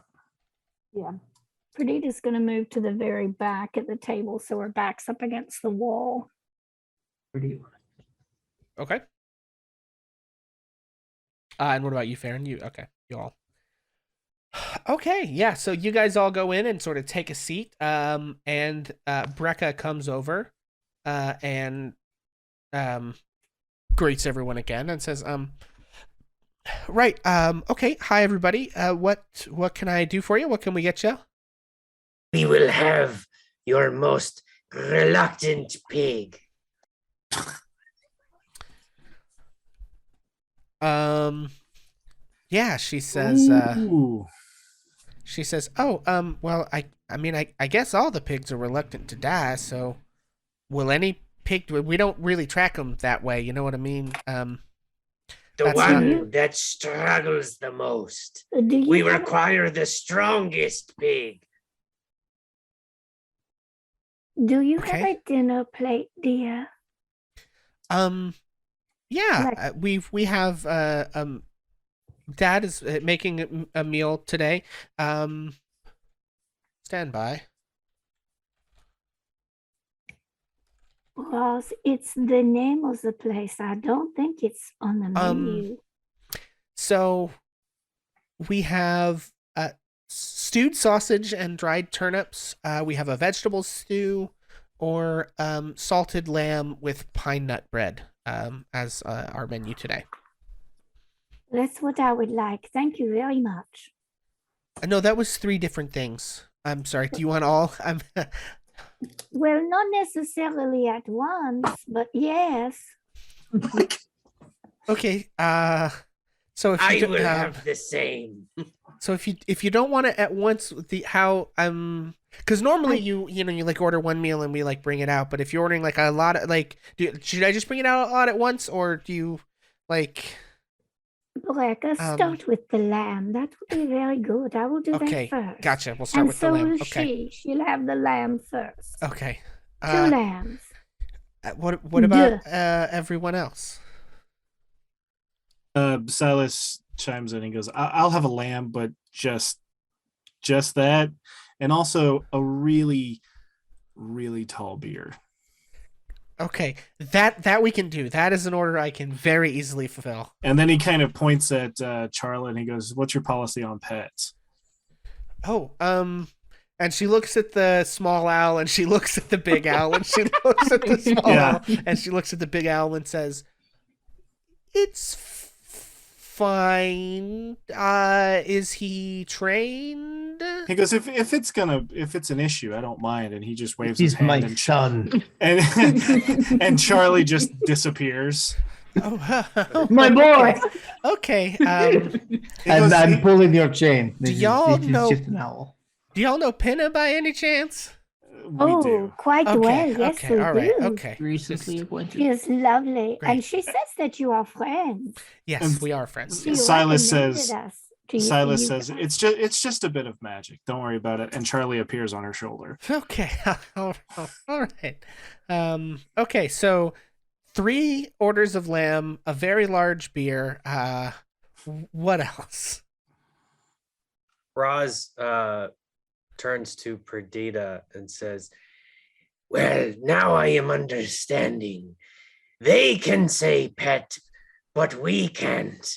Yeah. Perdita's going to move to the very back at the table so her back's up against the wall. Okay. And what about you, Farron? Okay, you all. Okay, yeah, so you guys all go in and sort of take a seat, and Brecca comes over and greets everyone again and says, right, okay, hi everybody, what can I do for you? What can we get you? We will have your most reluctant pig. Yeah, she says, Ooh. she says, oh, well, I mean, I guess all the pigs are reluctant to die, so will any pig, we don't really track them that way, you know what I mean? The That's one that struggles the most. We require the strongest pig. Do you Okay. have a dinner plate, dear? Yeah, we have, Dad is making a meal today. Stand by. Ross, it's the name of the place. I don't think it's on the menu. So we have stewed sausage and dried turnips. We have a vegetable stew, or salted lamb with pine nut bread as our menu today. That's what I would like. Thank you very much. No, that was 3 different things. I'm sorry. Do you want all? Well, not necessarily at once, but yes. Okay. So if I you will have the same. So if you don't want it at once, because normally you like order one meal and we like bring it out, but if you're ordering like a lot of should I just bring it out a lot at once, or do you like? Let's start with the lamb. That would be very good. I will do that first. Gotcha. We'll start with the lamb. And so Okay. will she. She'll have the lamb first. Okay. 2 lambs. What about everyone else? Silas chimes in and goes, I'll have a lamb, but just that, and also a really, really tall beer. Okay, that we can do. That is an order I can very easily fulfill. And then he kind of points at Charlotte and he goes, "What's your policy on pets?" Oh, and she looks at the small owl, and she looks at the big owl, and she looks at the small owl, and she looks at the big owl and says, "It's fine. Is he trained?" He goes, if it's an issue, I don't mind. And he just waves his He's hand. my and son. and Charlie just disappears. Oh, My boy. Okay. And I'm pulling your chain. Do y'all know? Just an owl. Do y'all know Pinna by any chance? We do. Quite well. Yes, we all right. do. Okay. Recently acquainted. She is lovely. Great. And she says that you are friends. Yes, we are friends. She Silas recommended says, us to Silas you says, guys. it's just a bit of magic. Don't worry about it. And Charlie appears on her shoulder. Okay. All right. Okay. So 3 orders of lamb, a very large beer. What else? Roz turns to Perdita and says, Well, now I am understanding. They can say pet, but we can't.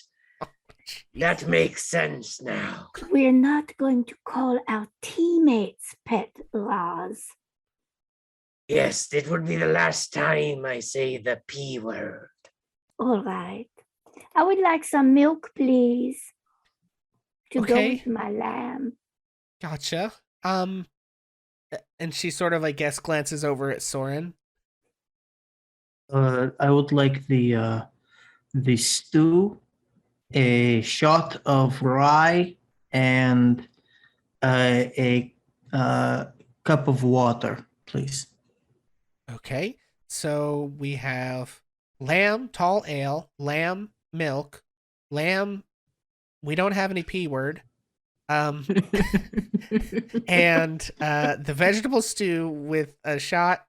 That makes sense now. We're not going to call our teammates pet, Roz. Yes, it would be the last time I say the P word. All right. I would like some milk, please, to go Okay. with my lamb. Gotcha. And she sort of, I guess, glances over at Soren. I would like the stew, a shot of rye, and a cup of water, please. Okay. So we have lamb, tall ale, lamb, milk, lamb. We don't have any P word. And the vegetable stew with a shot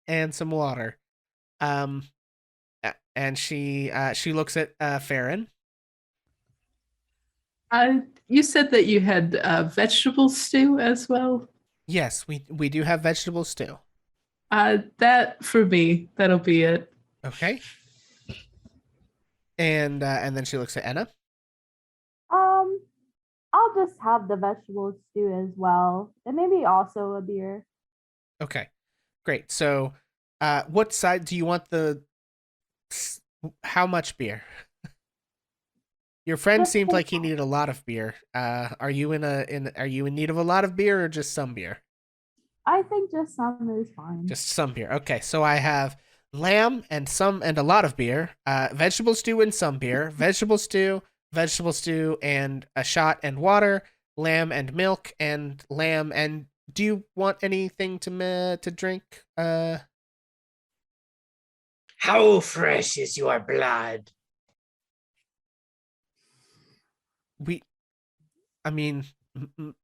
and some water. And she looks at Farron. You said that you had vegetable stew as well. Yes, we do have vegetable stew. That for me, that'll be it. Okay. And then she looks at Enna. I'll just have the vegetable stew as well, and maybe also a beer. Okay, great. So, what side do you want how much beer? Your friend seemed like he needed a lot of beer. Are you are you in need of a lot of beer or just some beer? I think just some is fine. Just some beer. Okay, so I have lamb and a lot of beer, vegetable stew and some beer, vegetable stew, and a shot and water, lamb and milk and lamb. And do you want anything to drink? How fresh is your blood?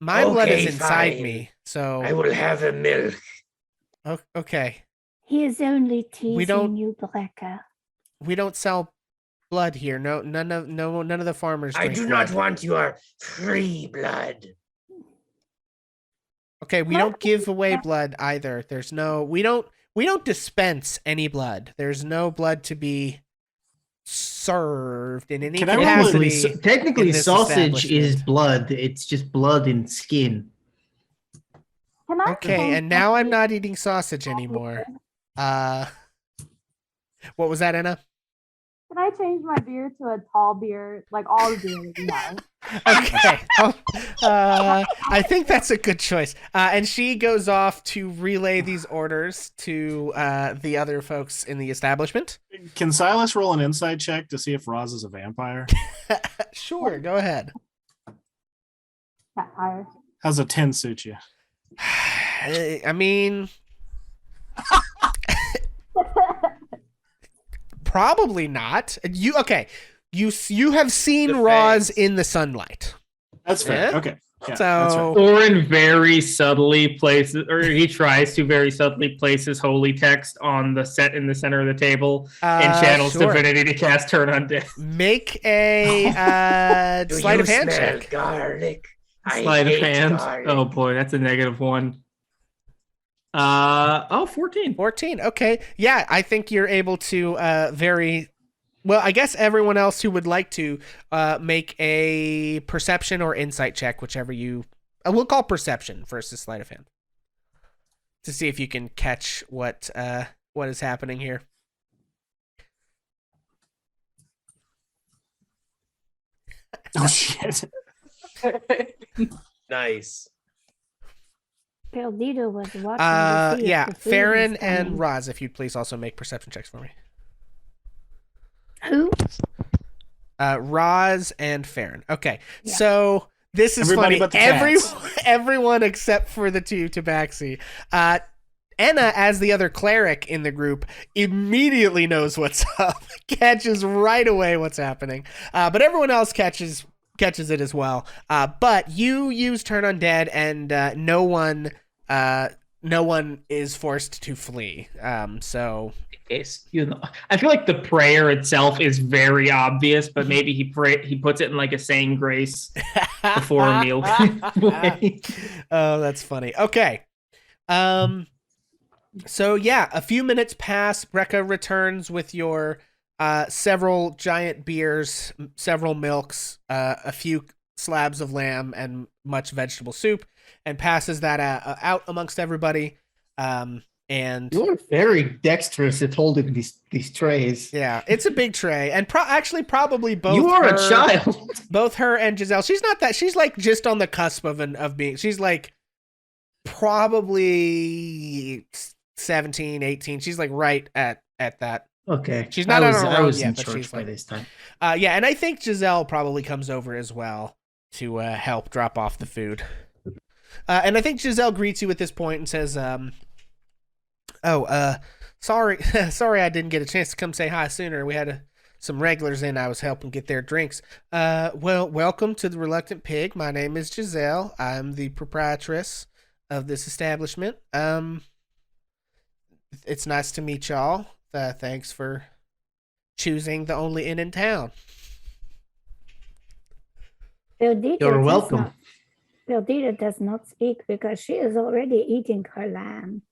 My blood Okay, is inside fine. me, so I will have a milk. Okay. He is only teasing don't- you, Brecker. We don't sell blood here. No, none of the farmers. I drink do blood. not want your free blood. Okay, we don't give away blood either. We we don't dispense any blood. There's no blood to be served in any Can I roll a- capacity. Technically, in this sausage is establishment. blood. It's just blood and skin. Can I Okay, change and now my I'm not eating sausage anymore. What was that, Anna? Can I change my beer to a tall beer, like all the beer that we have? Okay. I think that's a good choice. And she goes off to relay these orders to the other folks in the establishment. Can Silas roll an insight check to see if Roz is a vampire? Sure, go ahead. Higher. How's a 10 suit you? I mean, probably not. You have seen The Roz fangs. in the sunlight. That's fair. Yeah. Okay. Yeah, So- that's right. Thorin very subtly places, or he tries to very subtly place his holy text on the set in the center of the table and channels Sure. divinity to cast Turn Undead. Make a Do sleight you of hand smell check. garlic? I Sleight of hate hand. garlic. Oh boy, that's a -1. 14. 14. Okay. Yeah, I think you're able to very well, I guess everyone else who would like to make a perception or insight check, whichever you we'll call perception versus sleight of hand. To see if you can catch what is happening here. Oh, shit. Nice. Perdido was watching to see if Yeah, the food Farron was and coming. Roz, if you'd please also make perception checks for me. Who? Roz and Farron. Okay, Yeah. so this is Everybody funny. but the cats. Everyone except for the two Tabaxi. Enna, as the other cleric in the group, immediately knows what's up, catches right away what's happening. But everyone else catches it as well. But you use Turn Undead, and no one is forced to flee. So Case, I feel like the prayer itself is very obvious, but maybe he puts it in like a saying grace before a meal. Oh, that's funny. Okay. So yeah, a few minutes pass. Brecca returns with your several giant beers, several milks, a few slabs of lamb, and much vegetable soup, and passes that out amongst everybody. And You're very dexterous at holding these trays. yeah, it's a big tray, and probably both. You are her, a child. Both her and Giselle. She's not that. She's like just on the cusp of being. She's like probably 17, 18. She's like right at that. Okay. She's not on her I own was yet, in but church she's by like- this time. Yeah, and I think Giselle probably comes over as well to help drop off the food. And I think Giselle greets you at this point and says, sorry I didn't get a chance to come say hi sooner. We had some regulars in. I was helping get their drinks. Well, welcome to the Reluctant Pig. My name is Giselle. I'm the proprietress of this establishment. It's nice to meet y'all. Thanks for choosing the only inn in town. Perdita You're does welcome. not- Perdita does not speak because she is already eating her lamb.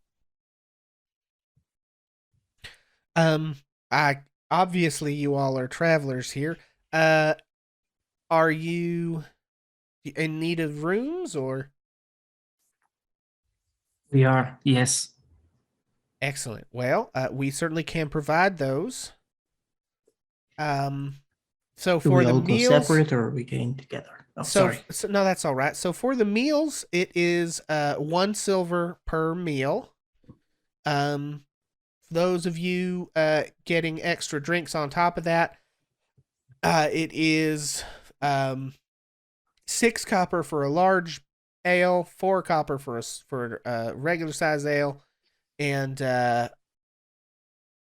Obviously you all are travelers here. Are you in need of rooms or? We are, yes. Excellent. Well, we certainly can provide those. So Do for we the all go meals, separate or are we getting together? Oh, so sorry. no, that's all right. So for the meals, it is 1 silver per meal. Those of you getting extra drinks on top of that, it is 6 copper for a large ale, 4 copper for a regular size ale, and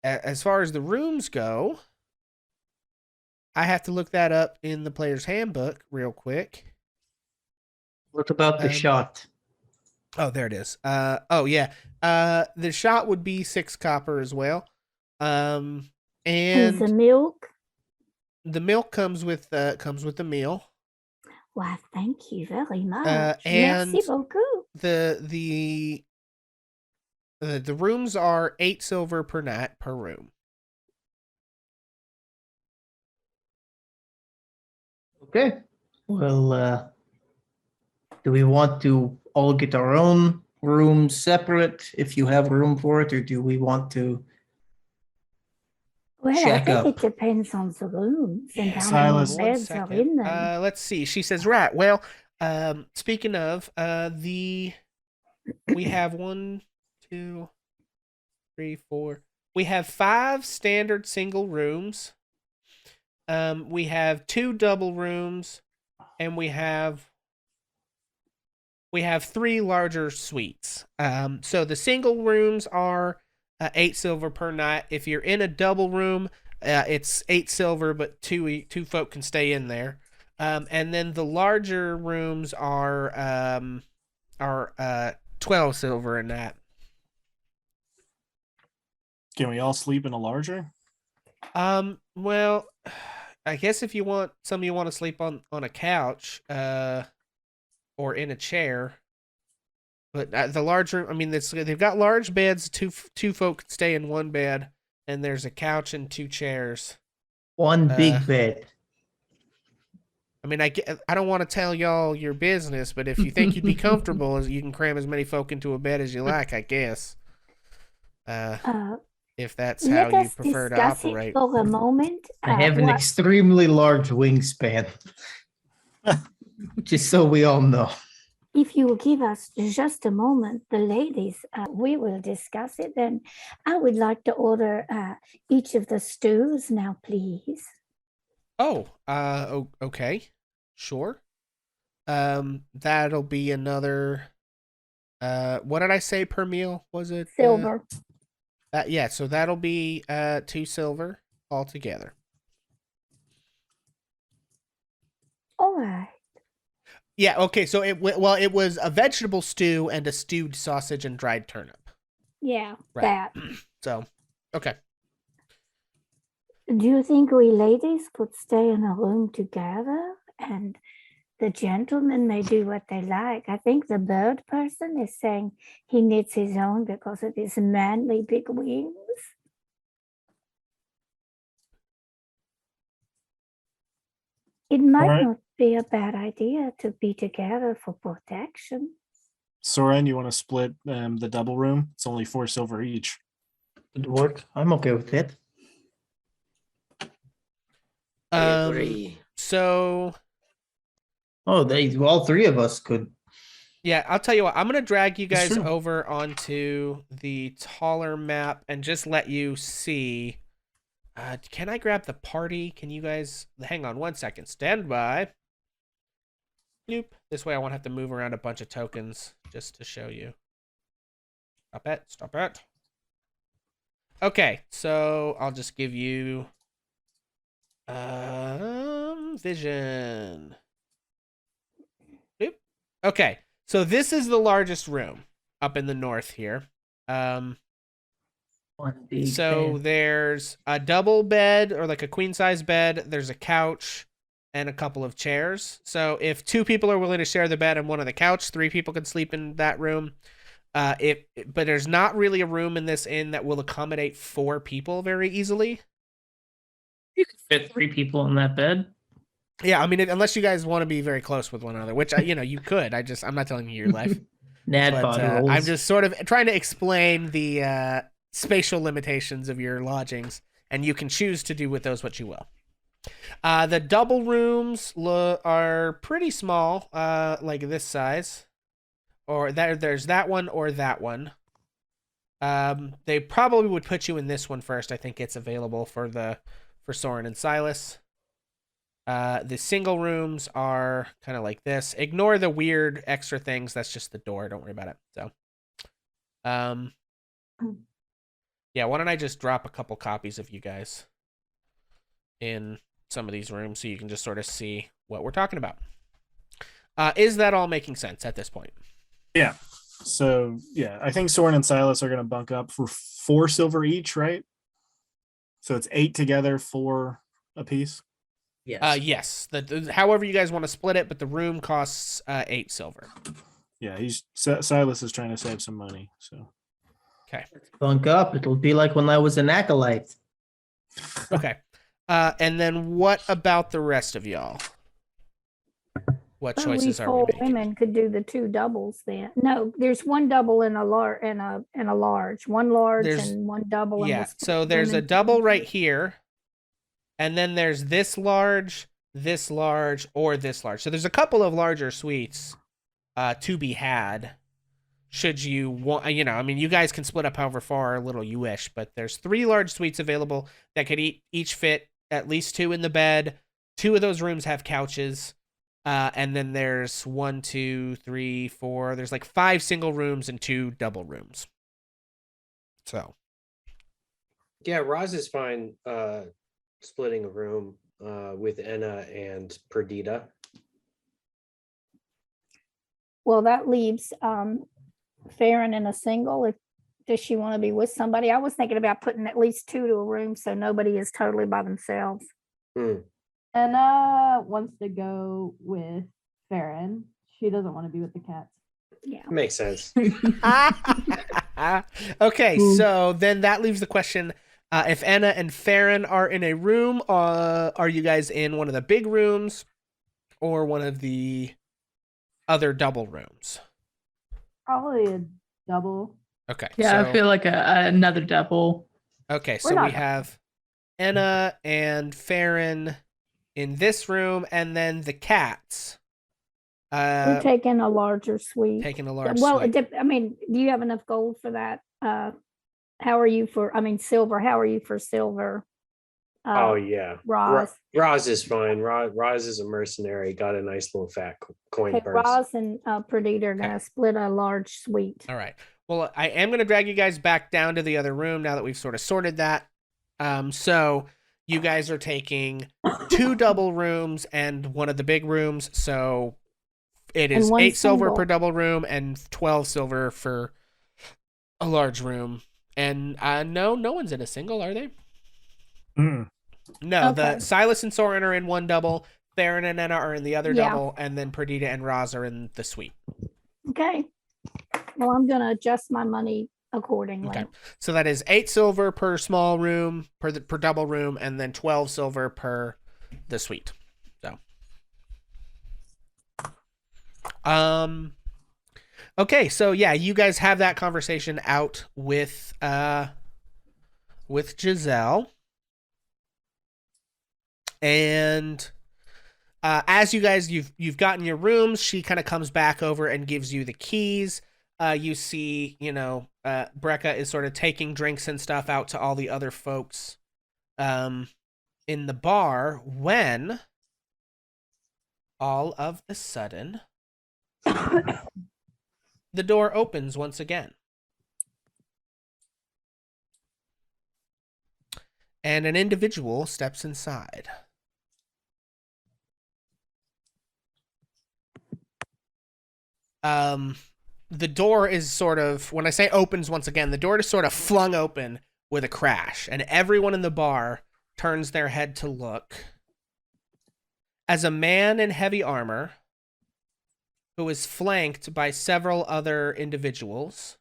as far as the rooms go, I have to look that up in the player's handbook real quick. What about the shot? Oh, there it is. Oh yeah. The shot would be 6 copper as well. And And the milk? the milk comes with the meal. Why, thank you very much. and Merci beaucoup. The the rooms are 8 silver per night per room. Okay. Well, do we want to all get our own rooms separate if you have room for it, or do we want to Well, I shack think up? it depends on the rooms and how Silas. many beds are in them. Let's see. She says, right. Well, speaking of, we have 1, 2, 3, 4. We have 5 standard single rooms. We have 2 double rooms, and we have 3 larger suites. So the single rooms are 8 silver per night. If you're in a double room, it's 8 silver, but two folk can stay in there. And then the larger rooms are 12 silver a night. Can we all sleep in a larger? Well, I guess if you want to sleep on a couch, or in a chair, but the larger, I mean, they've got large beds. Two folk can stay in one bed, and there's a couch and 2 chairs. One big bed. I mean, I don't want to tell y'all your business, but if you think you'd be comfortable, you can cram as many folk into a bed as you like, I guess. If that's how you prefer to operate. For a moment. I have an extremely large wingspan. Just so we all know. If you will give us just a moment, the ladies, we will discuss it. Then I would like to order each of the stews now, please. Oh, okay. Sure. That'll be another, what did I say per meal? Was it? Silver. Yeah, so that'll be 2 silver altogether. All right. Yeah, okay, so it was a vegetable stew and a stewed sausage and dried turnip. Yeah, right. that. So, okay. Do you think we ladies could stay in a room together and the gentlemen may do what they like? I think the bird person is saying he needs his own because of his manly big wings. It might not be a bad idea to be together for protection. Soren, you want to split the double room? It's only 4 silver each. It work. I'm okay with it. I agree. So. All 3 of us could. Yeah, I'll tell you what. I'm gonna drag you guys over onto the taller map and just let you see. Can I grab the party? Can you guys hang on 1 second? Stand by. Nope. This way I won't have to move around a bunch of tokens just to show you. Stop it. Okay, so I'll just give you vision. Nope. Okay, so this is the largest room up in the north here. So there's a double bed or like a queen size bed. There's a couch and a couple of chairs. So if 2 people are willing to share the bed and one on the couch, 3 people can sleep in that room. But there's not really a room in this inn that will accommodate 4 people very easily. You could fit 3 people in that bed. Yeah, I mean, unless you guys want to be very close with one another, which you could. I'm not telling you your life. I'm just sort of trying to explain the spatial limitations of your lodgings, and you can choose to do with those what you will. The double rooms are pretty small, like this size, or there's that one or that one. They probably would put you in this one first. I think it's available for Soren and Silas. The single rooms are kind of like this. Ignore the weird extra things. That's just the door. Don't worry about it. So, yeah, why don't I just drop a couple copies of you guys in some of these rooms so you can just sort of see what we're talking about. Is that all making sense at this point? Yeah. So, yeah, I think Soren and Silas are going to bunk up for 4 silver each, right? So it's 8 together, 4 apiece. Yes. Yes. However you guys want to split it, but the room costs 8 silver. Yeah, Silas is trying to save some money. So. Okay. Bunk up. It'll be like when I was an acolyte. Okay. And then what about the rest of y'all? What Well, choices are we four making? women could do the two doubles then. No, there's one double and a large and a large. One large There's- and one double. And Yeah. we'll split So there's a women. double right here, and then there's this large, or this large. So there's a couple of larger suites to be had. Should you want, I mean, you guys can split up however far little you wish, but there's 3 large suites available that could each fit at least 2 in the bed. 2 of those rooms have couches. And then there's 1, 2, 3, 4. There's like 5 single rooms and 2 double rooms. So. Yeah, Roz is fine splitting a room with Enna and Perdita. Well, that leaves Farron in a single. Does she want to be with somebody? I was thinking about putting at least 2 to a room so nobody is totally by themselves. Anna wants to go with Farron. She doesn't want to be with the cats. Yeah. Makes sense. Okay, so then that leaves the question, if Anna and Farron are in a room, are you guys in one of the big rooms or one of the other double rooms? Probably a double. Okay. Yeah, so, I feel like another double. Okay, We're so not we have Anna and Farron in this room, and then the cats. We're taking a larger suite. Taking a large Well, suite. I mean, do you have enough gold for that? How are you for? I mean, silver. How are you for silver? Oh yeah, Roz. Roz is fine. Roz is a mercenary. Got a nice little fat coin Okay, purse. Roz and Perdita are gonna Okay. split a large suite. All right. Well, I am going to drag you guys back down to the other room now that we've sort of sorted that. So you guys are taking 2 double rooms and one of the big rooms. So it is And one 8 silver single. per double room and 12 silver for a large room. And no one's in a single, are they? Mm. No, Okay. the Silas and Soren are in one double. Theron and Enna are in the other Yeah. double, and then Perdita and Roz are in the suite. Okay. Well, I'm gonna adjust my money accordingly. Okay. So that is 8 silver per small room, per double room, and then 12 silver per the suite. So. Okay, so yeah, you guys have that conversation out with Giselle. And as you guys you've gotten your rooms, she kind of comes back over and gives you the keys. You see, Brecca is sort of taking drinks and stuff out to all the other folks in the bar when all of a sudden the door opens once again. And an individual steps inside. The door is sort of, when I say opens once again, the door is sort of flung open with a crash, and everyone in the bar turns their head to look as a man in heavy armor who is flanked by several other individuals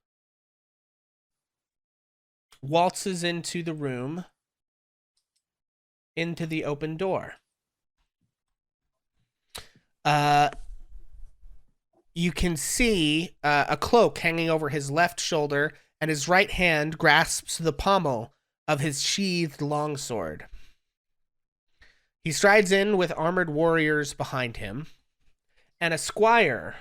waltzes into the room, into the open door. You can see a cloak hanging over his left shoulder, and his right hand grasps the pommel of his sheathed longsword. He strides in with armored warriors behind him, and a squire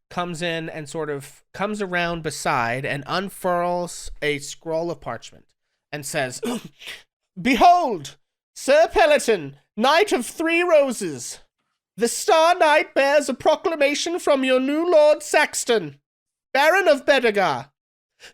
comes in and sort of comes around beside and unfurls a scroll of parchment and says, "Behold, Sir Peloton, Knight of 3 Roses, the Star Knight bears a proclamation from your new Lord Saxton, Baron of Bedegar.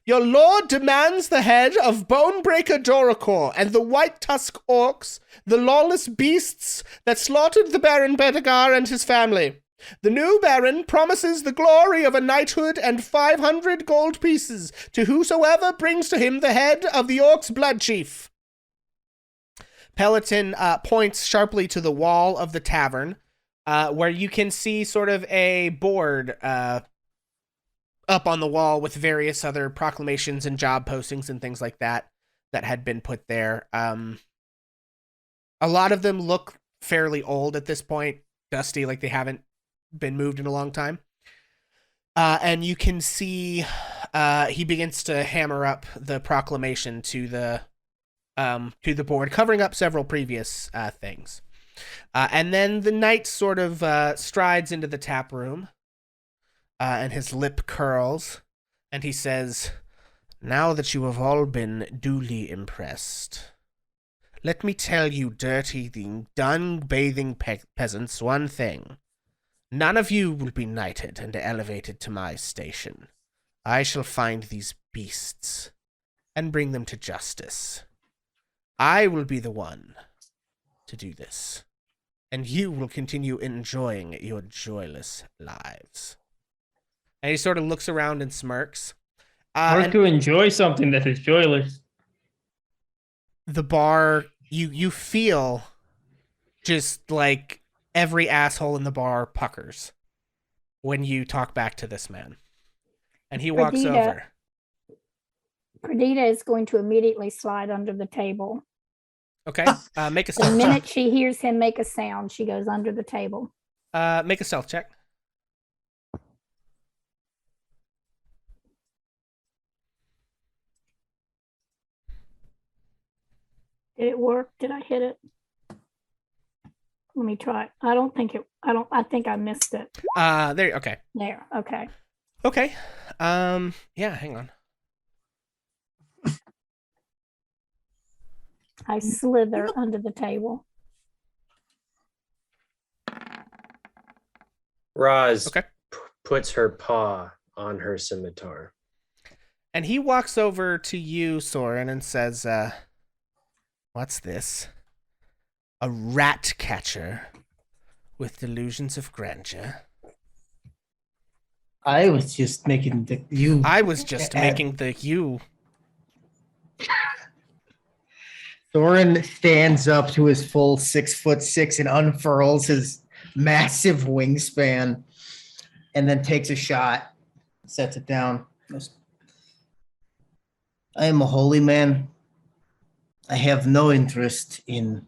Your lord demands the head of Bonebreaker Doricor and the White Tusk Orcs, the lawless beasts that slaughtered the Baron Bedegar and his family. The new Baron promises the glory of a knighthood and 500 gold pieces to whosoever brings to him the head of the Orcs' blood chief." Peloton points sharply to the wall of the tavern, where you can see sort of a board up on the wall with various other proclamations and job postings and things like that had been put there. A lot of them look fairly old at this point, dusty, like they haven't been moved in a long time. And you can see he begins to hammer up the proclamation to the board, covering up several previous things. And then the knight sort of strides into the tap room, and his lip curls, and he says, "Now that you have all been duly impressed, let me tell you dirty, dung-bathing peasants one thing. None of you will be knighted and elevated to my station. I shall find these beasts and bring them to justice. I will be the one to do this, and you will continue enjoying your joyless lives." And he sort of looks around and smirks. Hard to enjoy something that is joyless. The bar, you feel just like every asshole in the bar puckers when you talk back to this man. And he walks over. Perdita is going to immediately slide under the table. Okay, make a The stealth check. minute she hears him make a sound, she goes under the table. Make a stealth check. Did it work? Did I hit it? Let me try. I think I missed it. There, okay. There, okay. Okay. Yeah, hang on. I slither under the table. Roz Okay. puts her paw on her scimitar. And he walks over to you, Soren, and says, "What's this? A rat catcher with delusions of grandeur?" I was just making the you. I was just making the you. Thorin stands up to his full 6'6" and unfurls his massive wingspan, and then takes a shot, sets it down. I am a holy man. I have no interest in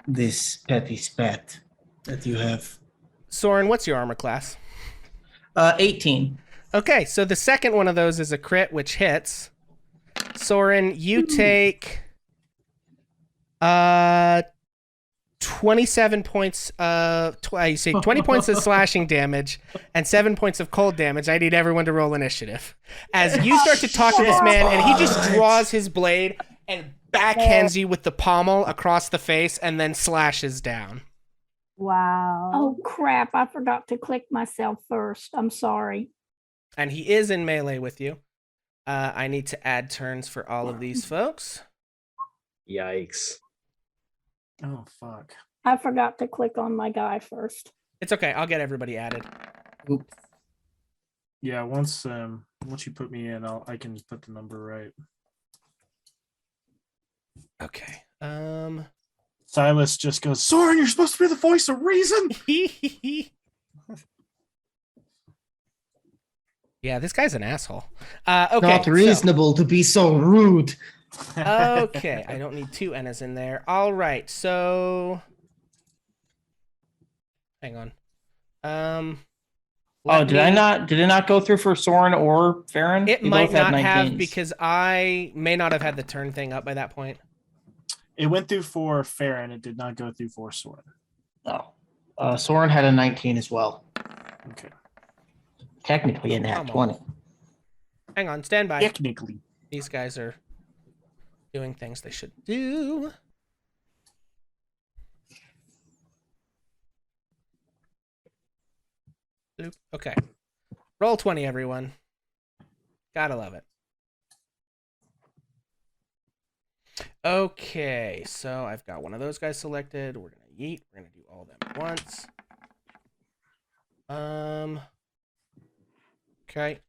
this petty spat that you have. Soren, what's your armor class? 18. Okay, so the second one of those is a crit, which hits. Soren, you take 27 points of 20 points of slashing damage and 7 points of cold damage. I need everyone to roll initiative. As you start to talk to this man, and he just draws his blade and backhands you with the pommel across the face and then slashes down. Wow. Oh crap, I forgot to click myself first. I'm sorry. And he is in melee with you. I need to add turns for all of these folks. Yikes. Oh fuck. I forgot to click on my guy first. It's okay. I'll get everybody added. Oops. Yeah, once you put me in, I can put the number right. Okay. Silas just goes, "Soren, you're supposed to be the voice of reason." Yeah, this guy's an asshole. Okay. Not reasonable to be so rude. Okay, I don't need two N's in there. All right, so hang on. Did it not go through for Soren or Farron? It They might both had not have 19s. because I may not have had the turn thing up by that point. It went through for Farron. It did not go through for Soren. Oh. Soren had a 19 as well. Okay. Technically, in that Come on. 20. Hang on, stand by. Technically. These guys are doing things they should do. Bloop. Okay. Roll 20, everyone. Gotta love it. Okay, so I've got one of those guys selected. We're gonna yeet. We're gonna do all of them at once. Okay.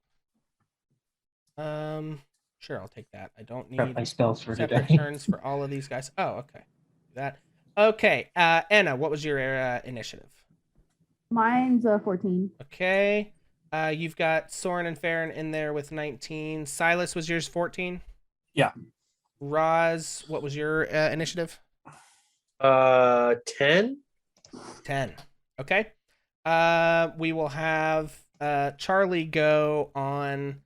Sure, I'll take that. I don't need My spells for separate today. turns for all of these guys. Oh, okay. Do that. Okay, Anna, what was your initiative? Mine's 14. Okay. You've got Soren and Farron in there with 19. Silas, was yours 14? Yeah. Roz, what was your initiative? 10. 10. Okay. We will have Charlie go on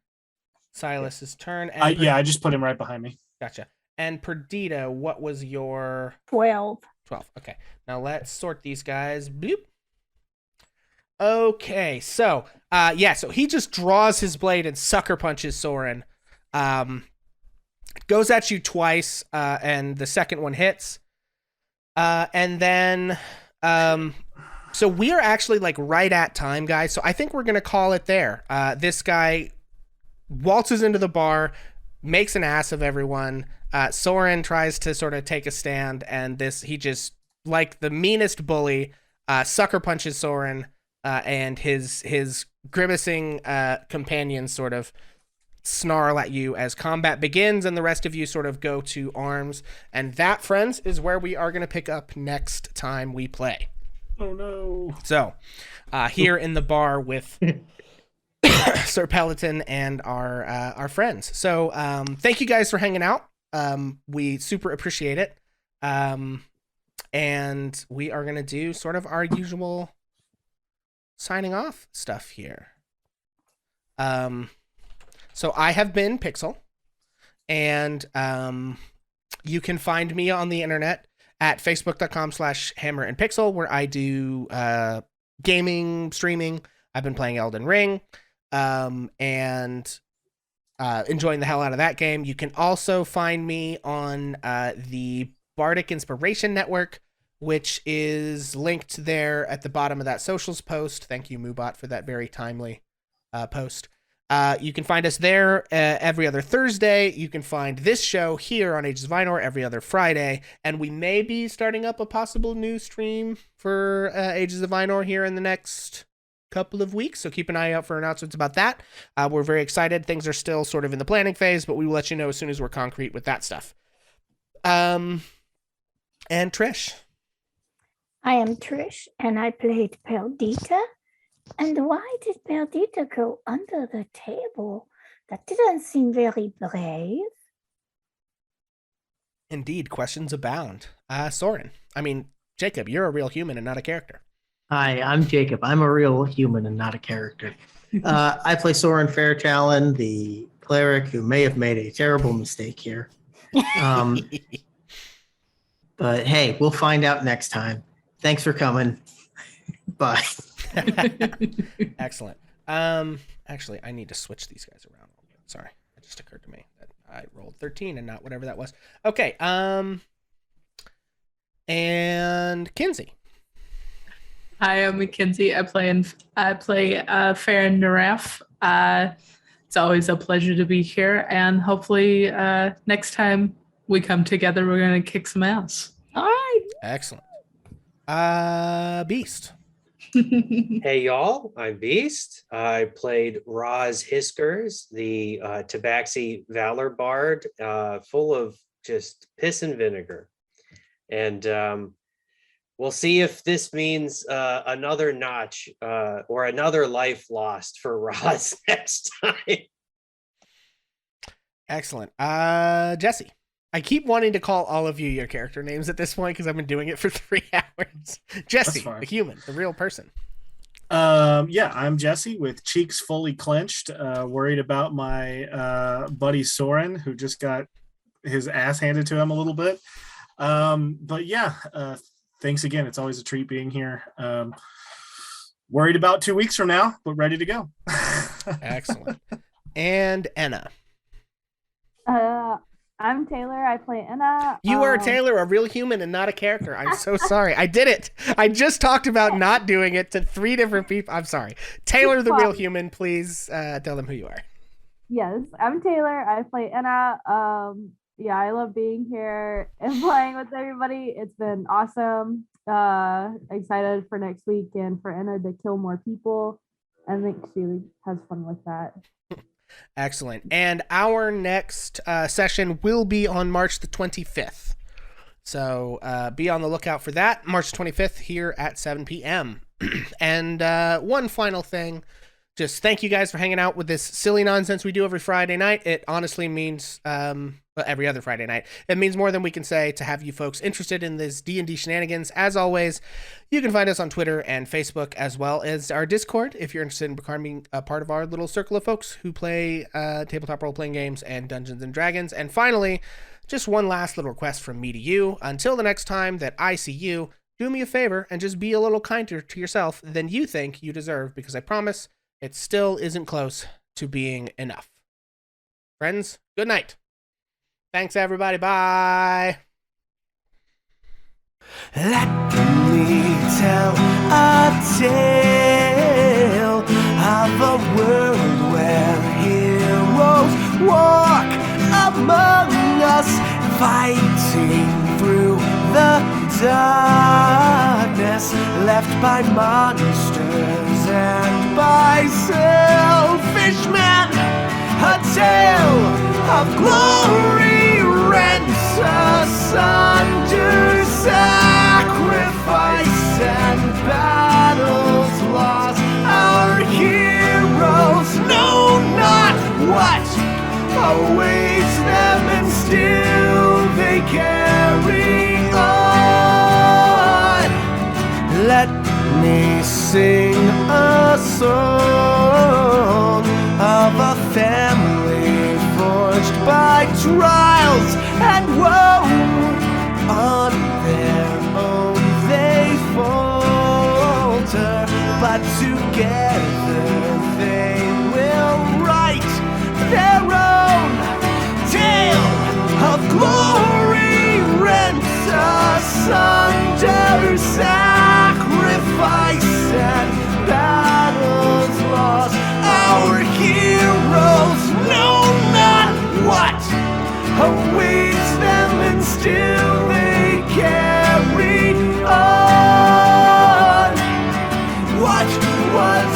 Silas's turn. And I just put him right behind me. Gotcha. And Perdita, what was your 12. 12? Okay. Now let's sort these guys. Bloop. Okay. So, so he just draws his blade and sucker punches Soren. Goes at you twice, and the second one hits. And then, so we are actually like right at time, guys. So I think we're going to call it there. This guy waltzes into the bar, makes an ass of everyone. Soren tries to sort of take a stand, and he just, like the meanest bully, sucker punches Soren, and his grimacing companions sort of snarl at you as combat begins, and the rest of you sort of go to arms. And that, friends, is where we are going to pick up next time we play. Oh no. So, here in the bar with Sir Peloton and our friends. So, thank you guys for hanging out. We super appreciate it. And we are going to do sort of our usual signing off stuff here. So I have been Pixel, and you can find me on the internet at facebook.com/hammerandpixel, where I do gaming, streaming. I've been playing Elden Ring, and enjoying the hell out of that game. You can also find me on the Bardic Inspiration Network, which is linked there at the bottom of that socials post. Thank you, Moobot, for that very timely post. You can find us there every other Thursday. You can find this show here on Ages of Ainor every other Friday. And we may be starting up a possible new stream for Ages of Ainor here in the next couple of weeks. So keep an eye out for announcements about that. We're very excited. Things are still sort of in the planning phase, but we will let you know as soon as we're concrete with that stuff. And Trish. I am Trish, and I played Perdita. And why did Perdita go under the table? That didn't seem very brave. Indeed, questions abound. Soren. I mean, Jacob, you're a real human and not a character. Hi, I'm Jacob. I'm a real human and not a character. I play Soren Fairtalon, the cleric who may have made a terrible mistake here. But hey, we'll find out next time. Thanks for coming. Bye. Excellent. Actually, I need to switch these guys around. Sorry, it just occurred to me that I rolled 13 and not whatever that was. Okay. And Kinsey. Hi, I'm Mackenzie. I play Farron Naraf. It's always a pleasure to be here, and hopefully next time we come together, we're going to kick some ass. All right. Excellent. Beast. Hey y'all, I'm Beast. I played Roz Hiskers, the Tabaxi Valor Bard, full of just piss and vinegar. And we'll see if this means another notch or another life lost for Roz next time. Excellent. Jesse. I keep wanting to call all of you your character names at this point because I've been doing it for 3 hours. Jesse, the human, the real person. I'm Jesse with cheeks fully clenched, worried about my buddy Soren, who just got his ass handed to him a little bit. Thanks again. It's always a treat being here. Worried about 2 weeks from now, but ready to go. Excellent. And Enna. I'm Taylor. I play Enna. You are Taylor, a real human and not a character. I'm so sorry. I did it. I just talked about not doing it to 3 different people. I'm sorry. Taylor, the real human, please tell them who you are. Yes, I'm Taylor. I play Enna. I love being here and playing with everybody. It's been awesome. Excited for next week and for Enna to kill more people. I think she has fun with that. Excellent. And our next session will be on March the 25th. So be on the lookout for that. March 25th here at 7 p.m. And one final thing just thank you guys for hanging out with this silly nonsense we do every Friday night. It honestly means every other Friday night. It means more than we can say to have you folks interested in this D&D shenanigans. As always, you can find us on Twitter and Facebook, as well as our Discord if you're interested in becoming a part of our little circle of folks who play tabletop role-playing games and Dungeons and Dragons. And finally, just one last little request from me to you. Until the next time that I see you, do me a favor and just be a little kinder to yourself than you think you deserve, because I promise it still isn't close to being enough. Friends, good night. Thanks, everybody. Bye. Let me tell a tale of a world where heroes walk among us, fighting through the darkness left by monsters and by selfish men. A tale of glory rents asunder, sacrifice and battles lost. Our heroes know not what awaits them, and still they carry on. Let me sing a song of a family forged by trials and woe. On their own they falter, but together they will write their own tale of glory rent asunder, sacrifice and battles lost. Our heroes know not what awaits them, and still they carry on. What was